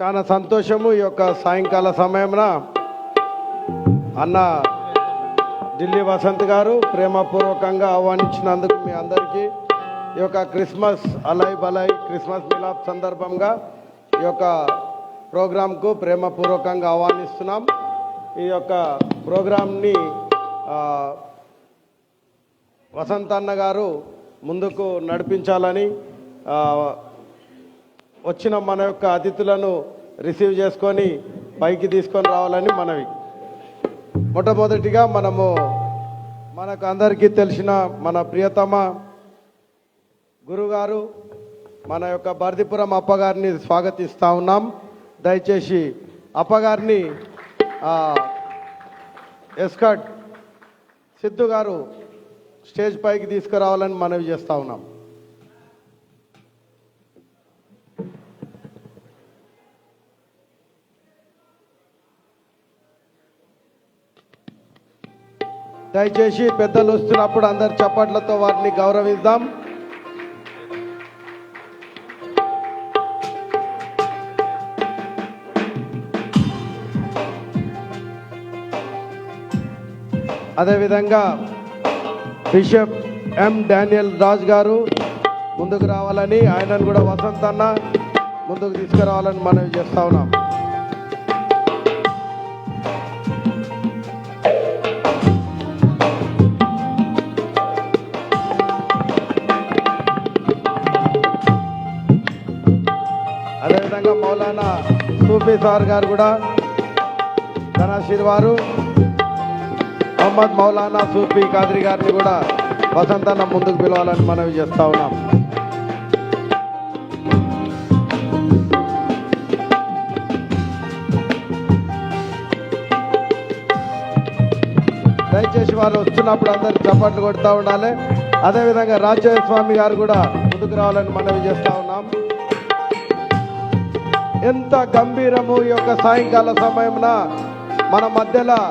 చాలా సంతోషము ఈ యొక్క సాయంకాల సమయమున అన్న ఢిల్లీ వసంత్ గారు ప్రేమపూర్వకంగా ఆహ్వానించినందుకు మీ అందరికీ ఈ యొక్క క్రిస్మస్ అలై బలై క్రిస్మస్ మిలాప్ సందర్భంగా ఈ యొక్క ప్రోగ్రాంకు ప్రేమపూర్వకంగా ఆహ్వానిస్తున్నాం. ఈ యొక్క ప్రోగ్రాంని వసంత్ అన్న గారు ముందుకు నడిపించాలని, వచ్చిన మన యొక్క అతిథులను రిసీవ్ చేసుకొని పైకి తీసుకొని రావాలని మనవి. మొట్టమొదటిగా మనకు అందరికీ తెలిసిన మన ప్రియతమ గురుగారు మన యొక్క బర్దిపురం అప్పగారిని స్వాగతిస్తూ ఉన్నాం. దయచేసి అప్పగారిని ఎస్కట్ సిద్ధు గారు స్టేజ్ పైకి తీసుకురావాలని మనవి చేస్తూ ఉన్నాం. దయచేసి పెద్దలు వస్తున్నప్పుడు అందరి చప్పట్లతో వారిని గౌరవిద్దాం. అదేవిధంగా బిషప్ ఎం డానియల్ రాజ్ గారు ముందుకు రావాలని, ఆయనను కూడా వసంత్ అన్న ముందుకు తీసుకురావాలని మనవి చేస్తా ఉన్నాం. అదేవిధంగా మౌలానా సూఫీ సార్ గారు కూడా ధనాశీర్ వారు, మొహమ్మద్ మౌలానా సూఫీ ఖాద్రి గారిని కూడా వసంతన్న ముందుకు పిలవాలని మనవి చేస్తా ఉన్నాం. దయచేసి వారు వస్తున్నప్పుడు అందరు చప్పట్లు కొడుతూ ఉండాలి. అదేవిధంగా రాజయ్య స్వామి గారు కూడా ముందుకు రావాలని మనవి చేస్తా ఉన్నాం. ఎంత గంభీరము ఈ యొక్క సాయంకాల సమయమున మన మధ్యలో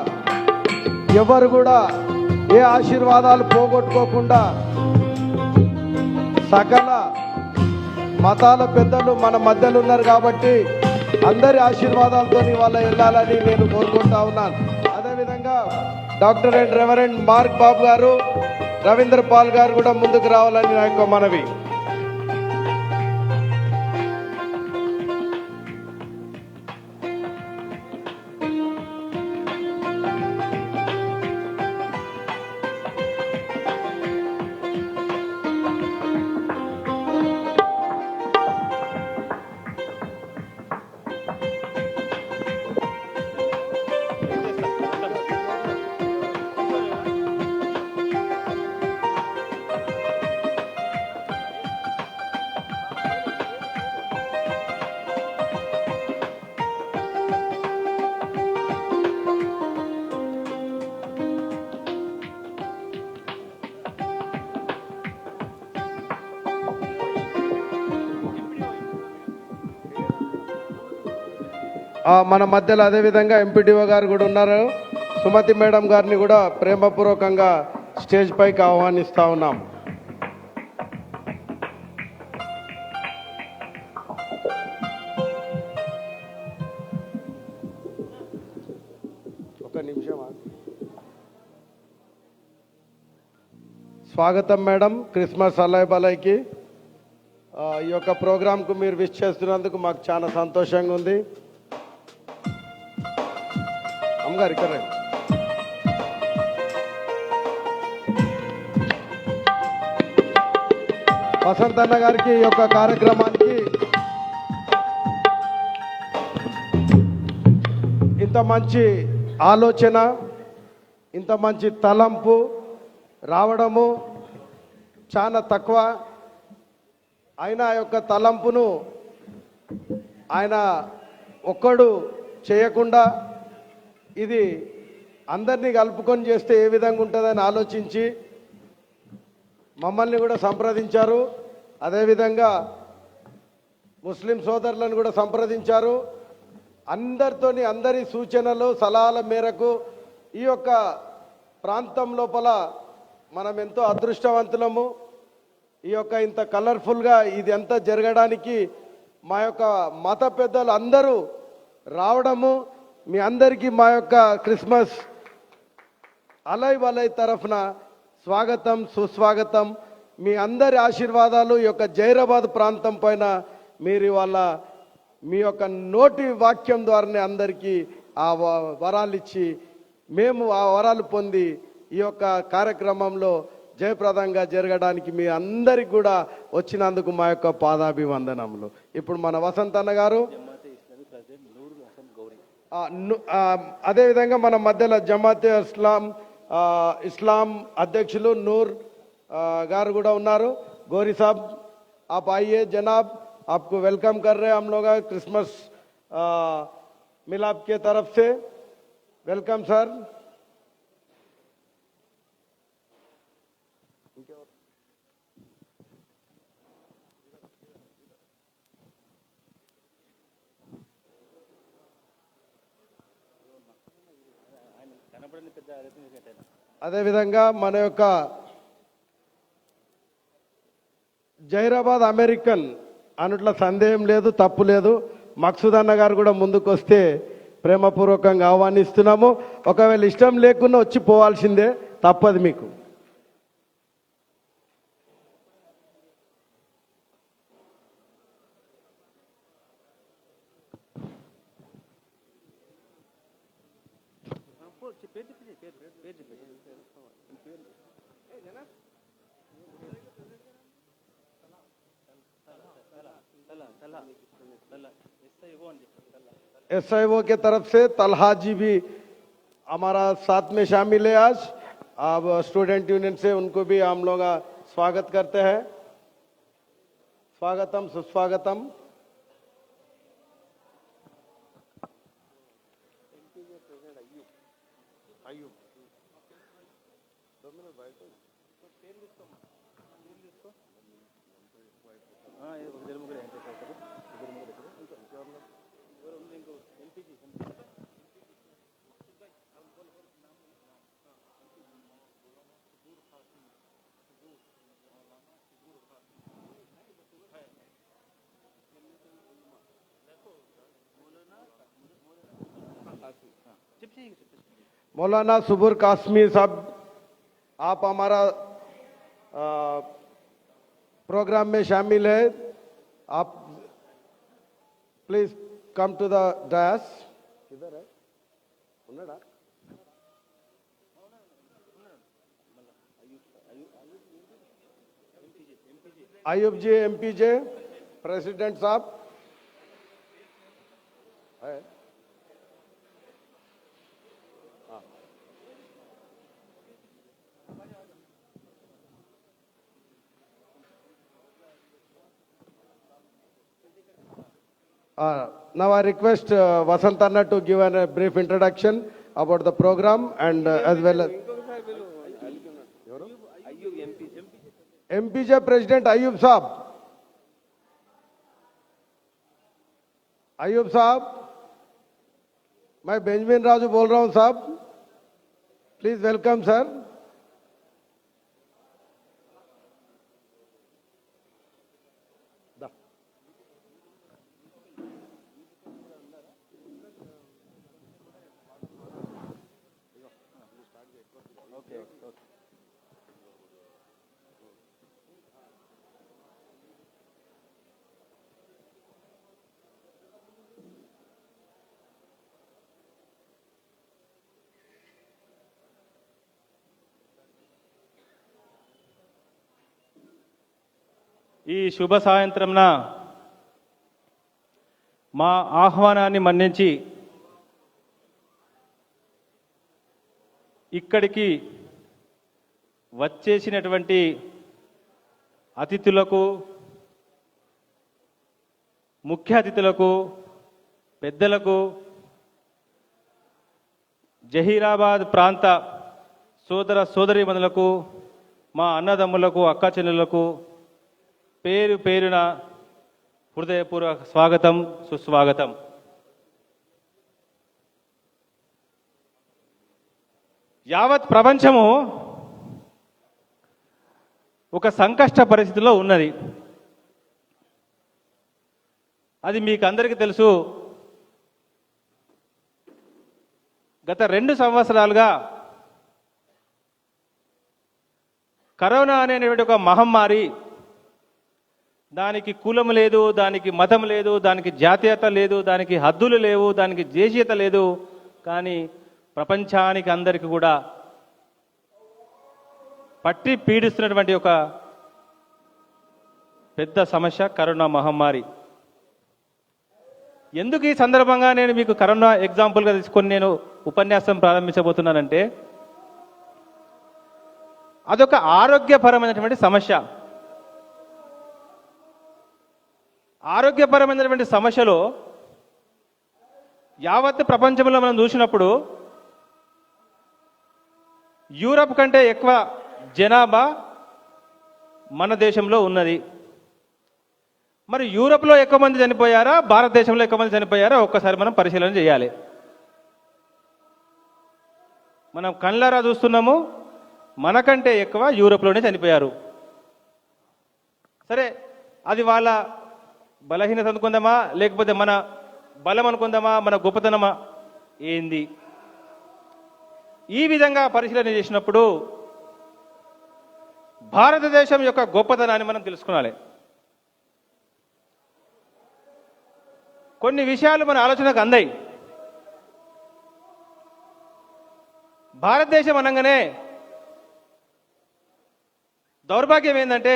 ఎవరు కూడా ఏ ఆశీర్వాదాలు పోగొట్టుకోకుండా సకల మతాల పెద్దలు మన మధ్యలో ఉన్నారు కాబట్టి అందరి ఆశీర్వాదాలతో వాళ్ళ వెళ్ళాలని నేను కోరుకుంటా ఉన్నాను. అదేవిధంగా doctor and reverend mark Babu గారు, రవీంద్ర పాల్ గారు కూడా ముందుకు రావాలని నా యొక్క మనవి. మన మధ్యలో అదేవిధంగా ఎంపీడీఓ గారు కూడా ఉన్నారు. సుమతి మేడం గారిని కూడా ప్రేమపూర్వకంగా స్టేజ్ పైకి ఆహ్వానిస్తూ ఉన్నాం. ఒక నిమిషం. స్వాగతం మేడం క్రిస్మస్ అలై బలైకి. ఈ యొక్క ప్రోగ్రాంకు మీరు విష్ చేస్తున్నందుకు మాకు చాలా సంతోషంగా ఉంది. అమ్మగారు ఇక్కడ వసంత్ అన్న గారికి ఈ యొక్క కార్యక్రమానికి ఇంత మంచి ఆలోచన, ఇంత మంచి తలంపు రావడము చాలా తక్కువ. ఆయన ఆ యొక్క తలంపును ఆయన ఒక్కడు చేయకుండా ఇది అందరినీ కలుపుకొని చేస్తే ఏ విధంగా ఉంటుందని ఆలోచించి మమ్మల్ని కూడా సంప్రదించారు. అదేవిధంగా ముస్లిం సోదరులను కూడా సంప్రదించారు. అందరి సూచనలు సలహాల మేరకు ఈ యొక్క ప్రాంతం లోపల మనం ఎంతో అదృష్టవంతులము. ఈ యొక్క ఇంత కలర్ఫుల్గా ఇది అంతా జరగడానికి మా యొక్క మత పెద్దలు అందరూ రావడము, మీ అందరికీ మా యొక్క క్రిస్మస్ అలై వలై తరఫున స్వాగతం, సుస్వాగతం. మీ అందరి ఆశీర్వాదాలు ఈ యొక్క జైరాబాద్ ప్రాంతం పైన మీరు ఇవాళ మీ యొక్క నోటి వాక్యం ద్వారానే అందరికీ ఆ వరాలు ఇచ్చి మేము ఆ వరాలు పొంది ఈ యొక్క కార్యక్రమంలో జయప్రదంగా జరగడానికి మీ అందరికి కూడా వచ్చినందుకు మా యొక్క పాదాభివందనములు. ఇప్పుడు మన వసంత్ అన్న గారు, అదేవిధంగా మన మధ్యలో జమాతే ఇస్లాం అధ్యక్షులు నూర్ గారు కూడా ఉన్నారు. గౌరీ సాబ్ आप आइए जनाब, आपको वेलकम कर रहे हैं हम लोग क्रिसमस मिलाप के तरफ से. Welcome sir. అదేవిధంగా మన యొక్క జైరాబాద్ అమెరికన్ అన్నట్ల సందేహం లేదు, తప్పు లేదు. మక్సూద్ అన్న గారు కూడా ముందుకు వస్తే ప్రేమపూర్వకంగా ఆహ్వానిస్తున్నాము. ఒకవేళ ఇష్టం లేకుండా వచ్చి పోవాల్సిందే, తప్పదు మీకు. SIO के तरफ से तलहा जी भी हमारा साथ में शामिल है आज. अब स्टूडेंट यूनियन से उनको भी हम लोग स्वागत करते हैं. स्वागतम, सुस्वागतम. मौलाना सुबुर कासमी साहब, आप हमारा प्रोग्राम में शामिल है. आप please come to the dash. किधर है? अयूब जी MPJ प्रेसिडेंट साहब है. Now I request Vasant Anna to give a brief introduction about the program and as well as MPJ President Ayub Saab. Ayub Saab, मैं Benjamin Raju बोल रहा हूँ साहब. Please welcome sir. ఈ శుభ సాయంత్రంన మా ఆహ్వానాన్ని మన్నించి ఇక్కడికి వచ్చేసినటువంటి అతిథులకు, ముఖ్య అతిథులకు, పెద్దలకు, జహీరాబాద్ ప్రాంత సోదర సోదరీమణులకు, మా అన్నదమ్ములకు, అక్క చెల్లెలకు పేరు పేరున హృదయపూర్వక స్వాగతం, సుస్వాగతం. యావత్ ప్రపంచము ఒక సంకష్ట పరిస్థితిలో ఉన్నది. అది మీకు అందరికీ తెలుసు. గత 2 సంవత్సరాలుగా కరోనా అనేటువంటి ఒక మహమ్మారి, దానికి కులం లేదు, దానికి మతం లేదు, దానికి జాతీయత లేదు, దానికి హద్దులు లేవు, దానికి దేశీయత లేదు. కానీ ప్రపంచానికి అందరికీ కూడా పట్టి పీడిస్తున్నటువంటి ఒక పెద్ద సమస్య కరోనా మహమ్మారి. ఎందుకు ఈ సందర్భంగా నేను మీకు కరోనా ఎగ్జాంపుల్గా తీసుకొని నేను ఉపన్యాసం ప్రారంభించబోతున్నానంటే, అదొక ఆరోగ్యపరమైనటువంటి సమస్య. ఆరోగ్యపరమైనటువంటి సమస్యలో యావత్ ప్రపంచంలో మనం చూసినప్పుడు యూరప్ కంటే ఎక్కువ జనాభా మన దేశంలో ఉన్నది. మరి యూరప్లో ఎక్కువ మంది చనిపోయారా, భారతదేశంలో ఎక్కువ మంది చనిపోయారా ఒక్కసారి మనం పరిశీలన చేయాలి. మనం కళ్ళారా చూస్తున్నాము, మనకంటే ఎక్కువ యూరప్లోనే చనిపోయారు. సరే, అది వాళ్ళ బలహీనత అనుకుందామా, లేకపోతే మన బలం అనుకుందామా, మన గొప్పతనమా, ఏంది? ఈ విధంగా పరిశీలన చేసినప్పుడు భారతదేశం యొక్క గొప్పతనాన్ని మనం తెలుసుకోవాలి. కొన్ని విషయాలు మన ఆలోచనకు అందాయి. భారతదేశం అనగానే దౌర్భాగ్యం ఏంటంటే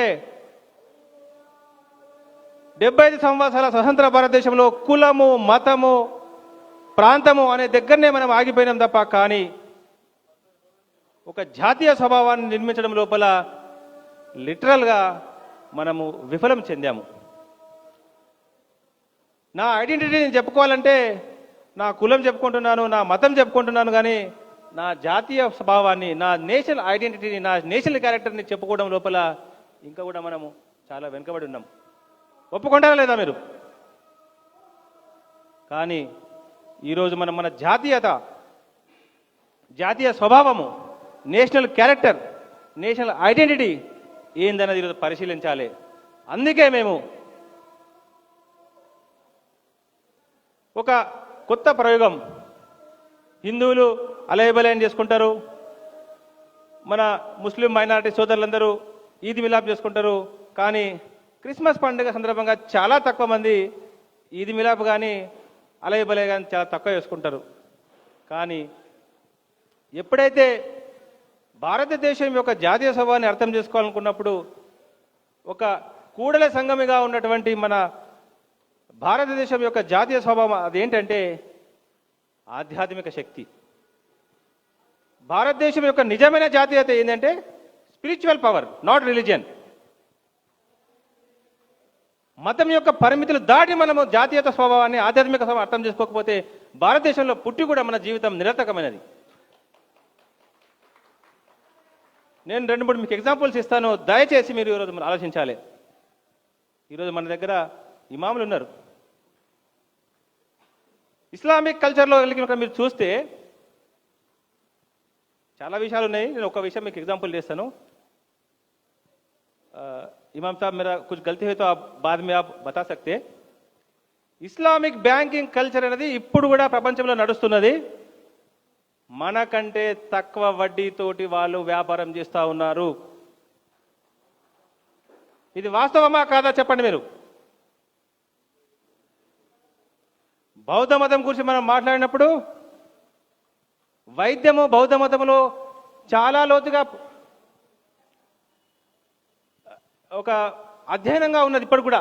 75 సంవత్సరాల స్వతంత్ర భారతదేశంలో కులము, మతము, ప్రాంతము అనే దగ్గరనే మనం ఆగిపోయినాం తప్ప, కానీ ఒక జాతీయ స్వభావాన్ని నిర్మించడం లోపల లిటరల్గా మనము విఫలం చెందాము. నా ఐడెంటిటీని చెప్పుకోవాలంటే నా కులం చెప్పుకుంటున్నాను, నా మతం చెప్పుకుంటున్నాను, కానీ నా జాతీయ స్వభావాన్ని, నా నేషనల్ ఐడెంటిటీని, నా నేషనల్ క్యారెక్టర్ని చెప్పుకోవడం లోపల ఇంకా కూడా మనము చాలా వెనుకబడి ఉన్నాం. ఒప్పుకుంటారా లేదా మీరు? కానీ ఈరోజు మనం మన జాతీయత, జాతీయ స్వభావము, నేషనల్ క్యారెక్టర్, నేషనల్ ఐడెంటిటీ ఏందన్నది ఈరోజు పరిశీలించాలి. అందుకే మేము ఒక కొత్త ప్రయోగం, హిందువులు అలయబలయం చేసుకుంటారు, మన ముస్లిం మైనారిటీ సోదరులందరూ ఈద్ మిలాప్ చేసుకుంటారు, కానీ క్రిస్మస్ పండుగ సందర్భంగా చాలా తక్కువ మంది ఈద్ మిలాప్ కానీ అలయబలయ కానీ చాలా తక్కువ చేసుకుంటారు. కానీ ఎప్పుడైతే భారతదేశం యొక్క జాతీయ స్వభావాన్ని అర్థం చేసుకోవాలనుకున్నప్పుడు ఒక కూడల సంగమిగా ఉన్నటువంటి మన భారతదేశం యొక్క జాతీయ స్వభావం అదేంటంటే ఆధ్యాత్మిక శక్తి. భారతదేశం యొక్క నిజమైన జాతీయత ఏంటంటే స్పిరిచువల్ పవర్, నాట్ రిలీజియన్. మతం యొక్క పరిమితులు దాటి మనము జాతీయత స్వభావాన్ని, ఆధ్యాత్మిక స్వభావం అర్థం చేసుకోకపోతే భారతదేశంలో పుట్టి కూడా మన జీవితం నిరర్థకమైనది. నేను 2-3 మీకు ఎగ్జాంపుల్స్ ఇస్తాను, దయచేసి మీరు ఈరోజు మనం ఆలోచించాలి. ఈరోజు మన దగ్గర ఇమాములు ఉన్నారు. ఇస్లామిక్ కల్చర్లో వెళ్ళి మీరు చూస్తే చాలా విషయాలు ఉన్నాయి. నేను ఒక విషయం మీకు ఎగ్जांपल देता हूँ. इमाम साहब मेरा कुछ गलती है तो आप बाद में आप बता सकते हैं. ఇస్లామిక్ బ్యాంకింగ్ కల్చర్ అనేది ఇప్పుడు కూడా ప్రపంచంలో నడుస్తున్నది. మనకంటే తక్కువ వడ్డీతోటి వాళ్ళు వ్యాపారం చేస్తూ ఉన్నారు. ఇది వాస్తవమా కాదా చెప్పండి మీరు. బౌద్ధ మతం గురించి మనం మాట్లాడినప్పుడు వైద్యము బౌద్ధ మతంలో చాలా లోతుగా ఒక అధ్యయనంగా ఉన్నది ఇప్పుడు కూడా.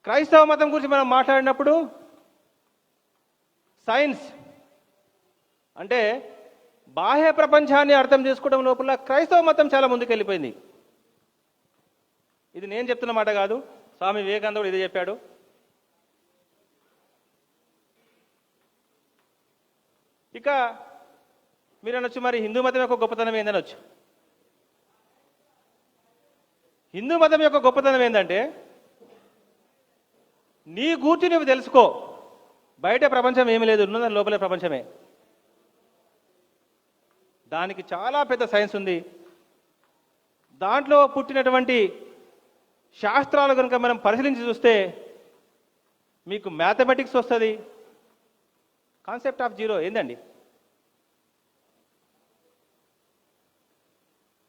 క్రైస్తవ మతం గురించి మనం మాట్లాడినప్పుడు సైన్స్ అంటే బాహ్య ప్రపంచాన్ని అర్థం చేసుకోవడం లోపల క్రైస్తవ మతం చాలా ముందుకెళ్ళిపోయింది. ఇది నేను చెప్తున్న మాట కాదు, స్వామి వివేకానంద కూడా ఇదే చెప్పాడు. ఇక మీరు అనొచ్చు మరి హిందూ మతం యొక్క గొప్పతనం ఏందనొచ్చు. హిందూ మతం యొక్క గొప్పతనం ఏంటంటే నీ గూర్చి నువ్వు తెలుసుకో, బయట ప్రపంచం ఏమీ లేదు, ఉన్నదని లోపలే ప్రపంచమే. దానికి చాలా పెద్ద సైన్స్ ఉంది. దాంట్లో పుట్టినటువంటి శాస్త్రాలు కనుక మనం పరిశీలించి చూస్తే మీకు మ్యాథమెటిక్స్ వస్తుంది. కాన్సెప్ట్ ఆఫ్ జీరో ఏందండి?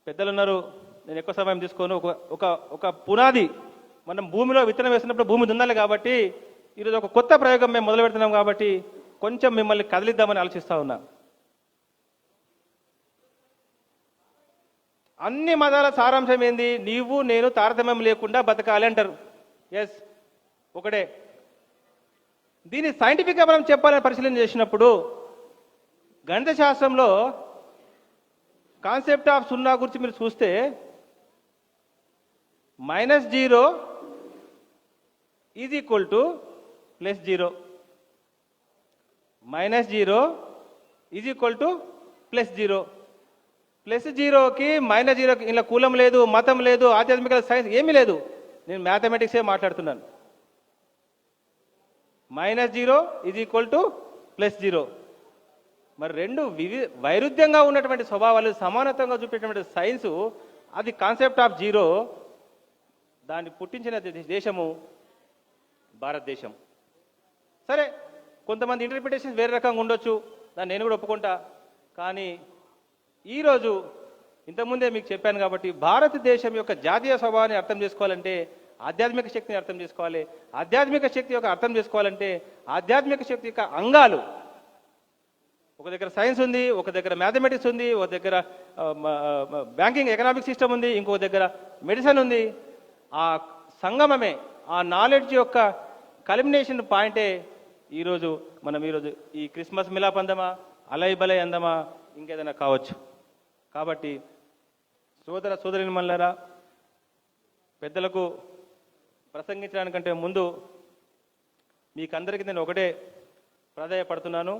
పెద్దలు ఉన్నారు, నేను ఎక్కువ సమయం తీసుకోను. ఒక పునాది, మనం భూమిలో విత్తనం వేసినప్పుడు భూమి దున్నాలి కాబట్టి ఈరోజు ఒక కొత్త ప్రయోగం మేము మొదలు పెడుతున్నాం కాబట్టి కొంచెం మిమ్మల్ని కదిలిద్దామని ఆలోచిస్తూ ఉన్నా. అన్ని మతాల సారాంశం ఏంది? నీవు నేను తారతమ్యం లేకుండా బతకాలి అంటారు. ఎస్, ఒకటే. దీన్ని సైంటిఫిక్గా మనం చెప్పాలని పరిశీలన చేసినప్పుడు గణిత శాస్త్రంలో కాన్సెప్ట్ ఆఫ్ సున్నా గురించి మీరు చూస్తే -0 is equal to +0, -0 is equal to +0. +0కి -0కి ఇలా కులం లేదు, మతం లేదు, ఆధ్యాత్మిక సైన్స్ ఏమీ లేదు. నేను మ్యాథమెటిక్సే మాట్లాడుతున్నాను. -0 ఈజ్ ఈక్వల్ టు +0. మరి రెండు వైరుధ్యంగా ఉన్నటువంటి స్వభావాలు సమానత్వంగా చూపేటువంటి సైన్సు, అది కాన్సెప్ట్ ఆఫ్ జీరో. దాన్ని పుట్టించిన దేశము భారతదేశం. సరే, కొంతమంది ఇంటర్ప్రిటేషన్స్ వేరే రకంగా ఉండొచ్చు, దాన్ని నేను కూడా ఒప్పుకుంటా. కానీ ఈరోజు ఇంతకుముందే మీకు చెప్పాను కాబట్టి భారతదేశం యొక్క జాతీయ స్వభావాన్ని అర్థం చేసుకోవాలంటే ఆధ్యాత్మిక శక్తిని అర్థం చేసుకోవాలి. ఆధ్యాత్మిక శక్తి యొక్క అర్థం చేసుకోవాలంటే ఆధ్యాత్మిక శక్తి యొక్క అంగాలు, ఒక దగ్గర సైన్స్ ఉంది, ఒక దగ్గర మ్యాథమెటిక్స్ ఉంది, ఒక దగ్గర బ్యాంకింగ్ ఎకనామిక్ సిస్టమ్ ఉంది, ఇంకో దగ్గర మెడిసిన్ ఉంది. ఆ సంగమమే, ఆ నాలెడ్జ్ యొక్క కల్మినేషన్ పాయింటే ఈరోజు ఈ క్రిస్మస్ మిలాప్ అందమా, అలై బలై అందమా, ఇంకేదైనా కావచ్చు. కాబట్టి సోదర సోదరిమణులారా, పెద్దలకు ప్రసంగించడానికంటే ముందు మీకందరికీ నేను ఒకటే ప్రాధాన్యపడుతున్నాను.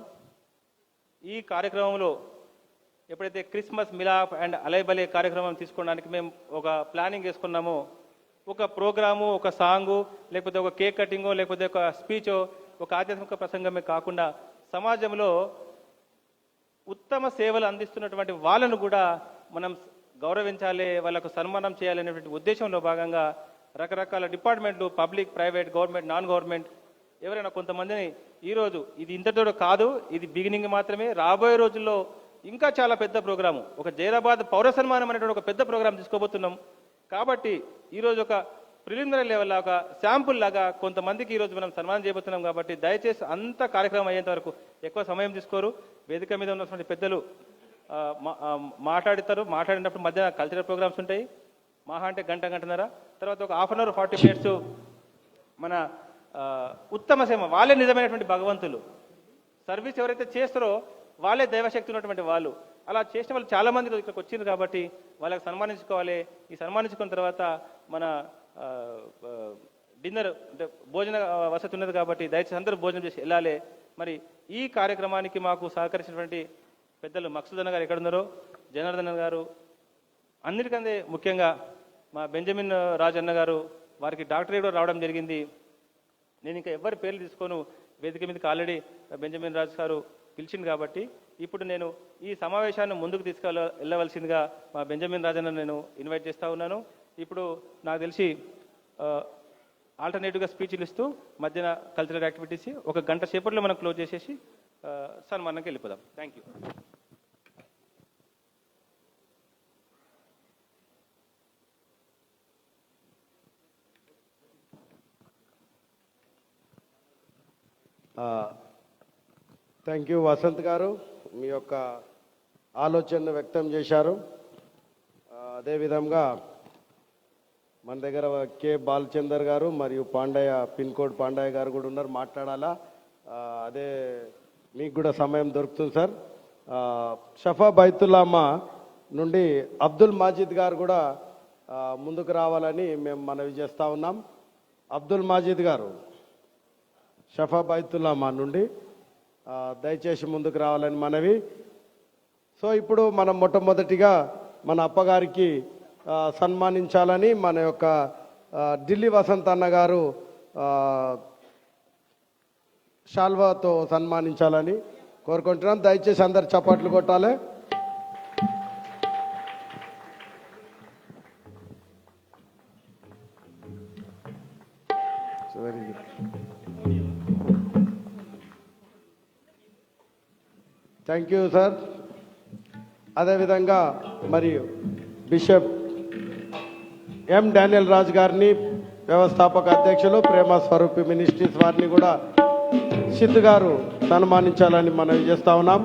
ఈ కార్యక్రమంలో ఎప్పుడైతే క్రిస్మస్ మిలాప్ అండ్ అలైబలే కార్యక్రమం తీసుకోవడానికి మేము ఒక ప్లానింగ్ వేసుకున్నామో, ఒక ప్రోగ్రాము, ఒక సాంగు, లేకపోతే ఒక కేక్ కటింగో, లేకపోతే ఒక స్పీచో, ఒక ఆధ్యాత్మిక ప్రసంగమే కాకుండా సమాజంలో ఉత్తమ సేవలు అందిస్తున్నటువంటి వాళ్ళను కూడా మనం గౌరవించాలి, వాళ్ళకు సన్మానం చేయాలనేటువంటి ఉద్దేశంలో భాగంగా రకరకాల డిపార్ట్మెంట్లు, public, private, government, non government, ఎవరైనా కొంతమందిని ఈరోజు ఇది ఇంతటితో కాదు, ఇది బిగినింగ్ మాత్రమే. రాబోయే రోజుల్లో ఇంకా చాలా పెద్ద ప్రోగ్రాము, ఒక జైరాబాద్ పౌర సన్మానం అనేటువంటి ఒక పెద్ద ప్రోగ్రాం తీసుకోబోతున్నాం. కాబట్టి ఈరోజు ఒక ప్రిలిమినరీ లెవెల్ లాగా, శాంపుల్ లాగా కొంతమందికి ఈరోజు మనం సన్మానం చేయబోతున్నాం. కాబట్టి దయచేసి అంత కార్యక్రమం అయ్యేంత వరకు ఎక్కువ సమయం తీసుకోరు. వేదిక మీద ఉన్నటువంటి పెద్దలు మాట్లాడినప్పుడు మధ్య కల్చరల్ ప్రోగ్రామ్స్ ఉంటాయి. మహా అంటే గంటన్నర, తర్వాత ఒక 1/2 అవర్ 40 మినిట్స్ మన ఉత్తమ సేవ. వాళ్ళే నిజమైనటువంటి భగవంతులు. సర్వీస్ ఎవరైతే చేస్తారో వాళ్ళే దైవశక్తి ఉన్నటువంటి వాళ్ళు. అలా చేసిన వాళ్ళు చాలా మంది ఇక్కడికి వచ్చింది కాబట్టి వాళ్ళకి సన్మానించుకోవాలి. ఈ సన్మానించుకున్న తర్వాత మన డిన్నర్ అంటే భోజన వసతి ఉన్నది కాబట్టి దయచేసి అందరూ భోజనం చేసి వెళ్ళాలి. మరి ఈ కార్యక్రమానికి మాకు సహకరించినటువంటి పెద్దలు మక్సూద్ అన్న గారు ఎక్కడున్నారో, జనార్దన్ గారు, అన్నిటికంటే ముఖ్యంగా మా బెంజమిన్ రాజ్ అన్న గారు, వారికి డాక్టరేట్ కూడా రావడం జరిగింది. నేను ఇంకా ఎవరి పేర్లు తీసుకోను, వేదిక మీదకి ఆల్రెడీ బెంజమిన్ రాజ్ గారు పిలిచింది కాబట్టి ఇప్పుడు నేను ఈ సమావేశాన్ని ముందుకు వెళ్ళవలసిందిగా మా బెంజమిన్ రాజ్ అన్న నేను ఇన్వైట్ చేస్తూ ఉన్నాను. ఇప్పుడు నాకు తెలిసి ఆల్టర్నేటివ్గా స్పీచ్లు ఇస్తూ మధ్యన కల్చరల్ యాక్టివిటీస్ 1 గంట సేపట్లో మనం క్లోజ్ చేసేసి సన్మానంకి వెళ్ళిపోదాం. Thank you. Thank you Vasanth garu, మీ యొక్క ఆలోచనను వ్యక్తం చేశారు. అదేవిధంగా మన దగ్గర కె బాలచందర్ గారు మరియు పాండయ్య, పిన్ కోడ్ పాండయ్య గారు కూడా ఉన్నారు, మాట్లాడాలా. అదే మీకు కూడా సమయం దొరుకుతుంది సార్. షఫా బైతుల్లామా నుండి అబ్దుల్ మాజిద్ గారు కూడా ముందుకు రావాలని మేము మనవి చేస్తూ ఉన్నాం. అబ్దుల్ మాజిద్ గారు షఫా బైతుల్లామా నుండి దయచేసి ముందుకు రావాలని మనవి. సో ఇప్పుడు మనం మొట్టమొదటిగా మన అప్పగారికి సన్మానించాలని మన యొక్క ఢిల్లీ వసంత్ అన్న గారు షాల్వాతో సన్మానించాలని కోరుకుంటున్నాం. దయచేసి అందరు చప్పట్లు కొట్టాలి. Very good. Thank you sir. అదేవిధంగా మరియు బిషప్ ఎం డానియల్ రాజు గారిని, వ్యవస్థాపక అధ్యక్షులు ప్రేమ స్వరూపి మినిస్ట్రీస్ వారిని కూడా సిద్ధు గారు సన్మానించాలని మనవి చేస్తా ఉన్నాం.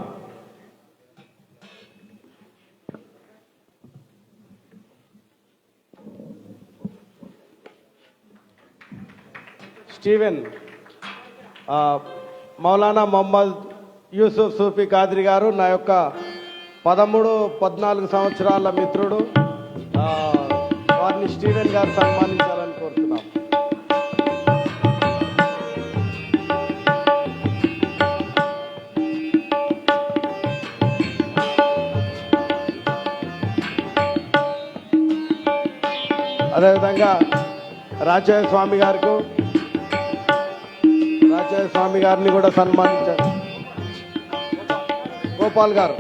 స్టీవెన్ మౌలానా మొహమ్మద్ యూసుఫ్ సూఫీ ఖాద్రి గారు నా యొక్క 13-14 సంవత్సరాల మిత్రుడు. వారిని స్టీవెన్ గారు సన్మానించాలని కోరుతున్నాం. అదేవిధంగా రాజయ్య స్వామి గారిని కూడా సన్మానించారు. గోపాల్ గారు,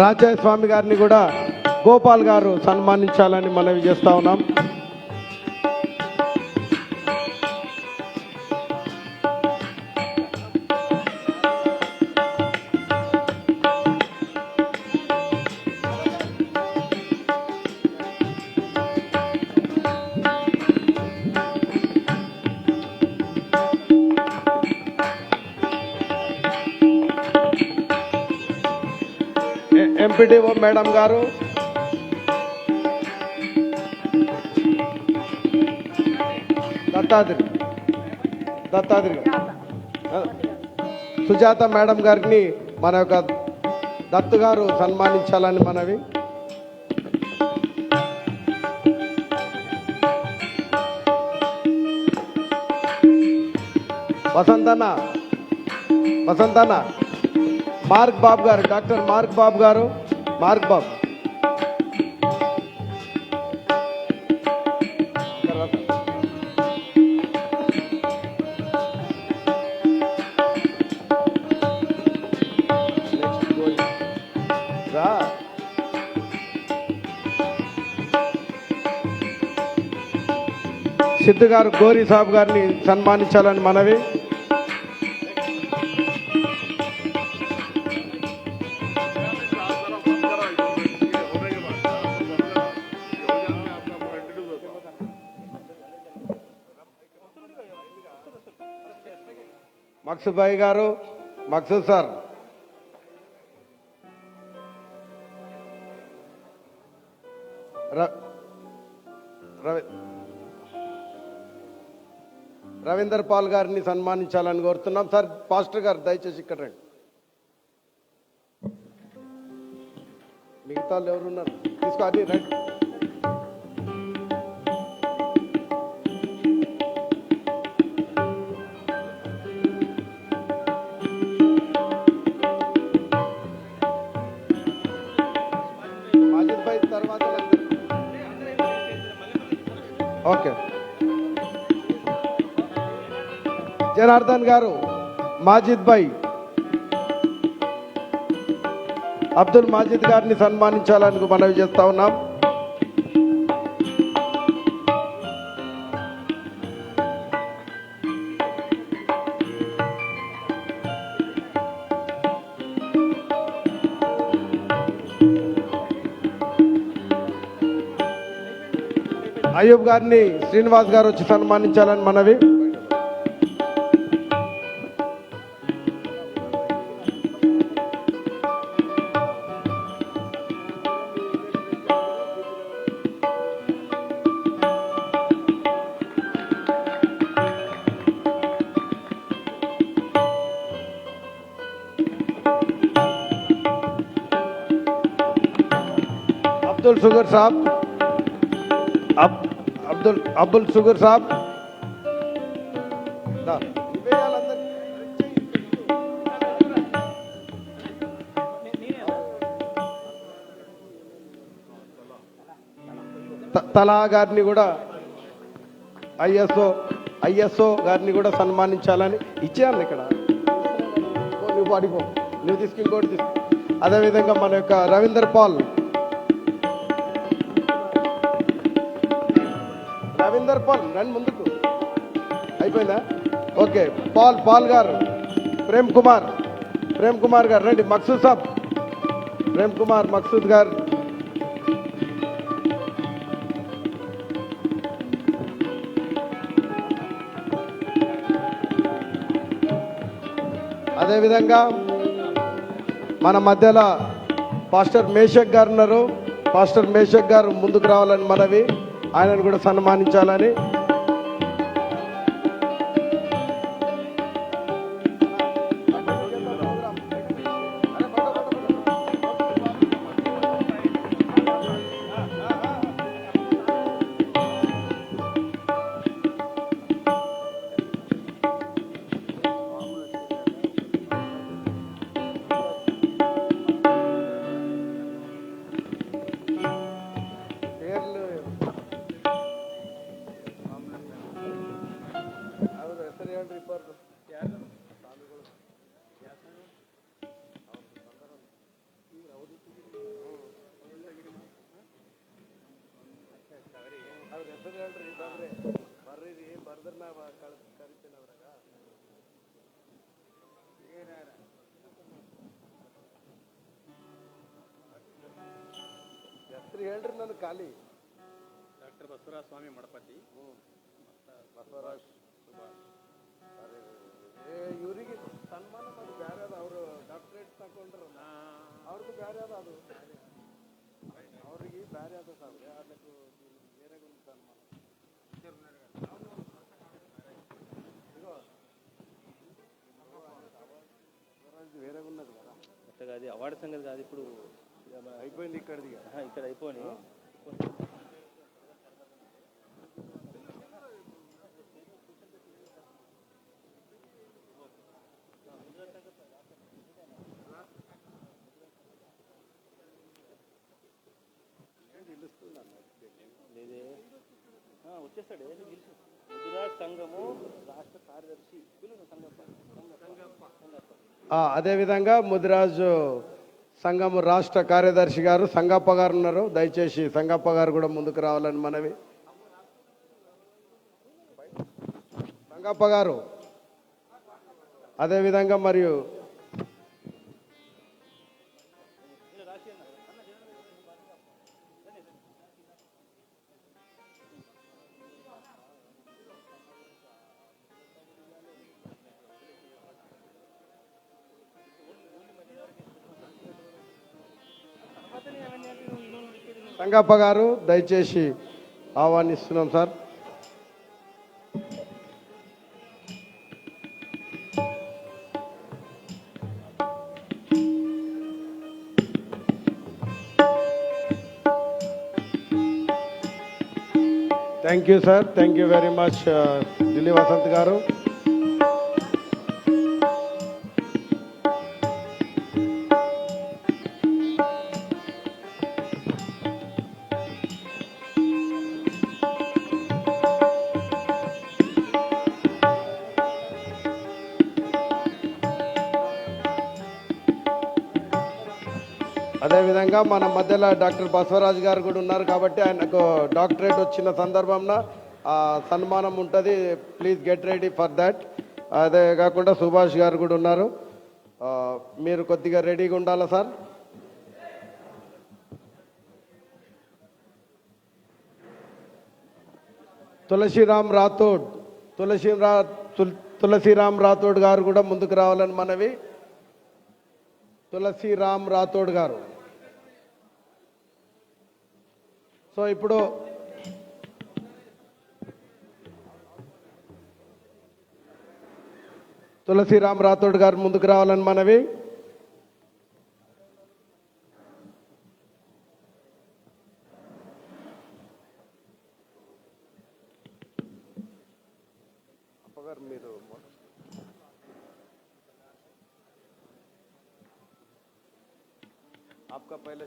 రాజయ్య స్వామి గారిని కూడా గోపాల్ గారు సన్మానించాలని మనవి చేస్తా ఉన్నాం. ఎంపీడీఓ మేడం గారు, దత్తాద్రి సుజాత మేడం గారిని మన యొక్క దత్తు గారు సన్మానించాలని మనవి. వసంతన్న మార్క్ బాబు గారు, డాక్టర్ మార్క్ బాబు గారు, మార్క్ బాబు సిద్ధు గారు గోరీ సాబ్ గారిని సన్మానించాలని మనవి. మక్సూద్ భాయ్ గారు, మక్సూద్ సార్, రవీందర్ పాల్ గారిని సన్మానించాలని కోరుతున్నాం. సార్ పాస్టర్ గారు దయచేసి ఇక్కడ రండి. మిగతా వాళ్ళు ఎవరున్నారు తీసుకో, అది రండి. మాజిద్ భాయ్ తర్వాత ఓకే. జనార్దన్ గారు, మాజిద్ భాయ్, అబ్దుల్ మాజిద్ గారిని సన్మానించాలని మనవి చేస్తా ఉన్నాం. అయ్యూబ్ గారిని శ్రీనివాస్ గారు వచ్చి సన్మానించాలని మనవి. अब्दुल सुगर साहब, अब्दुल सुगर साहब, తలా గారిని కూడా ఐఎస్ఓ ఐఎస్ఓ గారిని కూడా సన్మానించాలని ఇచ్చాను ఇక్కడ. నువ్వు పడిపో, నువ్వు తీసుకు ఇంకోటి తీసుకో. అదేవిధంగా మన యొక్క రవీందర్ పాల్ రండి ముందుకు. అయిపోయిందా? ఓకే. పాల్ గారు, ప్రేమ్ కుమార్ గారు రండి. మక్సూద్ సాబ్, ప్రేమ్ కుమార్ మక్సూద్ గారు. అదేవిధంగా మన మధ్యలో పాస్టర్ మేషక్ గారు ఉన్నారు. పాస్టర్ మేషక్ గారు ముందుకు రావాలని మనవి, ఆయనను కూడా సన్మానించాలని. ಹೇಳ್ರಿ ನನ್ನ ಖಾಲಿ ಡಾಕ್ಟರ್ ಬಸವರಾಜ ಸ್ವಾಮಿ ಮಡಪತಿ, ಬಸವರಾಜ್ ಇವರಿಗೆ ಸನ್ಮಾನ ಅದು ಬೇರೆ ಅದ. ಅವರು ಡಾಕ್ಟರೇಟ್ ತಗೊಂಡ್ರ ಅವ್ರದ್ದು ಬೇರೆ ಅದ, ಅದು ಅವ್ರಿಗೆ ಬೇರೆ ಅದ ಸಾವಿರ ಅದಕ್ಕೆ ಬೇರೆ ಸನ್ಮಾನ వేరే ఉన్నది కదా. అట్టగా అది అవార్డు సంగతి కాదు, ఇప్పుడు అయిపోయింది ఇక్కడిది. ఇక్కడ అయిపోయి లేదే వచ్చేస్తాడు. గుజరాత్ సంఘము రాష్ట్ర కార్యదర్శి అదేవిధంగా ముదిరాజు సంఘము రాష్ట్ర కార్యదర్శి గారు సంగప్ప గారు ఉన్నారు. దయచేసి సంగప్ప గారు కూడా ముందుకు రావాలని మనవి. సంగప్ప గారు అదేవిధంగా మరియు సంగప్ప గారు దయచేసి ఆహ్వానిస్తున్నాం sir. Thank you sir, thank you very much Delhi Vasanth garu. అదేవిధంగా మన మధ్యలో డాక్టర్ బసవరాజ్ గారు కూడా ఉన్నారు కాబట్టి ఆయనకు డాక్టరేట్ వచ్చిన సందర్భంలో సన్మానం ఉంటుంది. Please get ready for that. అదే కాకుండా సుభాష్ గారు కూడా ఉన్నారు. మీరు కొద్దిగా రెడీగా ఉండాలా సార్. తులసిరామ్ రాథోడ్ గారు కూడా ముందుకు రావాలని మనవి. తులసిరామ్ రాథోడ్ గారు. సో ఇప్పుడు తులసిరామ్ రాథోడ్ గారు ముందుకు రావాలని మనవి. అప్పగారు మీరు आपका पहले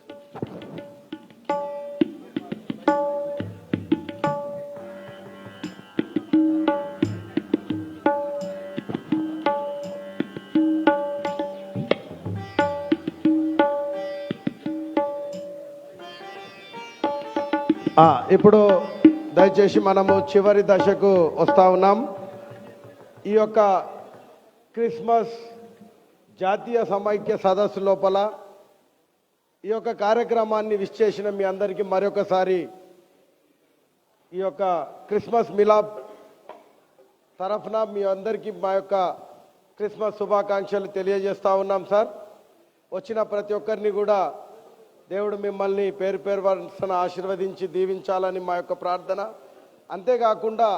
ఇప్పుడు దయచేసి మనము చివరి దశకు వస్తా ఉన్నాం. ఈ యొక్క క్రిస్మస్ జాతీయ సమైక్య సదస్సు లోపల ఈ యొక్క కార్యక్రమాన్ని విష్ చేసిన మీ అందరికీ మరొకసారి ఈ యొక్క క్రిస్మస్ మిలాప్ తరఫున మీ అందరికీ మా యొక్క క్రిస్మస్ శుభాకాంక్షలు తెలియజేస్తా ఉన్నాం సార్. వచ్చిన ప్రతి ఒక్కరిని కూడా దేవుడు మిమ్మల్ని పేరు పేరు వరుసన ఆశీర్వదించి దీవించాలని మా యొక్క ప్రార్థన. అంతేకాకుండా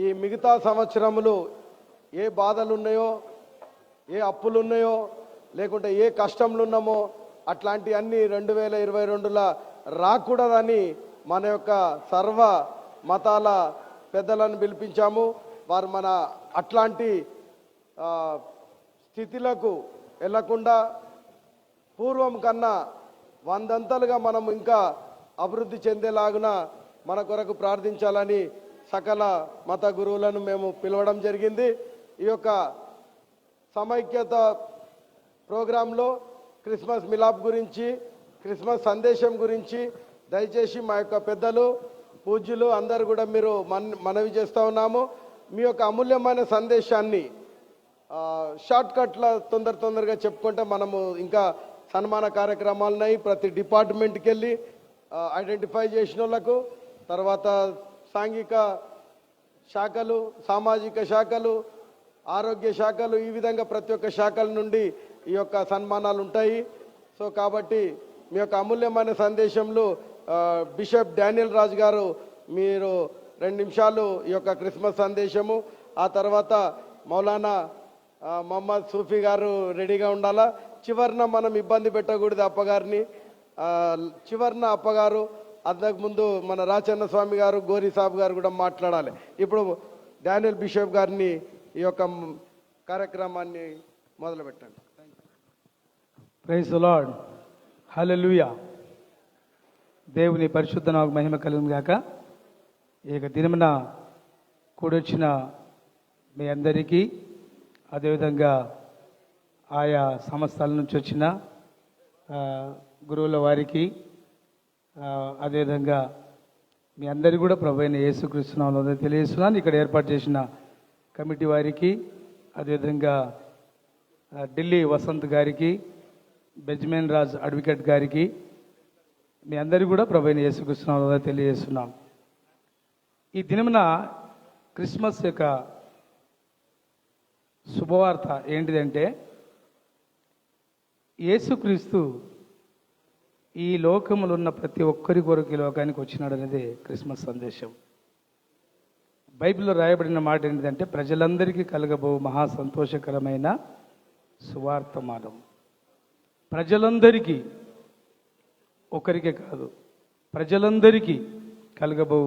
ఈ మిగతా సంవత్సరములు ఏ బాధలు ఉన్నాయో, ఏ అప్పులు ఉన్నాయో, లేకుంటే ఏ కష్టంలు ఉన్నామో అట్లాంటి అన్ని 2022లో రాకూడదని మన యొక్క సర్వ మతాల పెద్దలను పిలిపించాము. వారు మన అట్లాంటి స్థితిలకు వెళ్లకుండా పూర్వం కన్నా 100 అంతలుగా మనం ఇంకా అభివృద్ధి చెందేలాగున మన కొరకు ప్రార్థించాలని సకల మత గురువులను మేము పిలవడం జరిగింది. ఈ యొక్క సమైక్యత ప్రోగ్రాంలో క్రిస్మస్ మిలాప్ గురించి, క్రిస్మస్ సందేశం గురించి దయచేసి మా యొక్క పెద్దలు, పూజ్యులు అందరూ కూడా మీరు మనవి చేస్తూ ఉన్నాము. మీ యొక్క అమూల్యమైన సందేశాన్ని షార్ట్కట్లో తొందరగా చెప్పుకుంటే మనము ఇంకా సన్మాన కార్యక్రమాలు ఉన్నాయి. ప్రతి డిపార్ట్మెంట్కి వెళ్ళి ఐడెంటిఫై చేసిన వాళ్ళకు, తర్వాత సాంఘిక శాఖలు, సామాజిక శాఖలు, ఆరోగ్య శాఖలు, ఈ విధంగా ప్రతి ఒక్క శాఖల నుండి ఈ యొక్క సన్మానాలు ఉంటాయి. సో కాబట్టి మీ యొక్క అమూల్యమైన సందేశంలో బిషప్ డానియల్ రాజు గారు మీరు 2 నిమిషాలు ఈ యొక్క క్రిస్మస్ సందేశము, ఆ తర్వాత మౌలానా మొహమ్మద్ సూఫీ గారు రెడీగా ఉండాలా. చివరిన మనం ఇబ్బంది పెట్టకూడదు అప్పగారిని. చివరిన అప్పగారు, అంతకుముందు మన రాచన్న స్వామి గారు, గోరి సాబ్ గారు కూడా మాట్లాడాలి. ఇప్పుడు డానియల్ బిషప్ గారిని ఈ యొక్క కార్యక్రమాన్ని మొదలు పెట్టండి. Praise the Lord. హల్లెలూయా. దేవుని పరిశుద్ధ నామమునకు మహిమ కలుగును గాక. ఈ యొక్క దినమున కూడొచ్చిన మీ అందరికీ, అదేవిధంగా ఆయా సంస్థల నుంచి వచ్చిన గురువుల వారికి, అదేవిధంగా మీ అందరికీ కూడా ప్రభువైన యేసుక్రీస్తు నామములో తెలియజేస్తున్నాను. ఇక్కడ ఏర్పాటు చేసిన కమిటీ వారికి, అదేవిధంగా ఢిల్లీ వసంత్ గారికి, బెంజమిన్ రాజ్ అడ్వకేట్ గారికి, మీ అందరికీ కూడా ప్రభువైన యేసుక్రీస్తు నామములో తెలియజేస్తున్నాం. ఈ దినమున క్రిస్మస్ యొక్క శుభవార్త ఏంటిదంటే, యేసుక్రీస్తు ఈ లోకములో ఉన్న ప్రతి ఒక్కరి కొరకు ఈ లోకానికి వచ్చినాడు అనేది క్రిస్మస్ సందేశం. బైబిల్లో రాయబడిన మాట ఏంటిదంటే, ప్రజలందరికీ కలగబో మహా సంతోషకరమైన సువార్తమానం. ప్రజలందరికీ, ఒకరికే కాదు, ప్రజలందరికీ కలగబో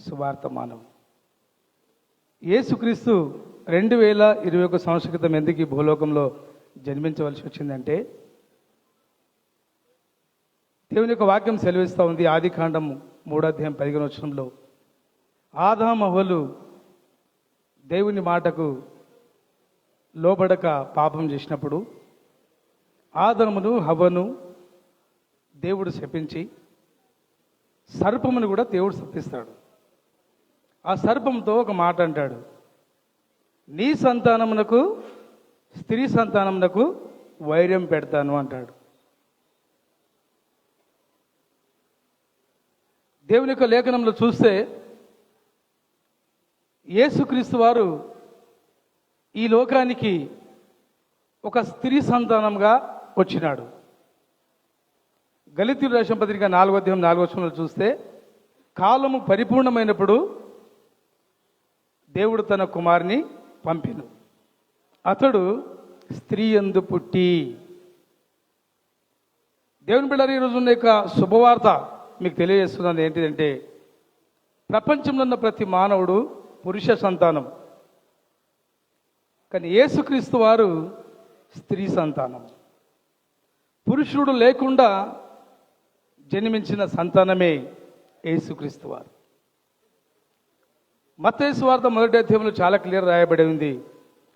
సువార్తమానం. యేసుక్రీస్తు 2021 సంవత్సరం క్రితం ఎందుకు ఈ భూలోకంలో జన్మించవలసి వచ్చిందంటే, దేవుని యొక్క వాక్యం సెలవిస్తూ ఉంది. ఆదికాండం 3:15 ఆదాము హవ్వలు దేవుని మాటకు లోబడక పాపం చేసినప్పుడు ఆదామును హవ్వను దేవుడు శపించి సర్పమును కూడా దేవుడు శపిస్తాడు. ఆ సర్పంతో ఒక మాట అంటాడు, నీ సంతానమునకు స్త్రీ సంతానమునకు వైరం పెడతాను అంటాడు. దేవుని యొక్క లేఖనంలో చూస్తే యేసుక్రీస్తు వారు ఈ లోకానికి ఒక స్త్రీ సంతానంగా వచ్చినాడు. గలితీయుల రాసిన పత్రిక 4:4 చూస్తే, కాలము పరిపూర్ణమైనప్పుడు దేవుడు తన కుమారుని పంపెను, అతడు స్త్రీ యందు పుట్టి. దేవుని బిడ్డలారా, ఈరోజు ఉన్న యొక్క శుభవార్త మీకు తెలియజేస్తున్నది ఏంటిదంటే, ప్రపంచంలో ఉన్న ప్రతి మానవుడు పురుష సంతానం, కానీ యేసుక్రీస్తు వారు స్త్రీ సంతానం. పురుషుడు లేకుండా జన్మించిన సంతానమే యేసుక్రీస్తు వారు. మత్తయి సువార్త 1వ అధ్యాయంలో చాలా క్లియర్ రాయబడి ఉంది,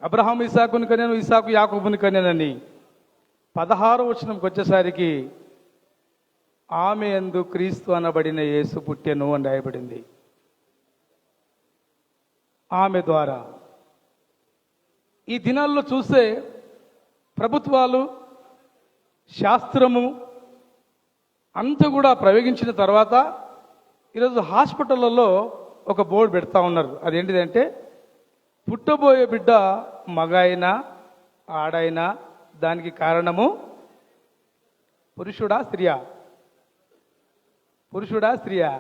అబ్రహాం ఇసాకుని కన్యను, ఇసాకు యాకోబుని కన్యనని. 16వ వచనంకి వచ్చేసరికి ఆమె యందు క్రీస్తు అనబడిన యేసు పుట్టెను అని రాయబడింది. ఆమె ద్వారా ఈ దినాల్లో చూస్తే ప్రభుత్వాలు, శాస్త్రము అంతా కూడా ప్రయోగించిన తర్వాత ఈరోజు హాస్పిటళ్ళలో ఒక బోర్డు పెడతా ఉన్నారు. అదేంటిదంటే పుట్టబోయే బిడ్డ మగ అయినా ఆడైనా దానికి కారణము పురుషుడా స్త్రీయా? పురుషుడా స్త్రీయా?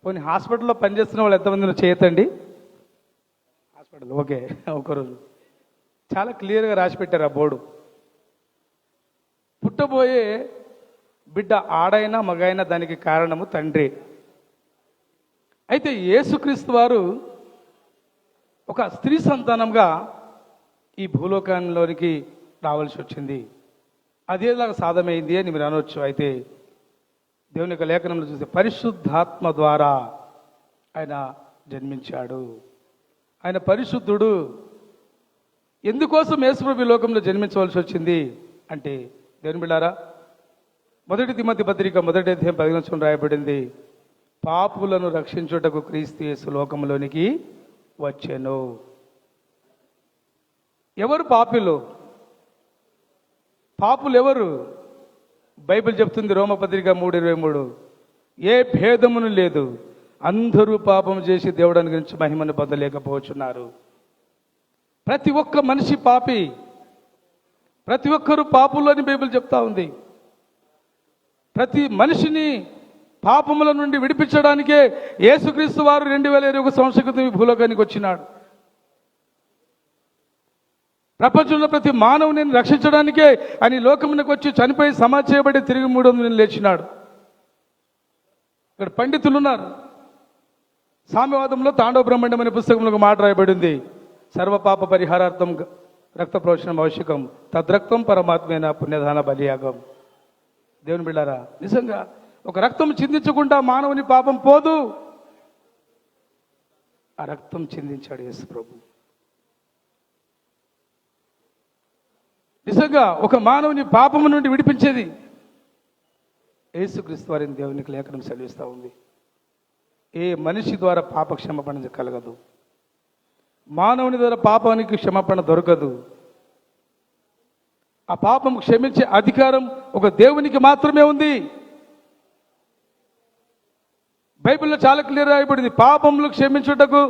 కొన్ని హాస్పిటల్లో పనిచేస్తున్న వాళ్ళు ఎంతమంది చేయతండి? హాస్పిటల్ ఓకే, ఒకరోజు చాలా క్లియర్గా రాసి పెట్టారు ఆ బోర్డు. పుట్టబోయే బిడ్డ ఆడైనా మగైనా దానికి కారణము తండ్రి. అయితే యేసుక్రీస్తు వారు ఒక స్త్రీ సంతానంగా ఈ భూలోకంలోనికి రావాల్సి వచ్చింది. అదేలాగా సాధ్యమైంది అని మీరు అనవచ్చు. అయితే దేవుని యొక్క లేఖనంలో చూస్తే పరిశుద్ధాత్మ ద్వారా ఆయన జన్మించాడు. ఆయన పరిశుద్ధుడు. ఎందుకోసం యేసుప్రభు ఈ లోకంలో జన్మించవలసి వచ్చింది అంటే దేవుని బిడ్డారా, 1 తిమోతి పత్రిక 1వ అధ్యాయం 10వ వచనం రాయబడింది, పాపులను రక్షించుటకు క్రీస్తు యేసు లోకంలోనికి వచ్చెను. ఎవరు పాపులు? పాపులు ఎవరు? బైబిల్ చెప్తుంది రోమపత్రిక 3:23, ఏ భేదమును లేదు, అందరూ పాపం చేసి దేవుడిని గురించి మహిమను పొందలేకపోతున్నారు. ప్రతి ఒక్క మనిషి పాపి, ప్రతి ఒక్కరూ పాపులు అని బైబిల్ చెప్తా ఉంది. ప్రతి మనిషిని పాపముల నుండి విడిపించడానికే యేసుక్రీస్తు వారు 2021 సంవత్సరం క్రితం ఈ భూలోకానికి వచ్చినాడు. ప్రపంచంలో ప్రతి మానవుని రక్షించడానికే ఆయన లోకమునకు వచ్చి చనిపోయి సమాధి చేయబడి తిరిగి 300 లేచినాడు. ఇక్కడ పండితులు ఉన్నారు. సామ్యవాదంలో తాండవ బ్రహ్మాండం అనే పుస్తకంలో ఒక మాట రాయబడింది, సర్వపాప పరిహారార్థం రక్త ప్రోక్షణం ఆవశ్యకం, తద్రక్తం పరమాత్మైన పుణ్యదాన బలియాగం. దేవుని బిడ్డారా, నిజంగా ఒక రక్తం చిందించకుండా మానవుని పాపం పోదు. ఆ రక్తం చిందించాడు యేసు ప్రభు. నిజంగా ఒక మానవుని పాపము నుండి విడిపించేది యేసుక్రీస్తు వారిని దేవునికి లేఖనం సెలవిస్తూ ఉంది. ఏ మనిషి ద్వారా పాప క్షమాపణ కలగదు. మానవుని ద్వారా పాపానికి క్షమాపణ దొరకదు. ఆ పాపం క్షమించే అధికారం ఒక దేవునికి మాత్రమే ఉంది. బైబిల్లో చాలా క్లియర్ అయిపోయింది, పాపములు క్షమించుటకు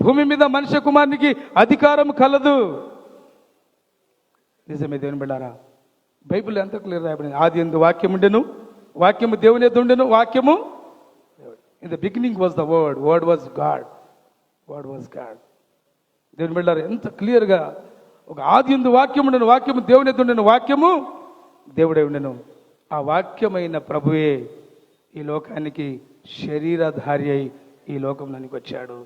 భూమి మీద మనుష్య కుమారునికి అధికారం కలదు. నిజమే దేవుని బిడ్డారా, బైబిల్ ఎంత క్లియర్ రాయబడింది, ఆది యందు వాక్యం ఉండెను, వాక్యము దేవుని యొద్ద ఉండెను, వాక్యము in the beginning was the word, word was God, word was God. దేవుని బిడ్డారా, ఎంత క్లియర్గా ఒక ఆది యందు వాక్యం ఉండెను, వాక్యము దేవుని యొద్ద ఉండెను, వాక్యము దేవుడే ఉండెను. ఆ వాక్యమైన ప్రభువే ఈ లోకానికి శరీరధారి అయి ఈ లోకంలోనికి వచ్చాడు.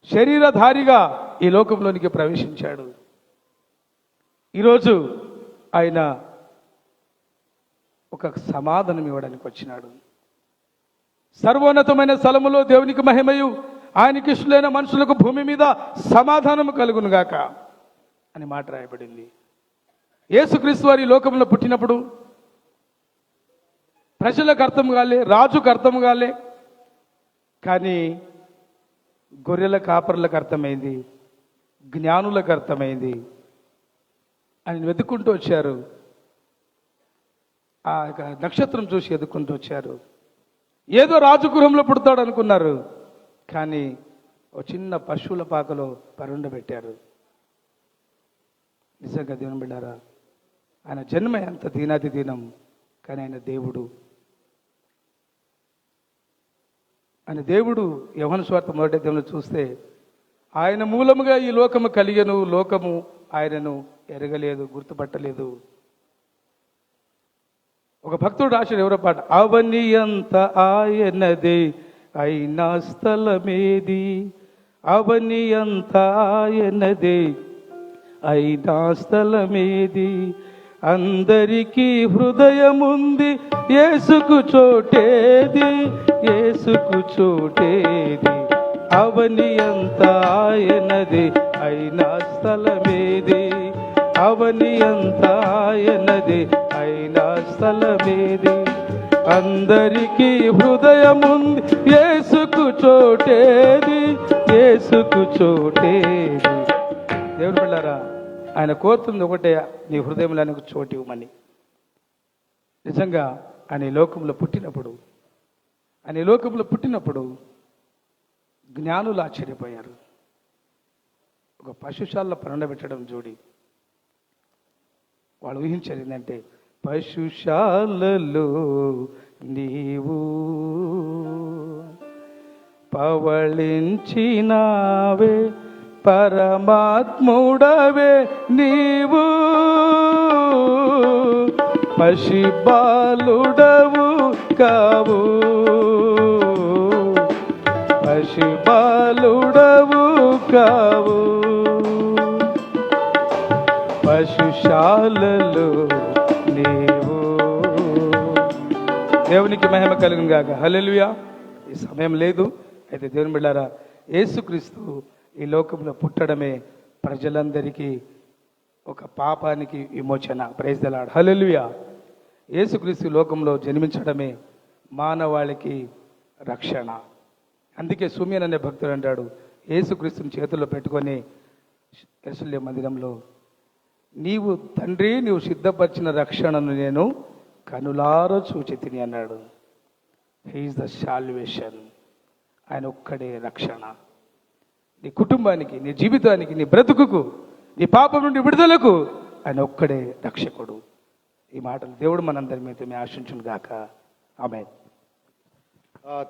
శరీరధారిగా ఈ లోకంలోనికి ప్రవేశించాడు. ఈరోజు ఆయన ఒక సమాధానం ఇవ్వడానికి వచ్చినాడు. సర్వోన్నతమైన స్థలములో దేవునికి మహిమయు ఆయనకి ఇష్టలైన మనుషులకు భూమి మీద సమాధానము కలుగునుగాక అని మాట రాయబడింది. యేసుక్రీస్తు వారి లోకంలో పుట్టినప్పుడు ప్రజలకు అర్థం కాలే, రాజుకు అర్థం కాలే, కానీ గొర్రెల కాపర్లకు అర్థమైంది, జ్ఞానులకు అర్థమైంది. ఆయన వెతుక్కుంటూ వచ్చారు. ఆ నక్షత్రం చూసి ఎదుక్కుంటూ వచ్చారు. ఏదో రాజగృహంలో పుడతాడు అనుకున్నారు, కానీ ఒక చిన్న పశువుల పాకలో పరుండబెట్టారు. నిజంగా దేవుని బిడ్డారా, ఆయన జన్మ ఎంత దీనాతి దీనం, కానీ ఆయన దేవుడు. ఆయన దేవుడు. యోహాను సువార్త 1వ అధ్యాయంలో చూస్తే ఆయన మూలముగా ఈ లోకము కలిగెను, లోకము ఆయనను ఎరగలేదు, గుర్తుపట్టలేదు. ఒక భక్తుడు రాశాడు ఎవరో పాట, అవని అంత ఆయనదే అయినా స్థలమేది, అవని అంత ఆయనదే అయినా స్థలమేది, అందరికీ హృదయముంది యేసుకు చోటేది, యేసుకు చోటేది, అవని అంత ఆయనది అయినా స్థలమేది, అవని అంత ఆయనది అయినా అయిన స్థలమేది? అందరికీ హృదయముంది, యేసుకు చోటేది, యేసుకు చోటేది. దేవుని బిడ్డలారా, ఆయన కోరుతుంది ఒకటే, నీ హృదయంలో ఆయనకు చోటు ఇవ్వమని. నిజంగా ఆయన ఈ లోకంలో పుట్టినప్పుడు జ్ఞానులు ఆశ్చర్యపోయారు. ఒక పశుశాలలో పండబెట్టడం చూడి వాళ్ళు ఊహించారు ఏంటంటే, పశుశాలలో నీవు పవళించినావే, పరమాత్ముడవే నీవు, పశుబాలుడవు కావు, పశుబాలుడవు కావు, పశుశాలలో నీవు. దేవునికి మహిమ కలుగును గాక. హల్లెలూయా. ఈ సమయం లేదు, అయితే దేవుని బిడ్డారా, యేసుక్రీస్తు ఈ లోకంలో పుట్టడమే ప్రజలందరికీ ఒక పాపానికి విమోచన. Praise the Lord. హల్లెలూయా. యేసుక్రీస్తు లోకంలో జన్మించడమే మానవాళికి రక్షణ. అందుకే సుమియన్ అనే భక్తుడు అంటాడు, యేసుక్రీస్తుని చేతుల్లో పెట్టుకొని యెరూషలేము మందిరంలో, నీవు తండ్రి, నీవు సిద్ధపరిచిన రక్షణను నేను కనులారా చూచి తిని అన్నాడు. He is the salvation. ఆయన ఒక్కడే రక్షణ. నీ కుటుంబానికి, నీ జీవితానికి, నీ బ్రతుకుకు, నీ పాపం నుండి విడుదలకు ఆయన ఒక్కడే రక్షకుడు. ఈ మాటలు దేవుడు మనందరి మీద ఆశించును గాక. Amen.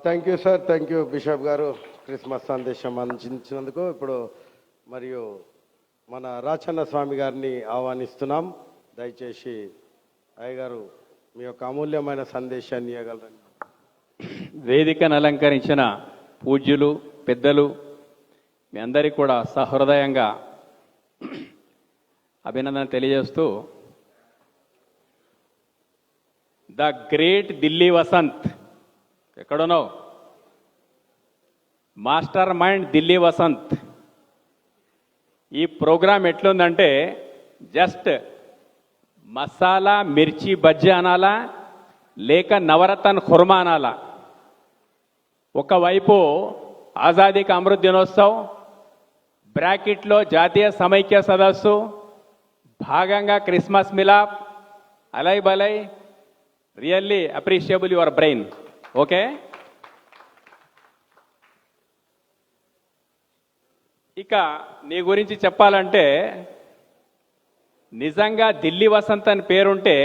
Thank you sir, thank you bishop గారు క్రిస్మస్ సందేశం అందించినందుకు. ఇప్పుడు మరియు మన రాచన్న స్వామి గారిని ఆహ్వానిస్తున్నాం. దయచేసి అయ్యగారు మీ యొక్క అమూల్యమైన సందేశాన్ని ఇవ్వగలరని. వేదికను అలంకరించిన పూజ్యులు, పెద్దలు, మీ అందరికీ కూడా సహృదయంగా అభినందన తెలియజేస్తూ, ద గ్రేట్ ఢిల్లీ వసంత్, ఎక్కడున్నావు? Master mind Delhi Vasanth. ఈ ప్రోగ్రాం ఎట్లుందంటే, జస్ట్ మసాలా మిర్చి బజ్జీ అనాలా లేక నవరత్న ఖుర్మా అనాలా? ఒకవైపు ఆజాదీ కా అమృత్ దినోత్సవ్, బ్రాకెట్లో జాతీయ సమైక్య సదస్సు, భాగంగా Christmas Milap, Alai Balai. Really appreciable your brain. Okay, ఇక నీ గురించి చెప్పాలంటే, నిజంగా ఢిల్లీ వసంత్ అని పేరుంటే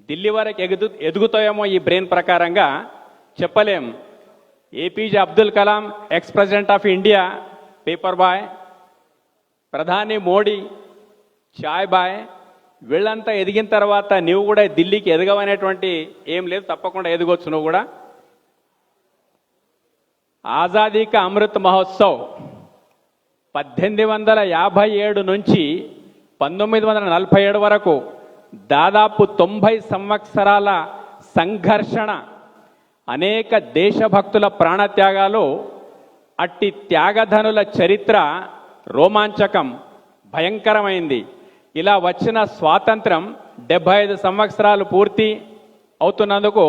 ఢిల్లీ వరకు ఎదుగుతాయేమో ఈ బ్రెయిన్ ప్రకారంగా చెప్పలేం. APJ Abdul Kalam, ex president of India, paper boy, ప్రధాని మోడీ, చాయ్ బాయ్, వీళ్ళంతా ఎదిగిన తర్వాత నువ్వు కూడా ఢిల్లీకి ఎదగవనేటువంటి ఏం లేదు, తప్పకుండా ఎదగొచ్చు నువ్వు కూడా. ఆజాదీ కా అమృత్ మహోత్సవ్ 1857 నుంచి 1947 వరకు దాదాపు 90 సంవత్సరాల సంఘర్షణ, అనేక దేశభక్తుల ప్రాణత్యాగాలు, అట్టి త్యాగధనుల చరిత్ర రోమాంచకం, భయంకరమైంది. ఇలా వచ్చిన స్వాతంత్రం 75 సంవత్సరాలు పూర్తి అవుతున్నందుకు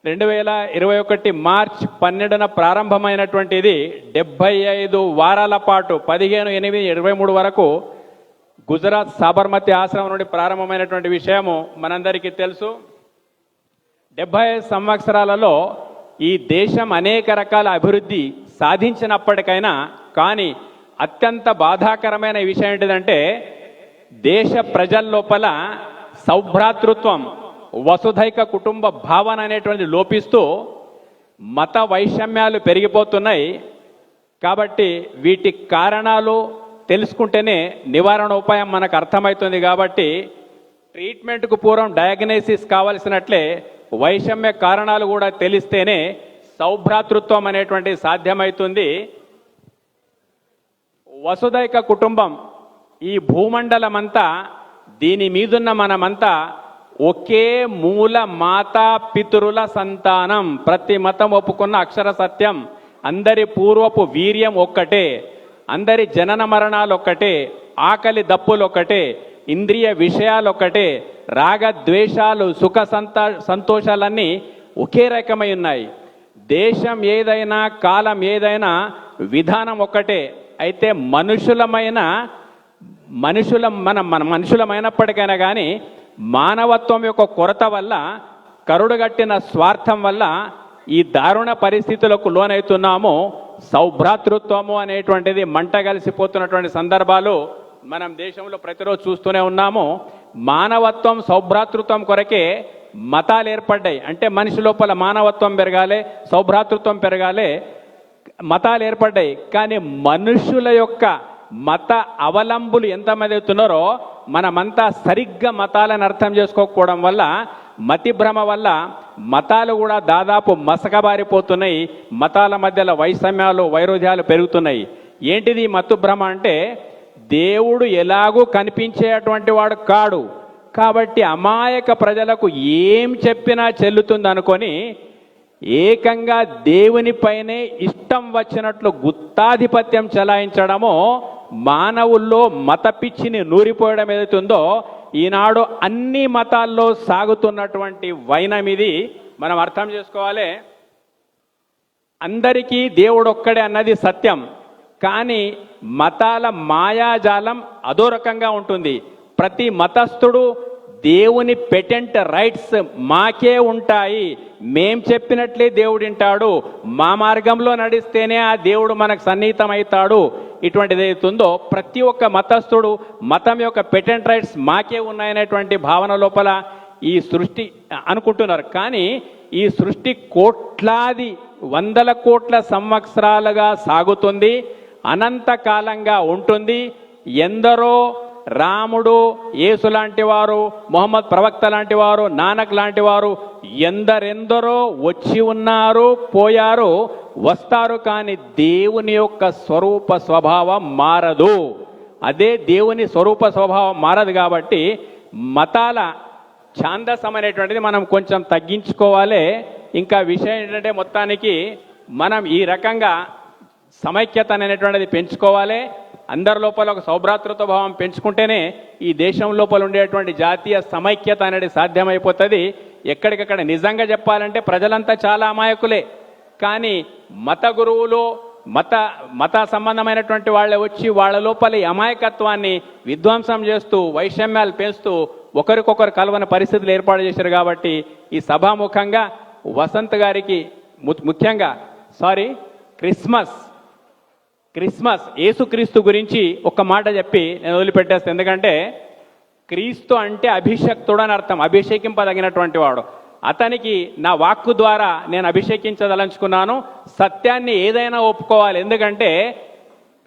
2021 మార్చి 12న ప్రారంభమైనటువంటిది 75 వారాల పాటు 15/8/23 వరకు గుజరాత్ సాబర్మతి ఆశ్రమం నుండి ప్రారంభమైనటువంటి విషయము మనందరికీ తెలుసు. 75 సంవత్సరాలలో ఈ దేశం అనేక రకాల అభివృద్ధి సాధించినప్పటికైనా కానీ అత్యంత బాధాకరమైన విషయం ఏంటిదంటే, దేశ ప్రజల లోపల సౌభ్రాతృత్వం, వసుధైక కుటుంబ భావన అనేటువంటి లోపిస్తూ మత వైషమ్యాలు పెరిగిపోతున్నాయి. కాబట్టి వీటి కారణాలు తెలుసుకుంటేనే నివారణ ఉపాయం మనకు అర్థమవుతుంది. కాబట్టి ట్రీట్మెంట్కు పూర్వం డయాగ్నోసిస్ కావలసినట్లే వైషమ్య కారణాలు కూడా తెలిస్తేనే సౌభ్రాతృత్వం అనేటువంటిది సాధ్యమవుతుంది. వసుధైక కుటుంబం, ఈ భూమండలమంతా, దీని మీదున్న మనమంతా ఒకే మూల మాతా పితరుల సంతానం. ప్రతి మతం ఒప్పుకున్న అక్షర సత్యం. అందరి పూర్వపు వీర్యం ఒక్కటే, అందరి జనన మరణాలు ఒక్కటే, ఆకలి దప్పులు ఒక్కటే, ఇంద్రియ విషయాలు ఒకటే, రాగ ద్వేషాలు సుఖ సంతోషాలన్నీ ఒకే రకమై ఉన్నాయి. దేశం ఏదైనా కాలం ఏదైనా విధానం ఒక్కటే. అయితే మనుషులమైనప్పటికైనా కానీ మానవత్వం యొక్క కొరత వల్ల, కరుడుగట్టిన స్వార్థం వల్ల ఈ దారుణ పరిస్థితులకు లోనవుతున్నాము. సౌభ్రాతృత్వము అనేటువంటిది మంటగలిసిపోతున్నటువంటి సందర్భాలు మనం దేశంలో ప్రతిరోజు చూస్తూనే ఉన్నాము. మానవత్వం సౌభ్రాతృత్వం కొరకే మతాలు ఏర్పడ్డాయి. అంటే మనిషి లోపల మానవత్వం పెరగాలి, సౌభ్రాతృత్వం పెరగాలి, మతాలు ఏర్పడ్డాయి. కానీ మనుషుల యొక్క మత అవలంబులు ఎంతమంది అవుతున్నారో మనమంతా సరిగ్గా మతాలను అర్థం చేసుకోకపోవడం వల్ల, మతి భ్రమ వల్ల మతాలు కూడా దాదాపు మసకబారిపోతున్నాయి. మతాల మధ్యలో వైషమ్యాలు, వైరుధ్యాలు పెరుగుతున్నాయి. ఏంటిది మత్తు భ్రమ అంటే, దేవుడు ఎలాగూ కనిపించేటువంటి వాడు కాడు కాబట్టి అమాయక ప్రజలకు ఏం చెప్పినా చెల్లుతుంది అనుకొని ఏకంగా దేవునిపైనే ఇష్టం వచ్చినట్లు గుత్తాధిపత్యం చెలాయించడము, మానవుల్లో మత పిచ్చిని నూరిపోయడం ఏదైతుందో ఈనాడు అన్ని మతాల్లో సాగుతున్నటువంటి వైనం ఇది. మనం అర్థం చేసుకోవాలి. అందరికీ దేవుడు ఒక్కడే అన్నది సత్యం. కానీ మతాల మాయాజాలం అదో రకంగా ఉంటుంది. ప్రతి మతస్థుడు దేవుని పెటెంట్ రైట్స్ మాకే ఉంటాయి, మేం చెప్పినట్లే దేవుడు వింటాడు, మా మార్గంలో నడిస్తేనే ఆ దేవుడు మనకు సన్నిహితం అవుతాడు, ఇటువంటిది ఏదైతుందో ప్రతి ఒక్క మతస్థుడు మతం యొక్క పెటెంట్ రైట్స్ మాకే ఉన్నాయనేటువంటి భావన లోపల ఈ సృష్టి అనుకుంటున్నారు. కానీ ఈ సృష్టి కోట్లాది వందల కోట్ల సంవత్సరాలుగా సాగుతుంది, అనంతకాలంగా ఉంటుంది. ఎందరో రాముడు, యేసు లాంటి వారు, మొహమ్మద్ ప్రవక్త లాంటి వారు, నానక్ లాంటి వారు ఎందరెందరో వచ్చి ఉన్నారు, పోయారు, వస్తారు. కానీ దేవుని యొక్క స్వరూప స్వభావం మారదు. అదే దేవుని స్వరూప స్వభావం మారదు. కాబట్టి మతాల ఛాందసం అనేటువంటిది మనం కొంచెం తగ్గించుకోవాలి. ఇంకా విషయం ఏంటంటే, మొత్తానికి మనం ఈ రకంగా సమైక్యత అనేటువంటిది పెంచుకోవాలి. అందరి లోపల ఒక సౌభ్రాతృత్వ భావం పెంచుకుంటేనే ఈ దేశం లోపల ఉండేటువంటి జాతీయ సమైక్యత అనేది సాధ్యమైపోతుంది. ఎక్కడికక్కడ నిజంగా చెప్పాలంటే ప్రజలంతా చాలా అమాయకులే. కానీ మత గురువులు, మత సంబంధమైనటువంటి వాళ్ళే వచ్చి వాళ్ళ లోపల ఈ అమాయకత్వాన్ని విధ్వంసం చేస్తూ, వైషమ్యాలు పెంచుతూ ఒకరికొకరు కలవని పరిస్థితులు ఏర్పాటు చేశారు. కాబట్టి ఈ సభాముఖంగా వసంత్ గారికి ముఖ్యంగా క్రిస్మస్ యేసుక్రీస్తు గురించి ఒక మాట చెప్పి నేను వదిలిపెట్టేస్తాను. ఎందుకంటే క్రీస్తు అంటే అభిషక్తుడు అని అర్థం, అభిషేకింపదగినటువంటి వాడు. అతనికి నా వాక్కు ద్వారా నేను అభిషేకించదలుచుకున్నాను. సత్యాన్ని ఏదైనా ఒప్పుకోవాలి. ఎందుకంటే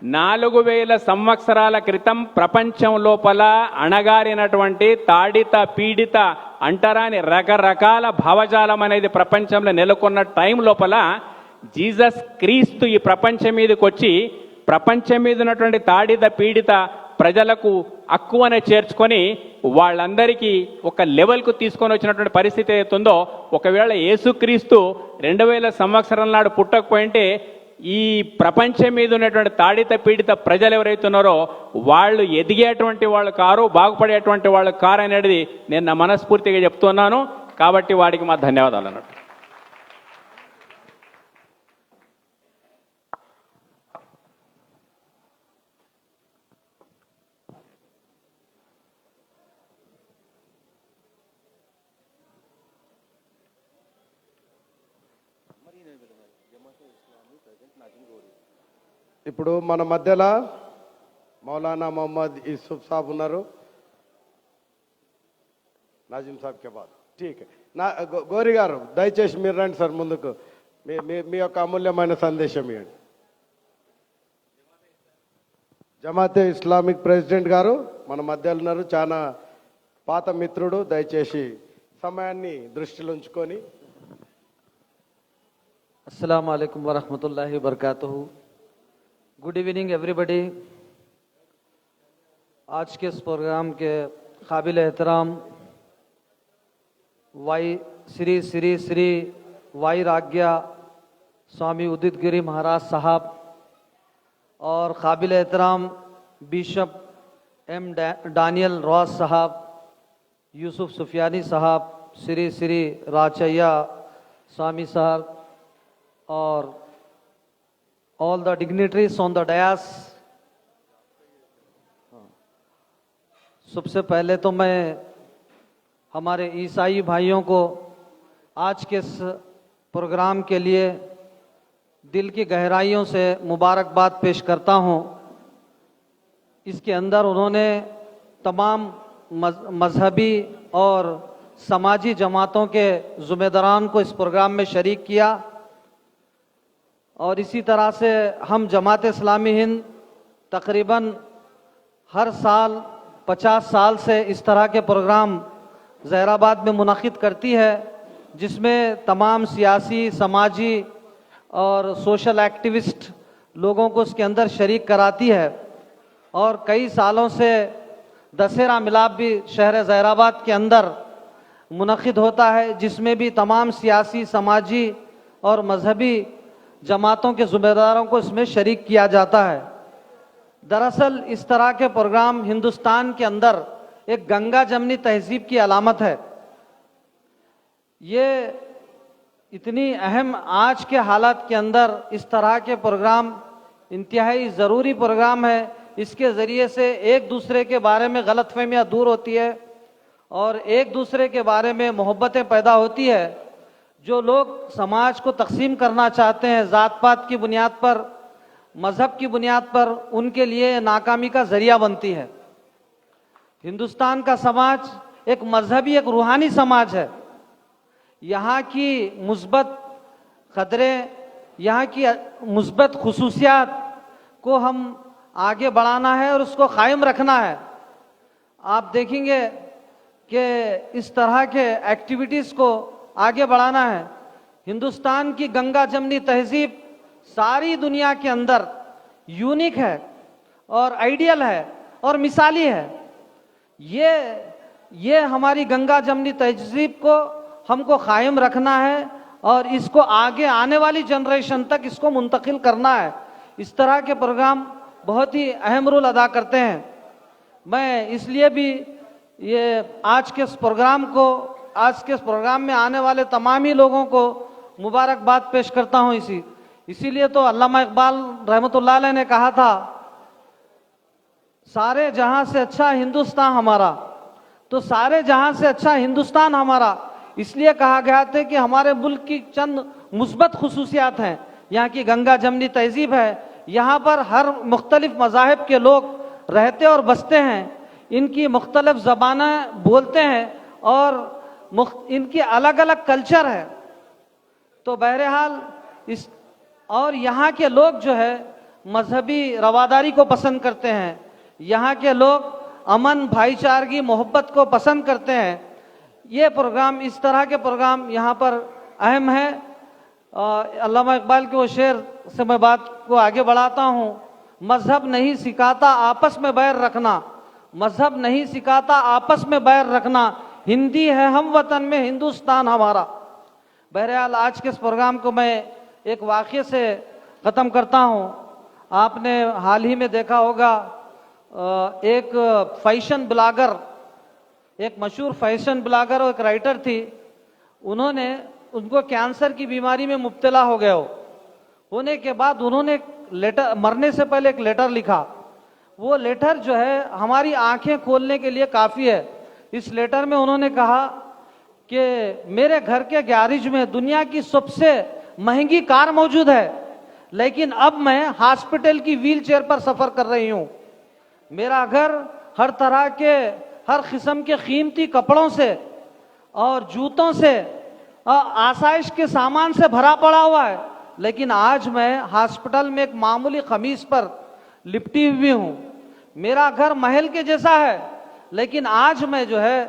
4000 సంవత్సరాల క్రితం ప్రపంచం లోపల అణగారినటువంటి తాడిత పీడిత అంటరాని రకరకాల భావజాలం అనేది ప్రపంచంలో నెలకొన్న టైం లోపల జీసస్ క్రీస్తు ఈ ప్రపంచం మీదకి వచ్చి ప్రపంచం మీద ఉన్నటువంటి తాడిత పీడిత ప్రజలకు అక్కువనే చేర్చుకొని వాళ్ళందరికీ ఒక లెవెల్కు తీసుకొని వచ్చినటువంటి పరిస్థితి ఏతుందో, ఒకవేళ యేసుక్రీస్తు 2000 సంవత్సరాల నాడు పుట్టకపోయింటే ఈ ప్రపంచం మీద ఉన్నటువంటి తాడిత పీడిత ప్రజలు ఎవరైతున్నారో వాళ్ళు ఎదిగేటువంటి వాళ్ళు కారు, బాగుపడేటువంటి వాళ్ళు కారు అనేది నేను నా మనస్ఫూర్తిగా చెప్తున్నాను. కాబట్టి వాడికి మా ధన్యవాదాలు అన్నట్టు. ఇప్పుడు మన మధ్యలో మౌలానా మొహమ్మద్ యూసుఫ్ సాబ్ ఉన్నారు. నాజిమ్ సాబ్ కే బాద్ ఠీక్. గోరి గారు దయచేసి మీరు రండి సార్ ముందుకు. మీ యొక్క అమూల్యమైన సందేశం ఇవ్వండి. జమాతే ఇస్లామిక్ ప్రెసిడెంట్ గారు మన మధ్యలో ఉన్నారు, చాలా పాత మిత్రుడు. దయచేసి సమయాన్ని దృష్టిలో ఉంచుకొని. अस्सलाम वालेकुम वरहमतुल्लाहि वबरकातुहू. Good evening everybody. आज के इस प्रोग्राम के काबिल एहतराम श्री श्री श्री वाई राग्या स्वामी उदित गिरी महाराज साहब और काबिल एहतराम बिशप एम डानियल रॉस साहब, यूसुफ सुफियानी साहब, श्री श्री राचैया स्वामी साहब, और all the dignitaries on the dais। सबसे पहले तो मैं हमारे ईसाई भाइयों को आज के इस प्रोग्राम के लिए दिल की गहराइयों से मुबारकबाद पेश करता हूं। इसके अंदर उन्होंने तमाम मजहबी और समाजी जमातों के ज़िम्मेदारान को इस प्रोग्राम में शरीक किया, और इसी तरह से हम जमात इस्लामी हिंद तकरीबन हर साल 50 साल से इस तरह के प्रोग्राम ज़हराबाद में मुनक़िद करती है, जिसमें तमाम सियासी, समाजी और सोशल एक्टिविस्ट लोगों को इसके अंदर शरीक कराती है। और कई सालों से दशहरा मिलाप भी शहर ज़हराबाद के अंदर मुनक़िद होता है, जिसमें भी तमाम सियासी, समाजी और मजहबी जमातों के ज़िम्मेदारों को इसमें शरीक किया जाता है। दरअसल इस तरह के प्रोग्राम हिंदुस्तान के अंदर एक गंगा जमनी तहजीब की अलामत है। ये इतनी अहम आज के हालात के अंदर इस तरह के प्रोग्राम इंतहाई ज़रूरी प्रोग्राम है। इसके ज़रिए से एक दूसरे के बारे में गलतफहमियाँ दूर होती है और एक दूसरे के बारे में मोहब्बतें पैदा होती है। जो लोग समाज को तकसीम करना चाहते हैं ज़ात पात की बुनियाद पर, मज़हब की बुनियाद पर, उनके लिए नाकामी का ज़रिया बनती है। हिंदुस्तान का समाज एक मजहबी, एक रूहानी समाज है। यहाँ की मुस्बत क़दरें, यहाँ की मुस्बत खुसूसियात को हम आगे बढ़ाना है और उसको कायम रखना है। आप देखेंगे कि इस तरह के एक्टिविटीज़ को आगे बढ़ाना है। हिंदुस्तान की गंगा जमनी तहजीब सारी दुनिया के अंदर यूनिक है और आइडियल है और मिसाली है। ये हमारी गंगा जमनी तहजीब को हमको कायम रखना है और इसको आगे आने वाली जनरेशन तक इसको मुंतकिल करना है। इस तरह के प्रोग्राम बहुत ही अहम रोल अदा करते हैं। मैं इसलिए भी ये आज के इस प्रोग्राम में आने वाले तमाम ही लोगों को मुबारकबाद पेश करता हूँ। इसीलिए तो अल्लामा इकबाल रहमतुल्लाह अलैह ने कहा था, सारे जहां से अच्छा हिंदुस्तान हमारा, तो सारे जहां से अच्छा हिंदुस्तान हमारा इसलिए कहा गया था कि हमारे मुल्क की चंद मुस्बत खुसूसियात हैं। यहाँ की गंगा जमनी तहजीब है, यहाँ पर हर मुख्तलिफ मज़ाहिब के लोग रहते और बसते हैं, इनकी मुख्तलिफ ज़बानें बोलते हैं और इनकी अलग अलग कल्चर है। तो बहरहाल और यहाँ के लोग जो है मजहबी रवादारी को पसंद करते हैं। यहाँ के लोग अमन, भाईचारगी, मोहब्बत को पसंद करते हैं। ये प्रोग्राम, इस तरह के प्रोग्राम यहाँ पर अहम है। अल्लामा इकबाल के वो शेर से मैं बात को आगे बढ़ाता हूँ। मजहब नहीं सिखाता आपस में बैर रखना, मजहब नहीं सिखाता आपस में बैर रखना, हिंदी है हम वतन में हिंदुस्तान हमारा। बहरहाल आज के इस प्रोग्राम को मैं एक वाक़े से ख़त्म करता हूँ। आपने हाल ही में देखा होगा एक फैशन ब्लॉगर, एक मशहूर फैशन ब्लॉगर और एक राइटर थी, उनको कैंसर की बीमारी में मुब्तला हो गए होने के बाद उन्होंने लेटर, मरने से पहले एक लेटर लिखा। वो लेटर जो है हमारी आंखें खोलने के लिए काफ़ी है। इस लेटर में उन्होंने कहा कि मेरे घर के गैरेज में दुनिया की सबसे महंगी कार मौजूद है, लेकिन अब मैं हॉस्पिटल की व्हील चेयर पर सफ़र कर रही हूँ। मेरा घर हर तरह के, हर किस्म के कीमती कपड़ों से और जूतों से, आसाइश के सामान से भरा पड़ा हुआ है, लेकिन आज मैं हॉस्पिटल में एक मामूली खमीस पर लिपटी हुई हूँ। मेरा घर महल के जैसा है, लेकिन आज मैं जो है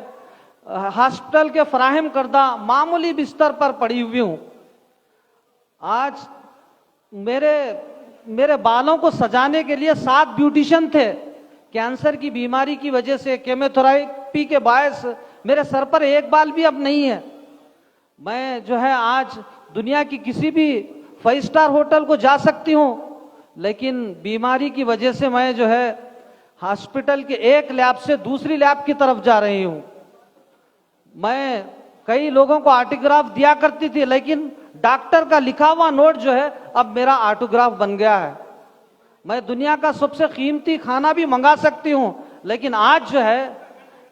हॉस्पिटल के फराहम करदा मामूली बिस्तर पर पड़ी हुई हूँ। आज मेरे बालों को सजाने के लिए 7 ब्यूटिशियन थे। कैंसर की बीमारी की वजह से, केमोथेरेपी के बायस मेरे सर पर एक बाल भी अब नहीं है। मैं जो है आज दुनिया की किसी भी 5 स्टार होटल को जा सकती हूँ, लेकिन बीमारी की वजह से मैं जो है हॉस्पिटल के एक लैब से दूसरी लैब की तरफ जा रही हूं। मैं कई लोगों को ऑटोग्राफ दिया करती थी, लेकिन डॉक्टर का लिखा हुआ नोट जो है अब मेरा ऑटोग्राफ बन गया है। मैं दुनिया का सबसे कीमती खाना भी मंगा सकती हूं, लेकिन आज जो है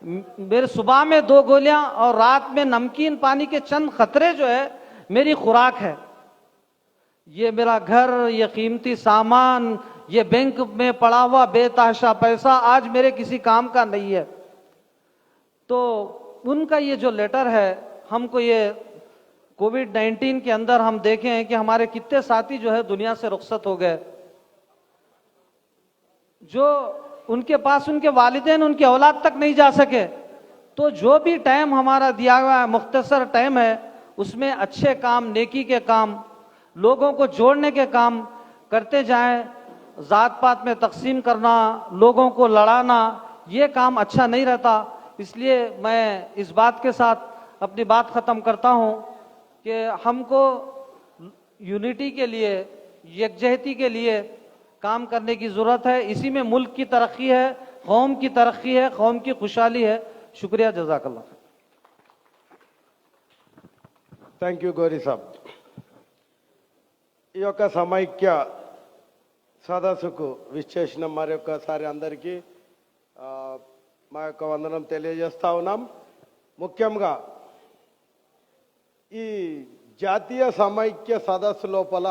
मेरे सुबह में 2 गोलियां और रात में नमकीन पानी के चंद खतरे जो है मेरी खुराक है। ये मेरा घर, ये कीमती सामान, ये बैंक में पड़ा हुआ बेतहाशा पैसा आज मेरे किसी काम का नहीं है। तो उनका ये जो लेटर है, हमको ये कोविड-19 के अंदर हम देखे हैं कि हमारे कितने साथी जो है दुनिया से रुखसत हो गए, जो उनके पास उनके वालिदैन उनकी औलाद तक नहीं जा सके। तो जो भी टाइम हमारा दिया हुआ है, मुख्तसर टाइम है, उसमें अच्छे काम, नेकी के काम, लोगों को जोड़ने के काम करते जाएं। जात पात में तकसीम करना, लोगों को लड़ाना, ये काम अच्छा नहीं रहता। इसलिए मैं इस बात के साथ अपनी बात ख़त्म करता हूँ कि हमको यूनिटी के लिए, यकजहती के लिए काम करने की ज़रूरत है। इसी में मुल्क की तरक्की है, कौम की तरक्की है, कौम की खुशहाली है। शुक्रिया, जज़ाकल्लाह। థ్యాంక్ యూ గౌరీ సాబ్. ఈ యొక్క సమైక్య సదస్సుకు విచ్చేసిన మరొకసారి అందరికీ మా యొక్క వందనం తెలియజేస్తా ఉన్నాం. ముఖ్యంగా ఈ జాతీయ సమైక్య సదస్సు లోపల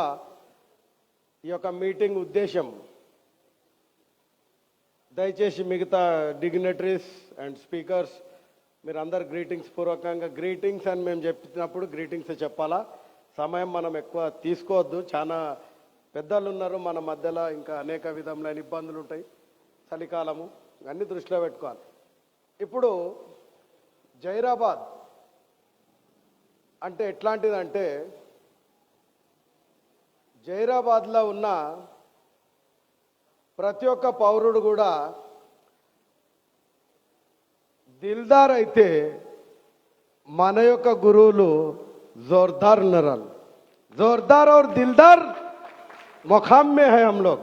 ఈ యొక్క మీటింగ్ ఉద్దేశం, దయచేసి మిగతా డిగ్నిటరీస్ అండ్ స్పీకర్స్ మీరందరు గ్రీటింగ్స్ పూర్వకంగా గ్రీటింగ్స్ అని మేము చెప్పినప్పుడు గ్రీటింగ్స్ చెప్పాలా. సమయం మనం ఎక్కువ తీసుకోవద్దు. చాలా పెద్దలు ఉన్నారు మన మధ్యలో, ఇంకా అనేక విధములైన ఇబ్బందులు ఉంటాయి, చలికాలము, అన్నీ దృష్టిలో పెట్టుకోవాలి. ఇప్పుడు జైరాబాద్ అంటే ఎట్లాంటిదంటే, జైరాబాద్లో ఉన్న ప్రతి ఒక్క పౌరుడు కూడా దిల్దార్ అయితే మన యొక్క గురువులు जोरदार नरल, जोरदार और दिलदार मुकाम में है हम लोग.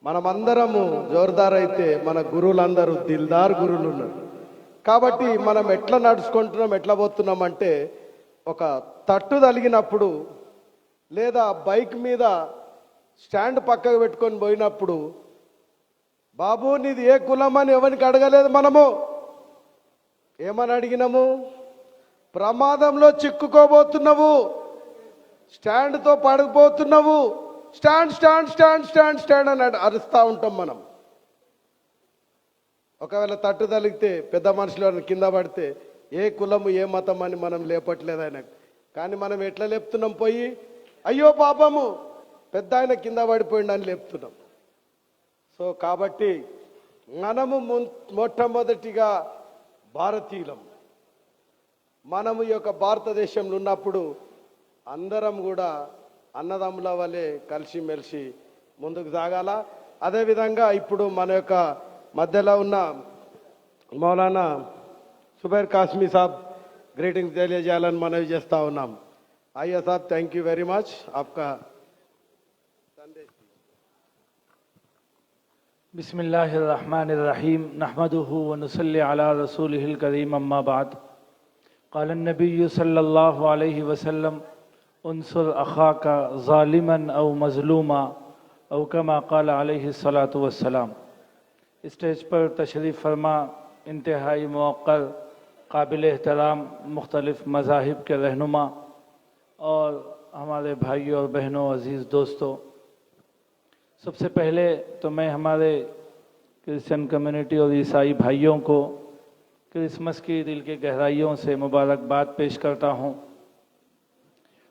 మనమందరము జోర్దార్ అయితే మన గురువులందరూ దిల్దార్ గురువులు ఉన్నారు. కాబట్టి మనం ఎట్లా నడుచుకుంటున్నాం, ఎట్లా పోతున్నాం అంటే, ఒక తట్టు తలిగినప్పుడు లేదా బైక్ మీద స్టాండ్ పక్కకు పెట్టుకొని పోయినప్పుడు, బాబు నీది ఏ కులం అని ఎవరికి అడగలేదు. మనము ఏమని అడిగినాము? ప్రమాదంలో చిక్కుకోబోతున్నావు, స్టాండ్తో పడిపోతున్నావు, stand stand stand stand stand అని అరుస్తూ ఉంటాం మనం. ఒకవేళ తట్టు తలిగితే పెద్ద మనుషులు కింద పడితే ఏ కులము ఏ మతం అని మనం లేపట్లేదు ఆయనకు. కానీ మనం ఎట్లా లేపుతున్నాం? పోయి అయ్యో పాపము పెద్ద ఆయన కింద పడిపోయిందని లేపుతున్నాం. సో కాబట్టి మనము మొట్టమొదటిగా భారతీయులం. మనము ఈ యొక్క భారతదేశంలో ఉన్నప్పుడు అందరం కూడా అన్నదమ్ముల వలె కలిసిమెలిసి ముందుకు సాగాల. అదేవిధంగా ఇప్పుడు మన యొక్క మధ్యలో ఉన్న మౌలానా సుబైర్ కాస్మీ సాబ్ గ్రీటింగ్స్ తెలియజేయాలని మనవి చేస్తూ ఉన్నాం. అయ్యా సాబ్, థ్యాంక్ యూ వెరీ మచ్. आपका संदेश. बिस्मिल्लाहिर्रहमानिर्रहीम नहमदुहु व नुसल्ली अला रसूलिहिल करीम अम्मा बाद. क़ाल नबी सल्लल्लाहु अलैहि वसल्लम उन्सुर अखाका ज़ालिमन औ मज़लूमा औ कमा क़ाल अलैहि सलातु वस्सलाम. स्टेज पर तशरीफ़ फरमा इंतहाई मुअक्कर काबिल एहतराम मुख्तलिफ़ मज़ाहिब के रहनुमा और हमारे भाइयों और बहनों, अज़ीज़ दोस्तों, सबसे पहले तो मैं हमारे क्रिश्चियन कम्युनिटी और ईसाई भाइयों को क्रिसमस की दिल की गहराइयों से मुबारकबाद पेश करता हूँ.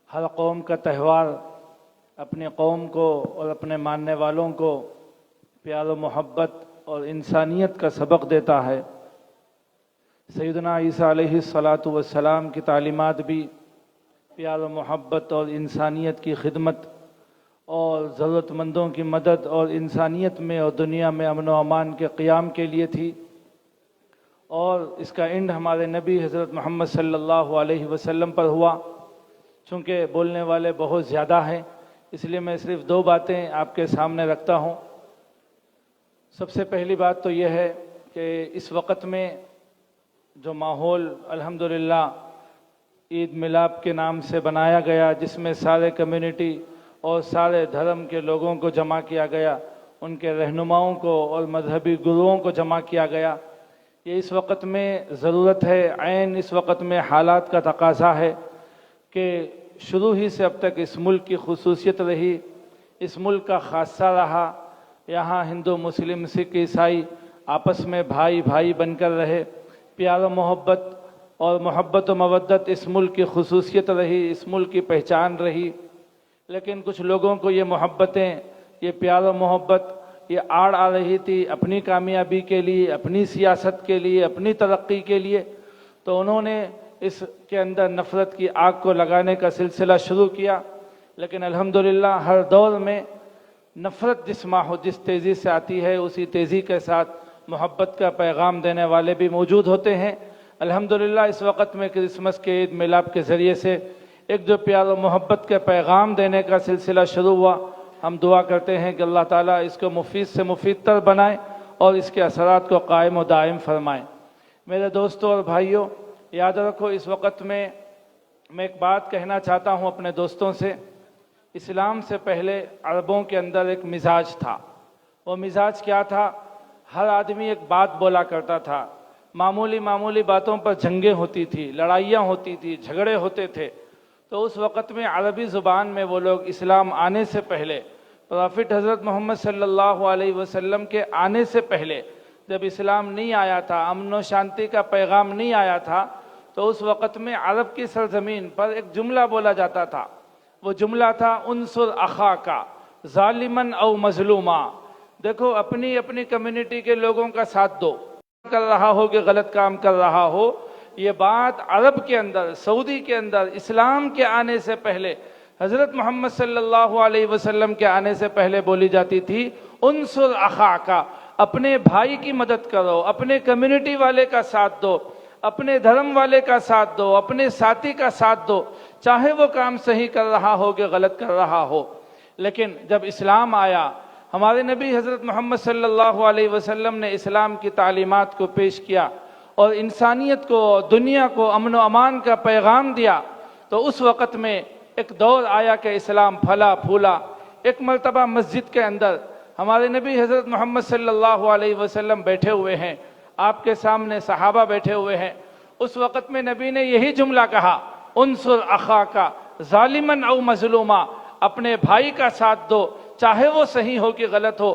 हर कौम का त्यौहार अपने कौम को और अपने मानने वालों को प्यार व मोहब्बत और इंसानियत का सबक देता है. सैयदना ईसा अलैहिस्सलातु वस्सलाम की तालीमात भी प्यार व मोहब्बत और इंसानियत की खिदमत और ज़रूरतमंदों की मदद और इंसानियत में और दुनिया में अमन व अमान के क़याम के लिए थी. और इसका एंड हमारे नबी हज़रत मोहम्मद सल्लल्लाहु अलैहि वसल्लम पर हुआ. चूँकि बोलने वाले बहुत ज़्यादा हैं, इसलिए मैं सिर्फ 2 बातें आपके सामने रखता हूँ. सबसे पहली बात तो यह है कि इस वक्त में जो माहौल अल्हम्दुलिल्लाह ईद मिलाद के नाम से बनाया गया, जिसमें सारे कम्युनिटी और सारे धर्म के लोगों को जमा किया गया, उनके रहनुमाओं को और मजहबी गुरुओं को जमा किया गया, ये इस वक्त में ज़रूरत है। ऐन इस वक्त में हालात का तकाजा है कि शुरू ही से अब तक इस मुल्क की खुसूसियत रही, इस मुल्क का खासा रहा। यहाँ हिंदू मुस्लिम सिख ईसाई आपस में भाई भाई बनकर रहे, प्यार मोहब्बत और मोहब्बत व मवद्दत इस मुल्क की खुसूसियत रही, इस मुल्क की पहचान रही। लेकिन कुछ लोगों को ये मोहब्बतें, ये प्यार व मोहब्बत ये आड़ आ रही थी अपनी कामयाबी के लिए, अपनी सियासत के लिए, अपनी तरक्की के लिए। तो उन्होंने इसके अंदर नफ़रत की आग को लगाने का सिलसिला शुरू किया। लेकिन अल्हम्दुलिल्लाह हर दौर में नफ़रत जिस तेज़ी से आती है, उसी तेज़ी के साथ मोहब्बत का पैगाम देने वाले भी मौजूद होते हैं। अल्हम्दुलिल्लाह इस वक्त में क्रिसमस के ईद मिलाद के ज़रिए से एक जो प्यार और मोहब्बत के पैगाम देने का सिलसिला शुरू हुआ, हम दुआ करते हैं कि अल्लाह ताला इसको मुफीद से मुफीदतर बनाए और इसके असरात को कायम व दायम फरमाए। मेरे दोस्तों और भाइयों, याद रखो इस वक्त में मैं एक बात कहना चाहता हूँ अपने दोस्तों से। इस्लाम से पहले अरबों के अंदर एक मिजाज था। वो मिजाज क्या था? हर आदमी एक बात बोला करता था, मामूली मामूली बातों पर जंगें होती थी, लड़ाइयाँ होती थी, झगड़े होते थे। तो उस वक़्त में अरबी ज़ुबान में वो लोग इस्लाम आने से पहले, प्रॉफिट हज़रत मोहम्मद सल्लल्लाहु अलैहि वसल्लम के आने से पहले, जब इस्लाम नहीं आया था, अमन व शांति का पैगाम नहीं आया था, तो उस वक़्त में अरब की सरजमीन पर एक जुमला बोला जाता था। वो जुमला था उन्सुर अखा का ज़ालिमन औ मज़लूमा। देखो अपनी अपनी कम्युनिटी के लोगों का साथ दो, कर रहा हो कि गलत काम कर रहा हो। ये बात अरब के अंदर, सऊदी के अंदर इस्लाम के आने से पहले, हज़रत मोहम्मद सल्लल्लाहु अलैहि वसल्लम के आने से पहले बोली जाती थी। उन्सुर अखा का, अपने भाई की मदद करो, अपने कम्युनिटी वाले का साथ दो, अपने धर्म वाले का साथ दो, अपने साथी का साथ दो, चाहे वो काम सही कर रहा हो कि गलत कर रहा हो। लेकिन जब इस्लाम आया, हमारे नबी हज़रत मोहम्मद सल्लल्लाहु अलैहि वसल्लम ने इस्लाम की तालीमात को पेश किया और इंसानियत को, दुनिया को अमन व अमान का पैगाम दिया। तो उस वक़्त में एक दौर आया कि इस्लाम फला फूला। एक मरतबा मस्जिद के अंदर हमारे नबी हज़रत मोहम्मद सल्लल्लाहु अलैहि वसल्लम बैठे हुए हैं, आपके सामने सहाबा बैठे हुए हैं। उस वक़्त में नबी ने यही जुमला कहा, उन्सुर अखा का ज़ालिमन औ मज़लूमा, अपने भाई का साथ दो, चाहे वो सही हो कि गलत हो।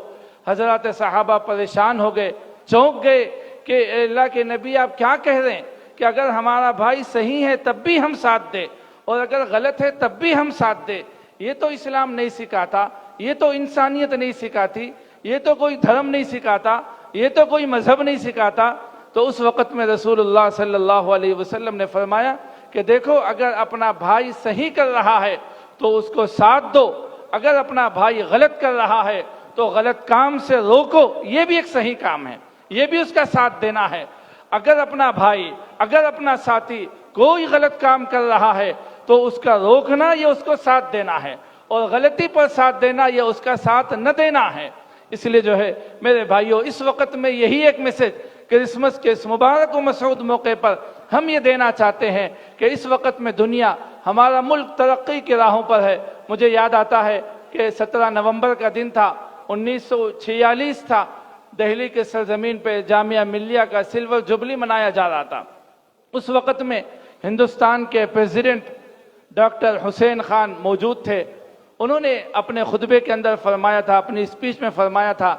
हज़रत सहाबा परेशान हो गए, चौंक गए कि अल्लाह के नबी आप क्या कह रहे हैं कि अगर हमारा भाई सही है तब भी हम साथ दें और अगर गलत है तब भी हम साथ दें। ये तो इस्लाम नहीं सिखाता, ये तो इंसानियत नहीं सिखाती, ये तो कोई धर्म नहीं सिखाता, ये तो कोई मजहब नहीं सिखाता। तो उस वक़्त में रसूलुल्लाह सल्लल्लाहु अलैहि वसल्लम ने फरमाया कि देखो अगर अपना भाई सही कर रहा है तो उसको साथ दो, अगर अपना भाई गलत कर रहा है तो गलत काम से रोको, ये भी एक सही काम है, ये भी उसका साथ देना है। अगर अपना भाई, अगर अपना साथी कोई गलत काम कर रहा है तो उसका रोकना, ये उसको साथ देना है, और गलती पर साथ देना, ये उसका साथ न देना है। इसलिए जो है मेरे भाइयों, इस वक्त में यही एक मैसेज क्रिसमस के इस मुबारक व मसऊद मौके पर हम ये देना चाहते हैं कि इस वक्त में दुनिया, हमारा मुल्क तरक्की की राहों पर है। मुझे याद आता है कि 17 नवंबर का दिन था, 1946 था, दिल्ली के सरजमीन पे जामिया मिल्लिया का सिल्वर जुबली मनाया जा रहा था। उस वक़्त में हिंदुस्तान के प्रेसिडेंट डॉक्टर हुसैन खान मौजूद थे। उन्होंने अपने खुतबे के अंदर फरमाया था, अपनी स्पीच में फरमाया था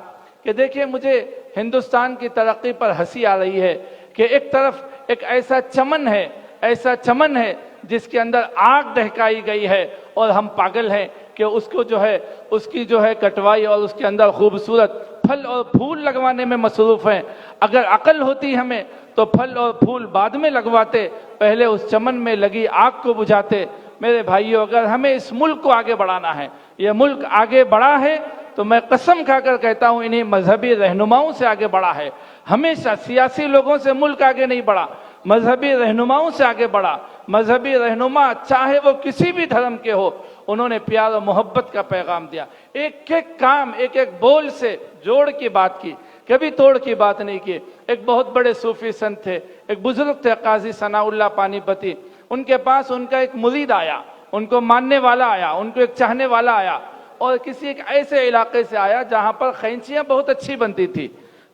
कि देखिए मुझे हिंदुस्तान की तरक्की पर हंसी आ रही है कि एक तरफ एक ऐसा चमन है, ऐसा चमन है जिसके अंदर आग दहकाई गई है और हम पागल हैं कि उसको जो है, उसकी जो है कटवाई और उसके अंदर खूबसूरत फल और फूल लगवाने में मसरूफ़ हैं। अगर अकल होती हमें तो फल और फूल बाद में लगवाते, पहले उस चमन में लगी आग को बुझाते। मेरे भाइयों, अगर हमें इस मुल्क को आगे बढ़ाना है, यह मुल्क आगे बढ़ा है तो मैं कसम खाकर कहता हूँ इन्हीं मजहबी रहनुमाओं से आगे बढ़ा है। हमेशा सियासी लोगों से मुल्क आगे नहीं बढ़ा, मजहबी रहनुमाओं से आगे बढ़ा। मजहबी रहनुमा चाहे वो किसी भी धर्म के हो, उन्होंने प्यार और मोहब्बत का पैगाम दिया। एक एक काम, एक एक बोल से जोड़ की बात की कभी तोड़ की बात नहीं की। एक बहुत बड़े सूफी संत थे, एक बुजुर्ग थे काजी सनाउल्लाह पानीपती, उनके पास उनका एक मुरीद आया, उनको मानने वाला आया, उनको एक चाहने वाला आया, और किसी एक ऐसे इलाके से आया जहां पर खैंचियां बहुत अच्छी बनती थी,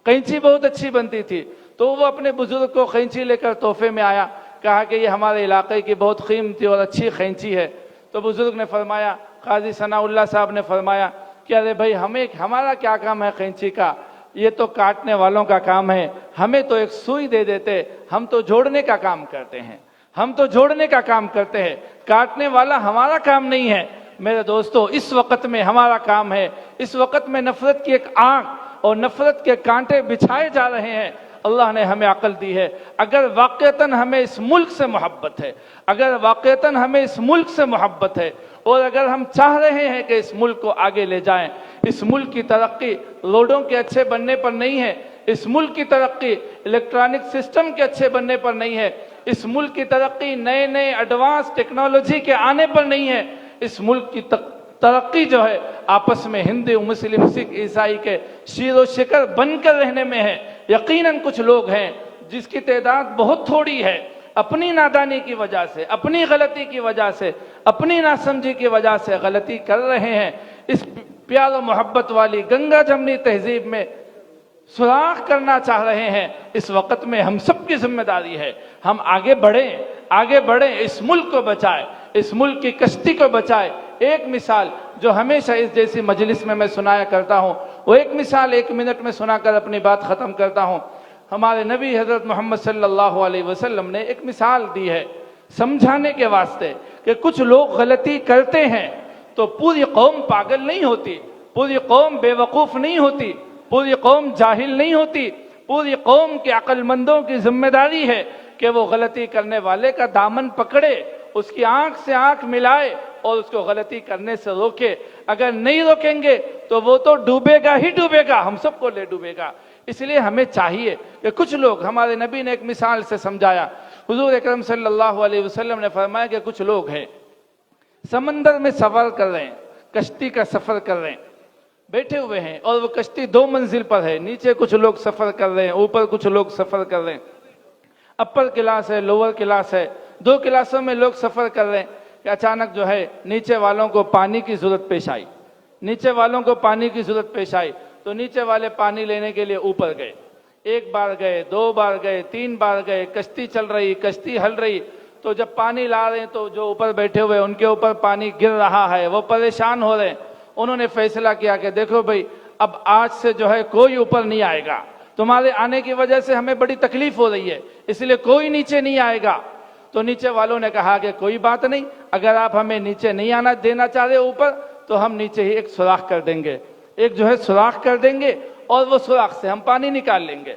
कैंची बहुत अच्छी बनती थी। तो वो अपने बुजुर्ग को कैंची लेकर तोहफे में आया, कहा कि ये हमारे इलाके की बहुत कीमती और अच्छी कैंची है। तो बुजुर्ग ने फरमाया, काजी सनाउल्लाह साहब ने फरमाया कि अरे भाई हमारा क्या काम है कैंची का, ये तो काटने वालों का काम है, हमें तो एक सुई दे देते, हम तो जोड़ने का काम करते हैं, हम तो जोड़ने का काम करते हैं, काटने वाला हमारा काम नहीं है। मेरे दोस्तों, इस वक्त में हमारा काम है, इस वक्त में नफरत की एक आग और नफरत के कांटे बिछाए जा रहे हैं। अल्लाह ने हमें अकल दी है। अगर वाक़तन हमें इस मुल्क से मोहब्बत है, अगर वाक़तन हमें इस मुल्क से मोहब्बत है, और अगर हम चाह रहे हैं कि इस मुल्क को आगे ले जाएं, इस मुल्क की तरक्की रोडों के अच्छे बनने पर नहीं है, इस मुल्क की तरक्की इलेक्ट्रॉनिक सिस्टम के अच्छे बनने पर नहीं है, इस मुल्क की तरक्की नए नए एडवांस टेक्नोलॉजी के आने पर नहीं है, इस मुल्क की तरक्की जो है आपस में हिंदू मुस्लिम सिख ईसाई के शीरो शिकर बनकर रहने में है। यकीनन कुछ लोग हैं जिसकी तादाद बहुत थोड़ी है, अपनी नादानी की वजह से, अपनी गलती की वजह से, अपनी नासमझी की वजह से गलती कर रहे हैं। इस प्यार और मोहब्बत वाली गंगा जमनी तहजीब में सुराख करना चाह रहे हैं। इस वक्त में हम सबकी जिम्मेदारी है, हम आगे बढ़ें, आगे बढ़ें, इस मुल्क को बचाएं, इस मुल्क की कश्ती को बचाएं। एक मिसाल जो हमेशा इस जैसी मजलिस में मैं सुनाया करता हूं, वो एक मिसाल 1 मिनट में सुनाकर अपनी बात खत्म करता हूं। हमारे नबी हजरत मोहम्मद सल्लल्लाहु अलैहि वसल्लम ने एक मिसाल दी है समझाने के वास्ते कि कुछ लोग गलती करते हैं तो पूरी कौम पागल नहीं होती, पूरी कौम बेवकूफ नहीं होती, पूरी कौम जाहिल नहीं होती। पूरी कौम के अक्लमंदों की जिम्मेदारी है कि वो गलती करने वाले का दामन पकड़े, उसकी आंख से आंख मिलाए और उसको गलती करने से रोके। अगर नहीं रोकेंगे तो वो तो डूबेगा ही डूबेगा, हम सबको ले डूबेगा। इसलिए हमें चाहिए कि कुछ लोग, हमारे नबी ने एक मिसाल से समझाया, हुजूर अकरम सल्लल्लाहु अलैहि वसल्लम ने फरमाया कि कुछ लोग हैं समंदर में सफर कर रहे हैं, कश्ती का सफर कर रहे हैं, बैठे हुए हैं, और वो कश्ती 2 मंजिल पर है, नीचे कुछ लोग सफर कर रहे हैं, ऊपर कुछ लोग सफर कर रहे हैं, अपर क्लास है, लोअर क्लास है, 2 क्लासों में लोग सफर कर रहे हैं कि अचानक जो है नीचे वालों को पानी की जरूरत पेश आई, नीचे वालों को पानी की जरूरत पेश आई। तो नीचे वाले पानी लेने के लिए ऊपर गए, 1 बार गए, 2 बार गए, 3 बार गए, कश्ती चल रही, कश्ती हल रही। तो जब पानी ला रहे हैं तो जो ऊपर बैठे हुए उनके ऊपर पानी गिर रहा है, वो परेशान हो रहे हैं। उन्होंने फैसला किया कि देखो भाई, अब आज से जो है कोई ऊपर नहीं आएगा, तुम्हारे आने की वजह से हमें बड़ी तकलीफ हो रही है, इसलिए कोई नीचे नहीं आएगा। तो नीचे वालों ने कहा कि कोई बात नहीं, अगर आप हमें नीचे नहीं आना देना चाह रहे ऊपर, तो हम नीचे ही एक सुराख कर देंगे, एक जो है सुराख कर देंगे, और वो सुराख से हम पानी निकाल लेंगे।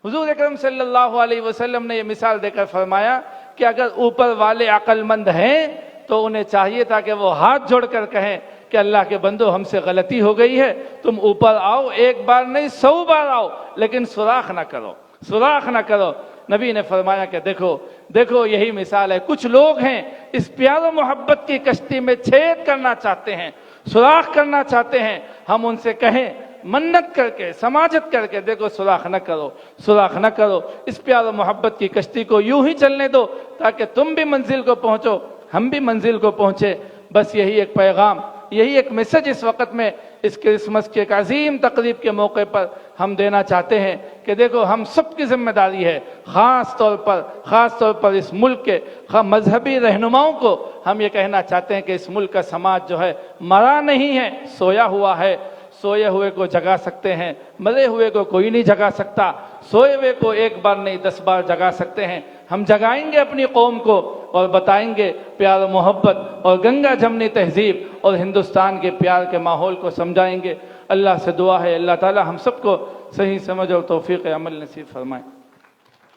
हुजूर अकरम सल्लल्लाहु अलैहि वसल्लम ने ये मिसाल देकर फरमाया कि अगर ऊपर वाले अक्लमंद हैं तो उन्हें चाहिए था कि वो हाथ जोड़कर कहें कि अल्लाह के बंदो, हमसे गलती हो गई है, तुम ऊपर आओ, 1 बार नहीं 100 बार आओ, लेकिन सुराख ना करो, सुराख ना करो। नबी ने फरमाया कि देखो देखो, यही मिसाल है। कुछ लोग हैं इस प्यार और मोहब्बत की कश्ती में छेद करना चाहते हैं, सुराख करना चाहते हैं। हम उनसे कहें मन्नत करके, समाजत करके, देखो सुराख न करो, सुराख न करो, इस प्यार और मोहब्बत की कश्ती को यूं ही चलने दो ताकि तुम भी मंजिल को पहुंचो, हम भी मंजिल को पहुंचे। बस यही एक पैगाम, यही एक मैसेज इस वक्त में इस क्रिसमस के एक अजीम तकरीब के मौके पर हम देना चाहते हैं कि देखो, हम सबकी जिम्मेदारी है, ख़ास तौर पर इस मुल्क के मजहबी रहनुमाओं को हम ये कहना चाहते हैं कि इस मुल्क का समाज जो है मरा नहीं है, सोया हुआ है। सोए हुए को जगा सकते हैं, मरे हुए को कोई नहीं जगा सकता। सोए हुए को 1 बार नहीं 10 बार जगा सकते हैं। हम जगाएंगे अपनी कौम को और बताएंगे प्यार मोहब्बत और गंगा जमनी तहजीब और हिंदुस्तान के प्यार के माहौल को समझाएंगे। अल्लाह से दुआ है, अल्लाह ताला हम सबको सही समझ और तौफीक अमल नसीब फरमाए।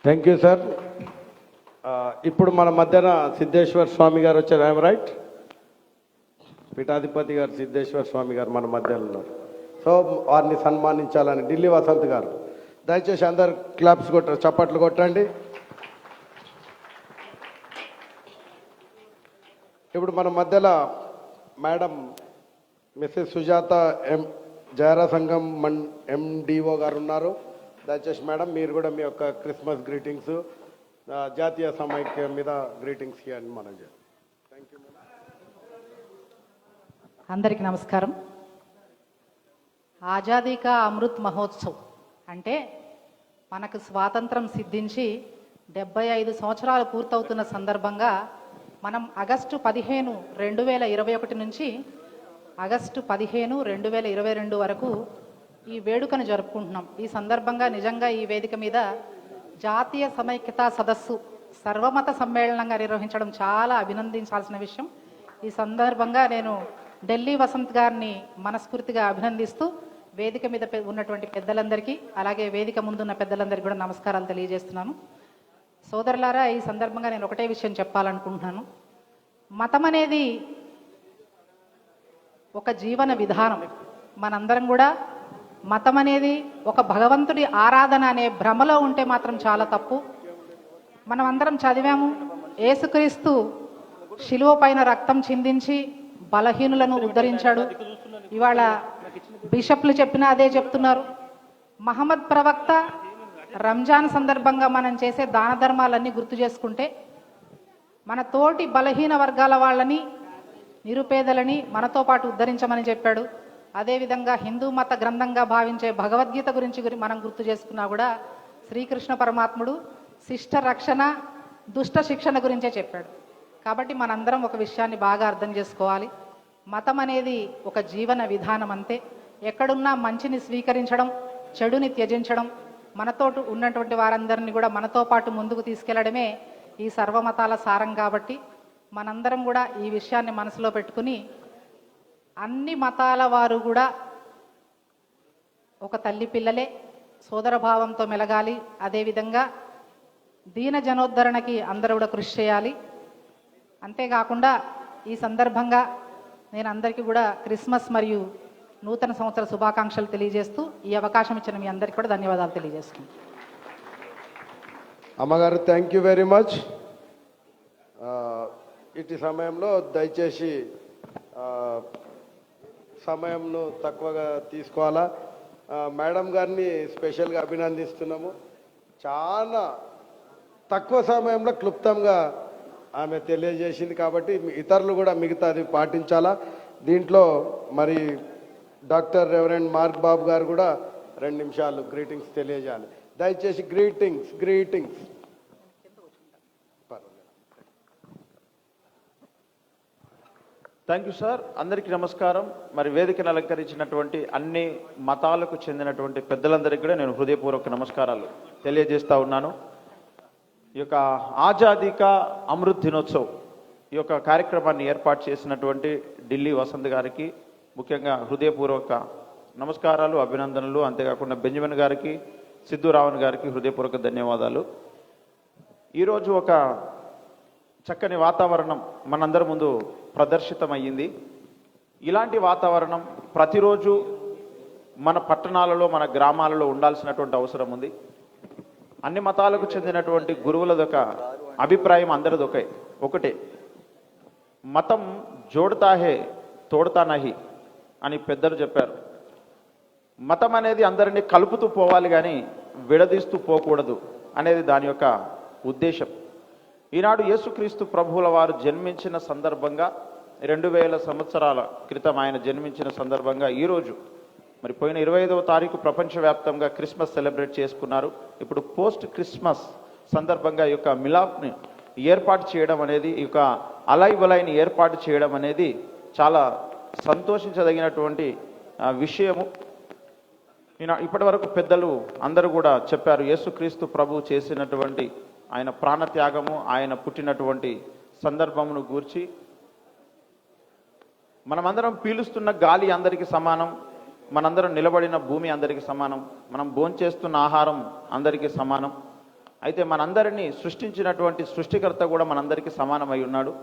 Thank you sir. ఇప్పుడు మన మధ్యన సిద్ధేశ్వర్ స్వామి గారు వచ్చారు. I'm right? పీఠాధిపతి గారు సిద్ధేశ్వర్ స్వామి గారు మన మధ్యలో ఉన్నారు. సో వారిని సన్మానించాలని ఢిల్లీ వసంత్ గారు, దయచేసి అందరు క్లాప్స్ కొట్టారు, చప్పట్లు కొట్టండి. ఇప్పుడు మన మధ్యలో మేడం మిసెస్ సుజాత జయరా సంఘం ఎండిఓ గారు ఉన్నారు. దయచేసి మేడం మీరు కూడా మీ యొక్క క్రిస్మస్ గ్రీటింగ్స్, జాతీయ సమైక్య మీద గ్రీటింగ్స్ ఇవ్వండి మనం. Thank you. అందరికీ నమస్కారం. ఆజాదీ కా అమృత్ మహోత్సవ్ అంటే మనకు స్వాతంత్రం సిద్ధించి 75 సంవత్సరాలు పూర్తవుతున్న సందర్భంగా మనం ఆగస్టు 15, 2021 నుంచి ఆగస్టు 15, 2022 వరకు ఈ వేడుకను జరుపుకుంటున్నాం. ఈ సందర్భంగా నిజంగా ఈ వేదిక మీద జాతీయ సమైక్యతా సదస్సు సర్వమత సమ్మేళనంగా నిర్వహించడం చాలా అభినందించాల్సిన విషయం. ఈ సందర్భంగా నేను ఢిల్లీ వసంత్ గారిని మనస్ఫూర్తిగా అభినందిస్తూ వేదిక మీద ఉన్నటువంటి పెద్దలందరికీ, అలాగే వేదిక ముందున్న పెద్దలందరికీ కూడా నమస్కారాలు తెలియజేస్తున్నాను. సోదరులారా, ఈ సందర్భంగా నేను ఒకటే విషయం చెప్పాలనుకుంటున్నాను. మతం అనేది ఒక జీవన విధానం. మనందరం కూడా మతం అనేది ఒక భగవంతుడి ఆరాధన అనే భ్రమలో ఉంటే మాత్రం చాలా తప్పు. మనం అందరం చదివాము, యేసుక్రీస్తు శిలువ పైన రక్తం చిందించి బలహీనులను ఉద్ధరించాడు. ఇవాళ బిషప్లు చెప్పినా అదే చెప్తున్నారు. మహమ్మద్ ప్రవక్త రంజాన్ సందర్భంగా మనం చేసే దాన ధర్మాలన్నీ గుర్తు చేసుకుంటే మన తోటి బలహీన వర్గాల వాళ్ళని, నిరుపేదలని మనతో పాటు ఉద్ధరించమని చెప్పాడు. అదేవిధంగా హిందూ మత గ్రంథంగా భావించే భగవద్గీత గురించి మనం గుర్తు చేసుకున్నా కూడా శ్రీకృష్ణ పరమాత్ముడు శిష్ట రక్షణ, దుష్ట శిక్షణ గురించే చెప్పాడు. కాబట్టి మనందరం ఒక విషయాన్ని బాగా అర్థం చేసుకోవాలి. మతం అనేది ఒక జీవన విధానం అంతే. ఎక్కడున్నా మంచిని స్వీకరించడం, చెడుని త్యజించడం, మనతో ఉన్నటువంటి వారందరినీ కూడా మనతో పాటు ముందుకు తీసుకెళ్లడమే ఈ సర్వమతాల సారం. కాబట్టి మనందరం కూడా ఈ విషయాన్ని మనసులో పెట్టుకుని అన్ని మతాల వారు కూడా ఒక తల్లి పిల్లలే, సోదర భావంతో మెలగాలి. అదేవిధంగా దీన జనోద్ధరణకి అందరూ కూడా కృషి చేయాలి. అంతేకాకుండా ఈ సందర్భంగా నేను అందరికీ కూడా క్రిస్మస్ మరియు నూతన సంవత్సర శుభాకాంక్షలు తెలియజేస్తూ ఈ అవకాశం ఇచ్చిన మీ అందరికీ కూడా ధన్యవాదాలు తెలియజేస్తున్నాను. అమ్మగారు థ్యాంక్ యూ వెరీ మచ్. ఇటు సమయంలో దయచేసి సమయంను తక్కువగా తీసుకోవాలా. మేడం గారిని స్పెషల్గా అభినందిస్తున్నాము. చాలా తక్కువ సమయంలో క్లుప్తంగా ఆమె తెలియజేసింది. కాబట్టి ఇతరులు కూడా మిగతాది పాటించాలా. దీంట్లో మరి డాక్టర్ రెవరెండ్ మార్క్ బాబు గారు కూడా 2 నిమిషాలు గ్రీటింగ్స్ తెలియజేయాలి. దయచేసి గ్రీటింగ్స్. Thank you sir. అందరికీ నమస్కారం. మరి వేదికను అలంకరించినటువంటి అన్ని మతాలకు చెందినటువంటి పెద్దలందరికీ కూడా నేను హృదయపూర్వక నమస్కారాలు తెలియజేస్తా ఉన్నాను. ఈ యొక్క ఆజాదీ కా అమృత్ దినోత్సవ్ ఈ యొక్క కార్యక్రమాన్ని ఏర్పాటు చేసినటువంటి ఢిల్లీ వసంత్ గారికి ముఖ్యంగా హృదయపూర్వక నమస్కారాలు, అభినందనలు. అంతేకాకుండా బెంజమిన్ గారికి, సిద్ధురావణ్ గారికి హృదయపూర్వక ధన్యవాదాలు. ఈరోజు ఒక చక్కని వాతావరణం మనందరి ముందు ప్రదర్శితమయ్యింది. ఇలాంటి వాతావరణం ప్రతిరోజు మన పట్టణాలలో, మన గ్రామాలలో ఉండాల్సినటువంటి అవసరం ఉంది. అన్ని మతాలకు చెందినటువంటి గురువులదొక అభిప్రాయం అందరిది ఒకటే, మతం జోడతా హే తోడతా నహి అని పెద్దలు చెప్పారు. మతం అనేది అందరినీ కలుపుతూ పోవాలి కానీ విడదీస్తూ పోకూడదు అనేది దాని యొక్క ఉద్దేశం. ఈనాడు యేసుక్రీస్తు ప్రభువుల వారు జన్మించిన సందర్భంగా 2000 సంవత్సరాల క్రితం ఆయన జన్మించిన సందర్భంగా ఈరోజు మరి పోయిన 25వ తారీఖు ప్రపంచవ్యాప్తంగా క్రిస్మస్ సెలబ్రేట్ చేసుకున్నారు. ఇప్పుడు పోస్ట్ క్రిస్మస్ సందర్భంగా ఈ యొక్క మిలాప్ని ఏర్పాటు చేయడం అనేది, ఈ యొక్క అలైవలైని ఏర్పాటు చేయడం అనేది చాలా సంతోషించదగినటువంటి విషయము. ఇప్పటి వరకు పెద్దలు అందరూ కూడా చెప్పారు యేసుక్రీస్తు ప్రభు చేసినటువంటి ఆయన ప్రాణత్యాగము, ఆయన పుట్టినటువంటి సందర్భమును గూర్చి. మనమందరం పీలుస్తున్న గాలి అందరికీ సమానం, మనందరం నిలబడిన భూమి అందరికీ సమానం, మనం భోంచేస్తున్న ఆహారం అందరికీ సమానం. అయితే మనందరినీ సృష్టించినటువంటి సృష్టికర్త కూడా మనందరికీ సమానమై ఉన్నాడు.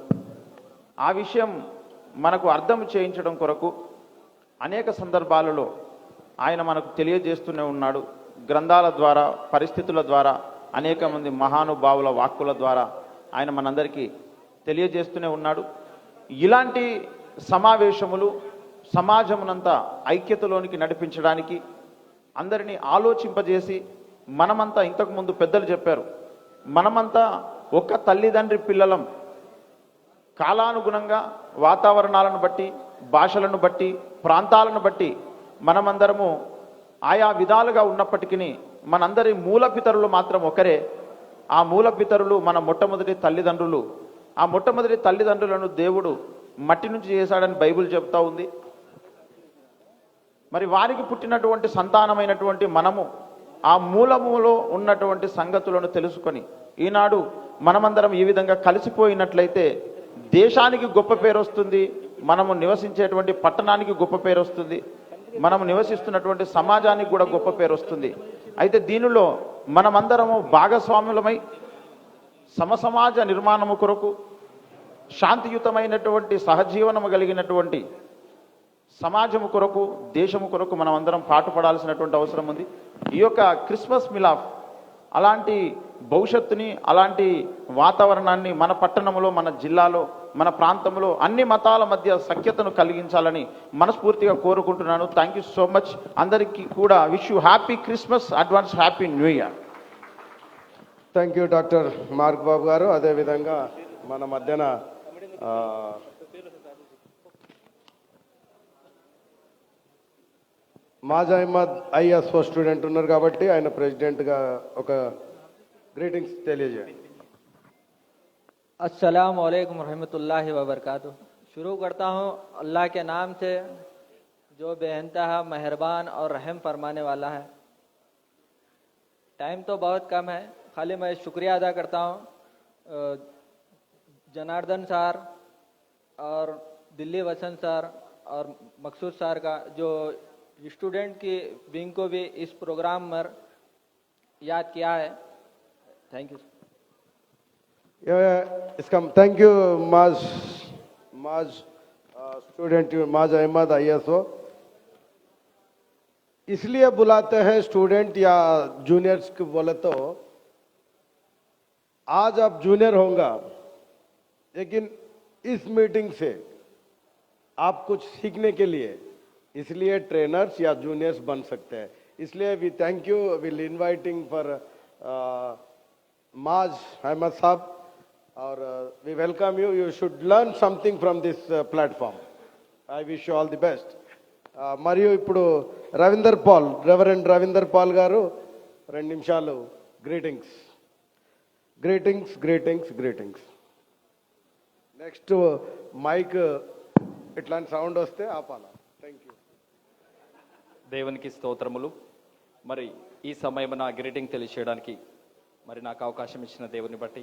ఆ విషయం మనకు అర్థం చేయించడం కొరకు అనేక సందర్భాలలో ఆయన మనకు తెలియజేస్తూనే ఉన్నాడు. గ్రంథాల ద్వారా, పరిస్థితుల ద్వారా, అనేక మంది మహానుభావుల వాక్కుల ద్వారా ఆయన మనందరికీ తెలియజేస్తూనే ఉన్నాడు. ఇలాంటి సమావేశములు, సమాజమునంతా ఐక్యతలోనికి నడిపించడానికి, అందరినీ ఆలోచింపజేసి, మనమంతా ఇంతకుముందు పెద్దలు చెప్పారు, మనమంతా ఒక తల్లిదండ్రి పిల్లలం. కాలానుగుణంగా వాతావరణాలను బట్టి, భాషలను బట్టి, ప్రాంతాలను బట్టి మనమందరము ఆయా విధాలుగా ఉన్నప్పటికీ మనందరి మూలపితరులు మాత్రం ఒకరే. ఆ మూలపితరులు మన మొట్టమొదటి తల్లిదండ్రులు. ఆ మొట్టమొదటి తల్లిదండ్రులను దేవుడు మట్టి నుంచి చేశాడని బైబిల్ చెప్తా ఉంది. మరి వారికి పుట్టినటువంటి సంతానమైనటువంటి మనము ఆ మూలములో ఉన్నటువంటి సంగతులను తెలుసుకొని ఈనాడు మనమందరం ఈ విధంగా కలిసిపోయినట్లయితే దేశానికి గొప్ప పేరు వస్తుంది, మనము నివసించేటువంటి పట్టణానికి గొప్ప పేరు వస్తుంది, మనము నివసిస్తున్నటువంటి సమాజానికి కూడా గొప్ప పేరు వస్తుంది. అయితే దీనిలో మనమందరము భాగస్వాములమై సమసమాజ నిర్మాణము కొరకు, శాంతియుతమైనటువంటి సహజీవనము కలిగినటువంటి సమాజము కొరకు, దేశము కొరకు మనం అందరం పాటుపడాల్సినటువంటి అవసరం ఉంది. ఈ యొక్క క్రిస్మస్ మిలాఫ్ అలాంటి భవిష్యత్తుని, అలాంటి వాతావరణాన్ని మన పట్టణంలో, మన జిల్లాలో, మన ప్రాంతంలో అన్ని మతాల మధ్య సఖ్యతను కలిగించాలని మనస్ఫూర్తిగా కోరుకుంటున్నాను. Thank you so much. అందరికీ కూడా wish you happy Christmas, advance happy new year. Thank you doctor Mark Babu గారు. అదేవిధంగా మన మధ్యన మాజా అహ్మద్ ఐఎస్ఓ స్టూడెంట్ ఉన్నారు కాబట్టి ఆయన ప్రెసిడెంట్గా ఒక గ్రీటింగ్స్ తెలియజేయండి. अस्सलाम वालेकुम रहमतुल्लाहि व बरकातुहू। शुरू करता हूँ अल्लाह के नाम से जो बेइंतहा मेहरबान और रहम फरमाने वाला है। टाइम तो बहुत कम है, खाली मैं शुक्रिया अदा करता हूँ जनार्दन सर और दिल्ली वसंत सर और मकसूद सर का, जो स्टूडेंट की विंग को भी इस प्रोग्राम में याद किया है। Thank you. इसका थैंक यू माज स्टूडेंट माज अहमद ISO। इसलिए बुलाते हैं स्टूडेंट या जूनियर्स को, बोले तो आज आप जूनियर होगा, लेकिन इस मीटिंग से आप कुछ सीखने के लिए इसलिए ट्रेनर्स या जूनियर्स बन सकते हैं। इसलिए we thank you, will inviting for Maaz Ahmed साहब और we welcome you. You should learn something from this platform. I wish you all the best. మరియు ఇప్పుడు రెవరెండ్ రవీందర్ పాల్ గారు 2 నిమిషాలు గ్రీటింగ్స్. నెక్స్ట్ మైక్ ఇట్లాంటి సౌండ్ వస్తే ఆపాలా. Thank you. దేవునికి స్తోత్రములు. మరి ఈ సమయం నా గ్రీటింగ్ తెలియచేయడానికి మరి నాకు అవకాశం ఇచ్చిన దేవుని బట్టి,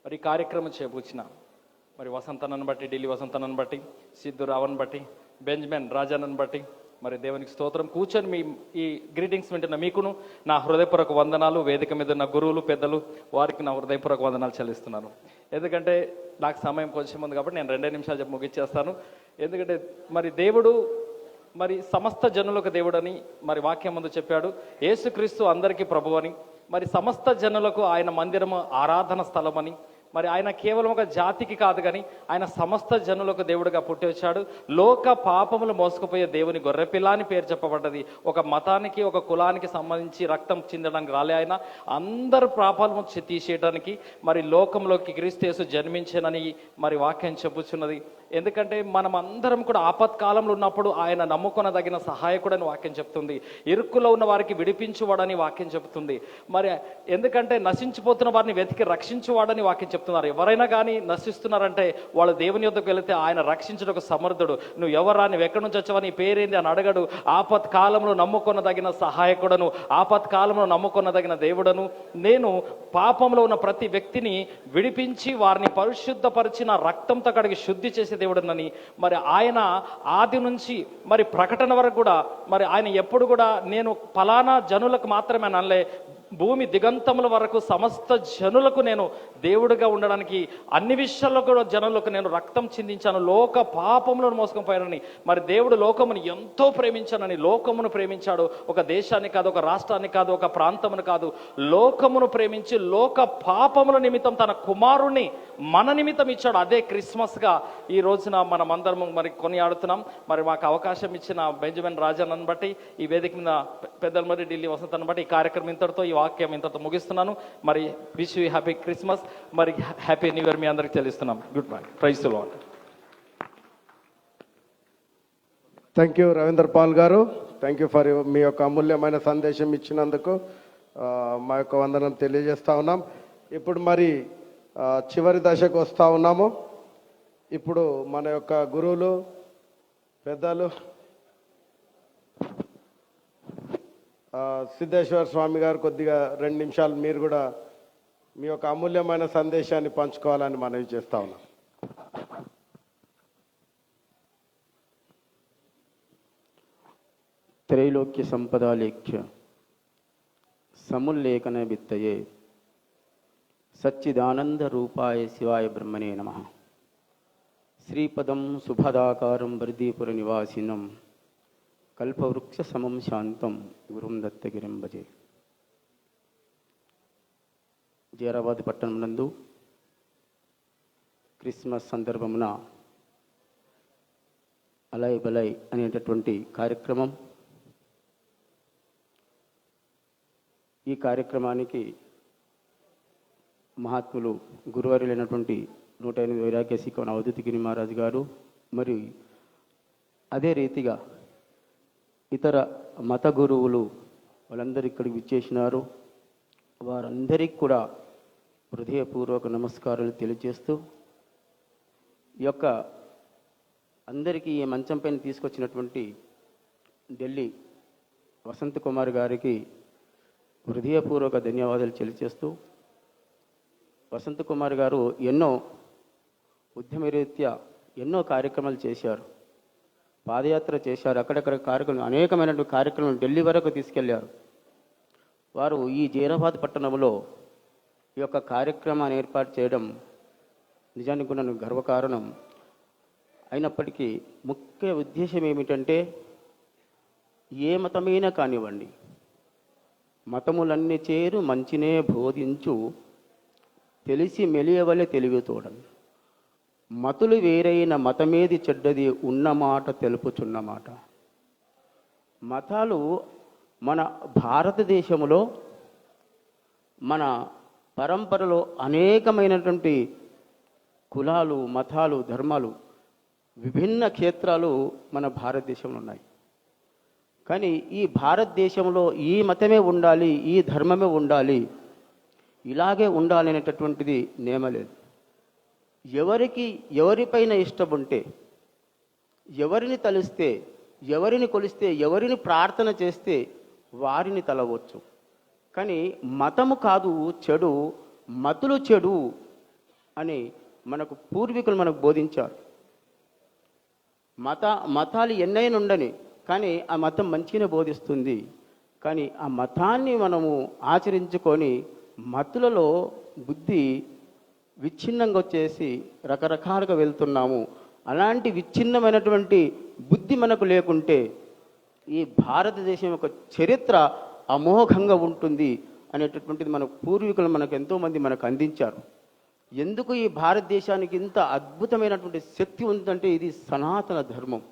మరి కార్యక్రమం చేపూర్చిన మరి వసంతనను బట్టి, ఢిల్లీ వసంతనను బట్టి, సిద్ధు రావణ్ బట్టి, బెంజమిన్ రాజానని బట్టి మరి దేవునికి స్తోత్రం. కూర్చొని మీ ఈ గ్రీటింగ్స్ వింటున్న మీకును నా హృదయపూర్వక వందనాలు. వేదిక మీద ఉన్న గురువులు, పెద్దలు వారికి నా హృదయపూర్వక వందనాలు చెల్లిస్తున్నాను. ఎందుకంటే నాకు సమయం కొంచెం ఉంది కాబట్టి నేను 2 నిమిషాలు చెప్పి ముగించేస్తాను. ఎందుకంటే మరి దేవుడు మరి సమస్త జనులకు దేవుడని మరి వాక్యం ముందు చెప్పాడు. యేసుక్రీస్తు అందరికీ ప్రభువు అని, మరి సమస్త జనులకు ఆయన మందిరము ఆరాధన స్థలమని, మరి ఆయన కేవలం ఒక జాతికి కాదు కానీ ఆయన సమస్త జనులకు దేవుడిగా పుట్టి వచ్చాడు. లోక పాపములు మోసుకుపోయే దేవుని గొర్రెపిల్ల అని పేరు చెప్పబడ్డది. ఒక మతానికి, ఒక కులానికి సంబంధించి రక్తం చిందడానికి రాలే ఆయన, అందరు పాపాలను తీసేయడానికి మరి లోకంలోకి క్రీస్తు యేసు జన్మించానని మరి వాక్యం చెప్పుచున్నది. ఎందుకంటే మనం అందరం కూడా ఆపత్కాలంలో ఉన్నప్పుడు ఆయన నమ్ముకొనదగిన సహాయకుడని వాక్యం చెప్తుంది. ఇరుక్కులో ఉన్న వారికి విడిపించువాడని వాక్యం చెప్తుంది. మరి ఎందుకంటే నశించిపోతున్న వారిని వెతికి రక్షించువాడని వాక్యం చెప్తున్నారు. ఎవరైనా కానీ నశిస్తున్నారంటే వాళ్ళు దేవుని యొద్దకు వెళితే ఆయన రక్షించడానికి సమర్థుడు. నువ్వు ఎవరా, నువ్వు ఎక్కడి నుంచి వచ్చావా, నీ పేరేంది అని అడగడు. ఆపత్కాలంలో నమ్ముకొనదగిన సహాయకుడను, ఆపత్కాలంలో నమ్ముకొనదగిన దేవుడను. నేను పాపంలో ఉన్న ప్రతి వ్యక్తిని విడిపించి వారిని పరిశుద్ధపరిచిన రక్తంతో కడిగి శుద్ధి చేసే దేవుడనని మరి ఆయన ఆది నుంచి మరి ప్రకటన వరకు కూడా మరి ఆయన ఎప్పుడు కూడా నేను ఫలానా జనులకు మాత్రమే అనలే, భూమి దిగంతముల వరకు సమస్త జనులకు నేను దేవుడిగా ఉండడానికి అన్ని విషయాల్లో కూడా జనులకు నేను రక్తం చిందించాను, లోక పాపములను మోసుకొని పోయానని. మరి దేవుడు లోకమును ఎంతో ప్రేమించానని, లోకమును ప్రేమించాడు. ఒక దేశాన్ని కాదు, ఒక రాష్ట్రాన్ని కాదు, ఒక ప్రాంతమును కాదు, లోకమును ప్రేమించి లోక పాపముల నిమిత్తం తన కుమారుణ్ణి మన నిమిత్తం ఇచ్చాడు. అదే క్రిస్మస్గా ఈ రోజున మనం అందరం మరి కొనియాడుతున్నాం. మరి మాకు అవకాశం ఇచ్చిన బెంజమిన్ రాజాను బట్టి, ఈ వేదిక మీద పెద్దల మరి ఢిల్లీ వసంతను బట్టి ఈ కార్యక్రమం ఇంతటితో, ఈ వాక్యం ఇంతతో ముగిస్తున్నాను. మరి విష్ యూ హ్యాపీ క్రిస్మస్, మరి హ్యాపీ న్యూ ఇయర్ మీ అందరికి తెలుస్తున్నాం. Goodbye, praise the Lord. Thank you Ravinder Paul గారు, థ్యాంక్ యూ ఫర్ మీ యొక్క అమూల్యమైన సందేశం ఇచ్చినందుకు మా యొక్క వందనం తెలియజేస్తా ఉన్నాం. ఇప్పుడు మరి చివరి దశకు వస్తూ ఉన్నాము. ఇప్పుడు మన యొక్క గురువులు పెద్దలు సిద్ధేశ్వర స్వామి గారు కొద్దిగా 2 నిమిషాలు మీరు కూడా మీ యొక్క అమూల్యమైన సందేశాన్ని పంచుకోవాలని మనవి చేస్తా ఉన్నాం. त्रैलोक्य संपदा लेख्य समुल्लेखन वित्तये सच्चिदानंद रूपाय शिवाय ब्रह्मणे नमः. श्रीपदं सुभदाकारं वरदीपुर निवासिनं कल्पवृक्ष समं शांतं गुरुं दत्तगिरिं भजे. జైరాబాద్ పట్టణం నందు క్రిస్మస్ సందర్భమున అలై బలై అనేటటువంటి కార్యక్రమం. ఈ కార్యక్రమానికి మహాత్ములు గురువారులైనటువంటి 108 వైరాగ్య శిఖవన అవధూతి గిరి మహారాజు గారు, మరి అదే రీతిగా ఇతర మత గురువులు వాళ్ళందరూ ఇక్కడికి విచ్చేసినారు. వారందరికీ కూడా హృదయపూర్వక నమస్కారాలు తెలియజేస్తూ, ఈ యొక్క అందరికీ ఈ మంచం పైన తీసుకొచ్చినటువంటి ఢిల్లీ వసంత్ కుమార్ గారికి హృదయపూర్వక ధన్యవాదాలు తెలియజేస్తూ, వసంత్ కుమార్ గారు ఎన్నో ఉద్యమరీత్యా ఎన్నో కార్యక్రమాలు చేశారు, పాదయాత్ర చేశారు, అక్కడక్కడ కార్యక్రమం అనేకమైనటువంటి కార్యక్రమం ఢిల్లీ వరకు తీసుకెళ్లారు. వారు ఈ జైరాబాద్ పట్టణంలో ఈ యొక్క కార్యక్రమాన్ని ఏర్పాటు చేయడం నిజానికి నన్ను గర్వకారణం. అయినప్పటికీ ముఖ్య ఉద్దేశం ఏమిటంటే, ఏ మతమైనా కానివ్వండి, మతములన్నీ చేరు మంచినే బోధించు తెలిసి మెలియవలే తెలివితోడం, మతులు వేరైన మతమేది చెడ్డది ఉన్నమాట తెలుపుచున్నమాట. మతాలు మన భారతదేశంలో మన పరంపరలో అనేకమైనటువంటి కులాలు, మతాలు, ధర్మాలు, విభిన్న క్షేత్రాలు మన భారతదేశంలో ఉన్నాయి. కానీ ఈ భారతదేశంలో ఈ మతమే ఉండాలి, ఈ ధర్మమే ఉండాలి, ఇలాగే ఉండాలి అనేటటువంటిది నియమలేదు. ఎవరిపైన ఇష్టం ఉంటే, ఎవరిని తలిస్తే, ఎవరిని కొలిస్తే, ఎవరిని ప్రార్థన చేస్తే వారిని తలవచ్చు. కానీ మతము కాదు చెడు, మతులు చెడు అని మనకు పూర్వీకులు మనకు బోధించారు. మతాలు ఎన్నైనా ఉండని, కానీ ఆ మతం మంచిగానే బోధిస్తుంది. కానీ ఆ మతాన్ని మనము ఆచరించుకొని మతులలో బుద్ధి విచ్ఛిన్నంగా వచ్చేసి రకరకాలుగా వెళ్తున్నాము. అలాంటి విచ్ఛిన్నమైనటువంటి బుద్ధి మనకు లేకుంటే ఈ భారతదేశం యొక్క చరిత్ర అమోఘంగా ఉంటుంది అనేటటువంటిది మన పూర్వీకులు మనకు ఎంతోమంది మనకు అందించారు. ఎందుకు ఈ భారతదేశానికి ఇంత అద్భుతమైనటువంటి శక్తి ఉందంటే ఇది సనాతన ధర్మం.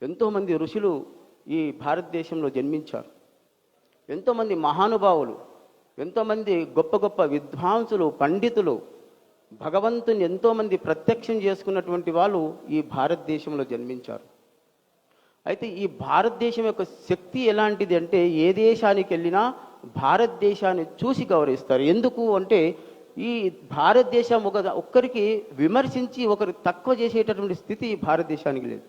ఎంతోమంది ఋషులు ఈ భారతదేశంలో జన్మించారు, ఎంతోమంది మహానుభావులు, ఎంతోమంది గొప్ప గొప్ప విద్వాంసులు, పండితులు, భగవంతుని ఎంతోమంది ప్రత్యక్షం చేసుకున్నటువంటి వాళ్ళు ఈ భారతదేశంలో జన్మించారు. అయితే ఈ భారతదేశం యొక్క శక్తి ఎలాంటిది అంటే, ఏ దేశానికి వెళ్ళినా భారతదేశాన్ని చూసి గౌరవిస్తారు. ఎందుకు అంటే ఈ భారతదేశం ఒక్కరికి విమర్శించి ఒకరు తక్కువ చేసేటటువంటి స్థితి ఈ భారతదేశానికి లేదు.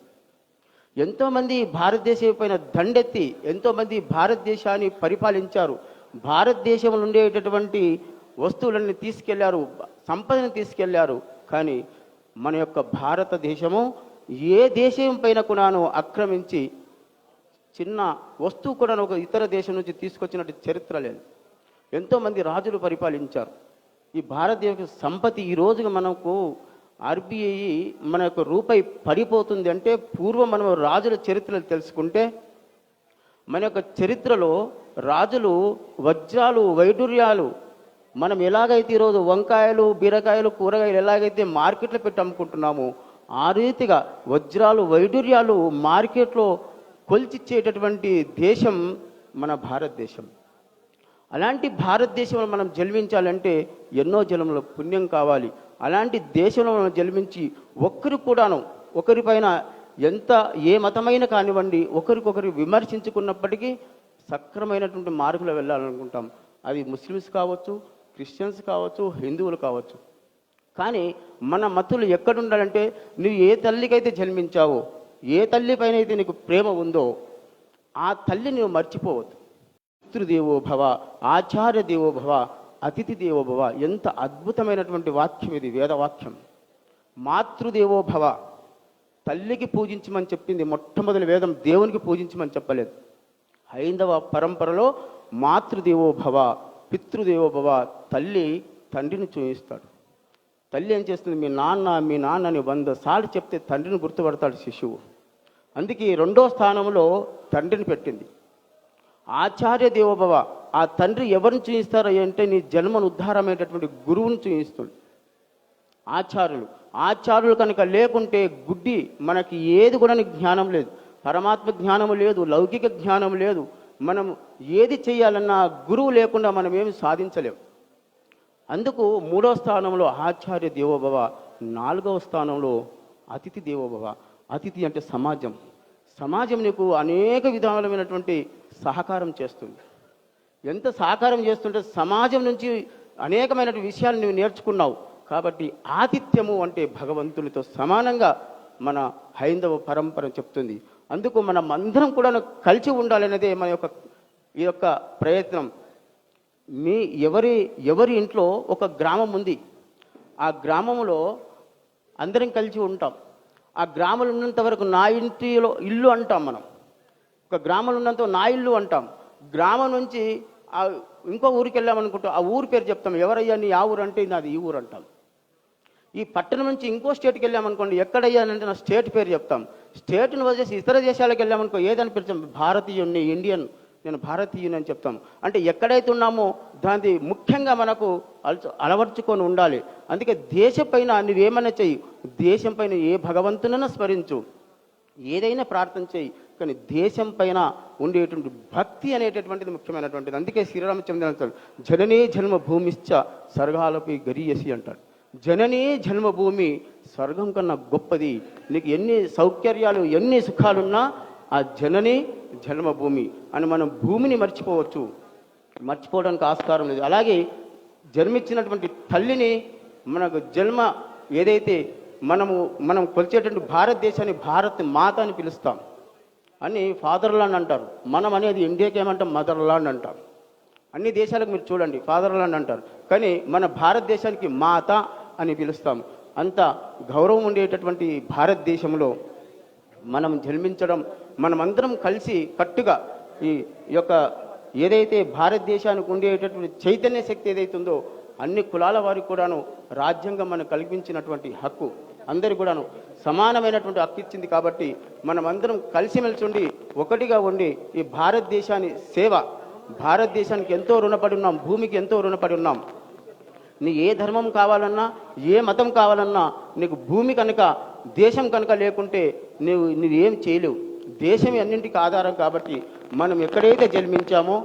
ఎంతోమంది భారతదేశం పైన దండెత్తి ఎంతోమంది భారతదేశాన్ని పరిపాలించారు. భారతదేశంలో ఉండేటటువంటి వస్తువులన్నీ తీసుకెళ్లారు, సంపదను తీసుకెళ్లారు. కానీ మన యొక్క భారతదేశము ఏ దేశం పైన కూడాను ఆక్రమించి చిన్న వస్తువు కూడా ఒక ఇతర దేశం నుంచి తీసుకొచ్చినట్టు చరిత్ర లేదు. ఎంతోమంది రాజులు పరిపాలించారు. ఈ భారతదేశ సంపత్తి ఈ రోజుగా మనకు ఆర్బీఐ మన యొక్క రూపాయి పడిపోతుంది అంటే పూర్వం మనం రాజుల చరిత్రలు తెలుసుకుంటే మన యొక్క చరిత్రలో రాజులు వజ్రాలు వైడూర్యాలు మనం ఎలాగైతే ఈరోజు వంకాయలు బీరకాయలు కూరగాయలు ఎలాగైతే మార్కెట్లో పెట్టి అమ్ముకుంటున్నామో ఆ రీతిగా వజ్రాలు వైడూర్యాలు మార్కెట్లో కొలిచిచ్చేటటువంటి దేశం మన భారతదేశం. అలాంటి భారతదేశంలో మనం జన్మించాలంటే ఎన్నో జన్మల పుణ్యం కావాలి. అలాంటి దేశంలో మనం జన్మించి ఒక్కరు కూడాను ఒకరిపైన ఎంత ఏ మతమైన కానివ్వండి ఒకరికొకరు విమర్శించుకున్నప్పటికీ సక్రమైనటువంటి మార్గంలో వెళ్ళాలనుకుంటాం. అది ముస్లిమ్స్ కావచ్చు, క్రిస్టియన్స్ కావచ్చు, హిందువులు కావచ్చు. కానీ మన మతులు ఎక్కడుండాలంటే నువ్వు ఏ తల్లికైతే జన్మించావో ఏ తల్లి పైన అయితే నీకు ప్రేమ ఉందో ఆ తల్లి నువ్వు మర్చిపోవద్దు. పితృదేవో భవ, ఆచార్య దేవో భవ, అతిథి దేవో భవ. ఎంత అద్భుతమైనటువంటి వాక్యం ఇది, వేదవాక్యం. మాతృదేవో భవ, తల్లికి పూజించమని చెప్పింది మొట్టమొదటి వేదం, దేవునికి పూజించమని చెప్పలేదు. హైందవ పరంపరలో మాతృదేవో భవ, పితృదేవో భవ. తల్లి తండ్రిని చూపిస్తాడు. తల్లి ఏం చేస్తుంది, మీ నాన్న అని 100 సార్లు చెప్తే తండ్రిని గుర్తుపడతాడు శిశువు. అందుకే 2వ స్థానంలో తండ్రిని పెట్టింది. ఆచార్య దేవోభవ, ఆ తండ్రి ఎవరిని చూపిస్తారో అంటే నీ జన్మను ఉద్ధారమైనటువంటి గురువుని చూపిస్తుంది. ఆచార్యులు కనుక లేకుంటే గుడ్డి, మనకి ఏది కూడా జ్ఞానం లేదు, పరమాత్మ జ్ఞానం లేదు, లౌకిక జ్ఞానం లేదు. మనం ఏది చేయాలన్నా గురువు లేకుండా మనం ఏమి సాధించలేము. అందుకు 3వ స్థానంలో ఆచార్య దేవోభవ, 4వ స్థానంలో అతిథి దేవోభవ. అతిథి అంటే సమాజం. సమాజం నీకు అనేక విధాలమైనటువంటి సహకారం చేస్తుంది. ఎంత సహకారం చేస్తుంటే సమాజం నుంచి అనేకమైన విషయాలు నువ్వు నేర్చుకున్నావు. కాబట్టి ఆతిథ్యము అంటే భగవంతునితో సమానంగా మన హైందవ పరంపర చెప్తుంది. అందుకు మనం అందరం కూడా కలిసి ఉండాలనేదే మన యొక్క ఈ యొక్క ప్రయత్నం. ఎవరి ఇంట్లో ఒక గ్రామం ఉంది, ఆ గ్రామంలో అందరం కలిసి ఉంటాం. ఆ గ్రామంలో ఉన్నంత వరకు నా ఇంటిలో ఇల్లు అంటాం. మనం ఒక గ్రామంలో ఉన్నంత నా ఇల్లు అంటాం. గ్రామం నుంచి ఇంకో ఊరికి వెళ్ళామనుకుంటాం, ఆ ఊరి పేరు చెప్తాం. ఎవరయ్యా నీ ఆ ఊరు అంటే నాది ఈ ఊరు అంటాం. ఈ పట్టణం నుంచి ఇంకో స్టేట్కి వెళ్ళామనుకోండి, ఎక్కడయ్యా అంటే నా స్టేట్ పేరు చెప్తాం. స్టేట్ను వదిలేసి ఇతర దేశాలకు వెళ్ళామనుకో ఏదని పిలిచాం, భారతీయుని, ఇండియన్, నేను భారతీయుని అని చెప్తాం. అంటే ఎక్కడైతే ఉన్నామో దాన్ని ముఖ్యంగా మనకు అలవర్చుకొని ఉండాలి. అందుకే దేశం పైన నువ్వేమైనా చెయ్యి, దేశం పైన ఏ భగవంతునైనా స్మరించు, ఏదైనా ప్రార్థన చేయి, కానీ దేశం పైన ఉండేటువంటి భక్తి అనేటటువంటిది ముఖ్యమైనటువంటిది. అందుకే శ్రీరామచంద్ర అంటాడు, జననీ జన్మభూమిశ్చ స్వర్గాలపై గరీయసి అంటాడు. జననీ జన్మభూమి స్వర్గం కన్నా గొప్పది. నీకు ఎన్ని సౌకర్యాలు ఎన్ని సుఖాలున్నా ఆ జననీ జన్మభూమి అని మనం భూమిని మర్చిపోవడానికి ఆస్కారం లేదు. అలాగే జన్మించినటువంటి తల్లిని మనకు జన్మ ఏదైతే మనం కొలిచేటువంటి భారతదేశాన్ని భారత్ మాత అని పిలుస్తాం. అని ఫాదర్లాండ్ అంటారు. మనం అనేది ఇండియాకి ఏమంటాం, మదర్లాండ్ అంటాం. అన్ని దేశాలకు మీరు చూడండి ఫాదర్లాండ్ అంటారు, కానీ మన భారతదేశానికి మాత అని పిలుస్తాం. అంత గౌరవం ఉండేటటువంటి భారతదేశంలో మనం జన్మించడం, మనమందరం కలిసి కట్టుగా ఈ యొక్క ఏదైతే భారతదేశానికి ఉండేటటువంటి చైతన్య శక్తి ఏదైతుందో అన్ని కులాల వారికి కూడాను రాజ్యాంగం మనకు కల్పించినటువంటి హక్కు, అందరికి కూడాను సమానమైనటువంటి హక్కు ఇచ్చింది. కాబట్టి మనమందరం కలిసిమెలిసి ఉండి ఒకటిగా ఉండి ఈ భారతదేశాన్ని సేవ, భారతదేశానికి ఎంతో రుణపడి ఉన్నాం, భూమికి ఎంతో రుణపడి ఉన్నాం. నీ ఏ ధర్మం కావాలన్నా ఏ మతం కావాలన్నా నీకు భూమి కనుక దేశం కనుక లేకుంటే నువ్వేం చేయలేవు. దేశం అన్నింటికి ఆధారం. కాబట్టి మనం ఎక్కడైతే జన్మించామో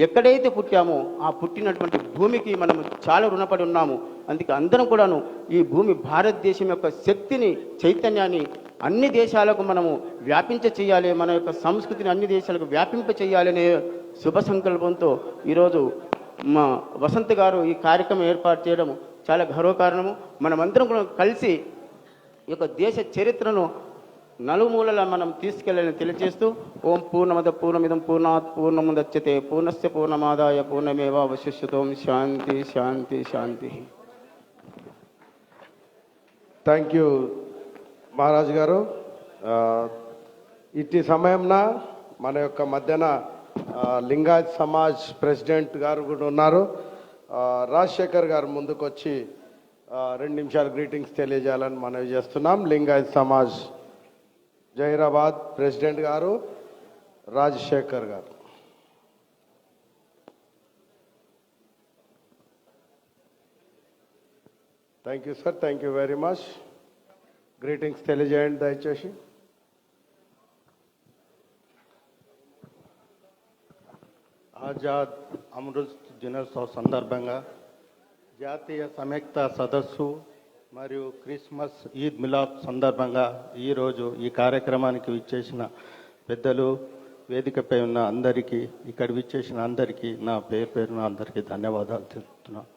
ఎక్కడైతే పుట్టామో ఆ పుట్టినటువంటి భూమికి మనం చాలా రుణపడి ఉన్నాము. అందుకే అందరం కూడాను ఈ భూమి భారతదేశం యొక్క శక్తిని, చైతన్యాన్ని అన్ని దేశాలకు మనము వ్యాపించ చేయాలి, మన యొక్క సంస్కృతిని అన్ని దేశాలకు వ్యాపింప చేయాలనే శుభ సంకల్పంతో ఈరోజు మా వసంత్ గారు ఈ కార్యక్రమం ఏర్పాటు చేయడం చాలా గర్వకారణము. మనమందరం కూడా కలిసి ఈ యొక్క దేశ చరిత్రను నలుమూలలా మనం తీసుకెళ్ళాలని తెలియజేస్తూ, ఓం పూర్ణమద పూర్ణమిదం పూర్ణాత్ పూర్ణముదచ్యతే పూర్ణస్య పూర్ణమాదాయ పూర్ణమేవావశిష్యతోం. శాంతి శాంతి శాంతి. థ్యాంక్ యూ మహారాజు గారు. ఇట్టి సమయంన మన యొక్క మధ్యన లింగాయత్ సమాజ్ ప్రెసిడెంట్ గారు కూడా ఉన్నారు. రాజశేఖర్ గారు ముందుకు వచ్చి 2 నిమిషాలు గ్రీటింగ్స్ తెలియజేయాలని మనవి చేస్తున్నాం. లింగాయత్ సమాజ్ జహీరాబాద్ ప్రెసిడెంట్ గారు రాజశేఖర్ గారు. Thank you sir, thank you very much. Greetings తెలియజేయండి దయచేసి. ఆజాద్ అమృత్ దినోత్సవ సందర్భంగా జాతీయ సంయుక్త సదస్సు మరియు క్రిస్మస్ ఈద్ మిలాద్ సందర్భంగా ఈరోజు ఈ కార్యక్రమానికి విచ్చేసిన పెద్దలు, వేదికపై ఉన్న అందరికీ, ఇక్కడ విచ్చేసిన అందరికీ నా పేరున అందరికీ ధన్యవాదాలు తెలుపుతున్నాను.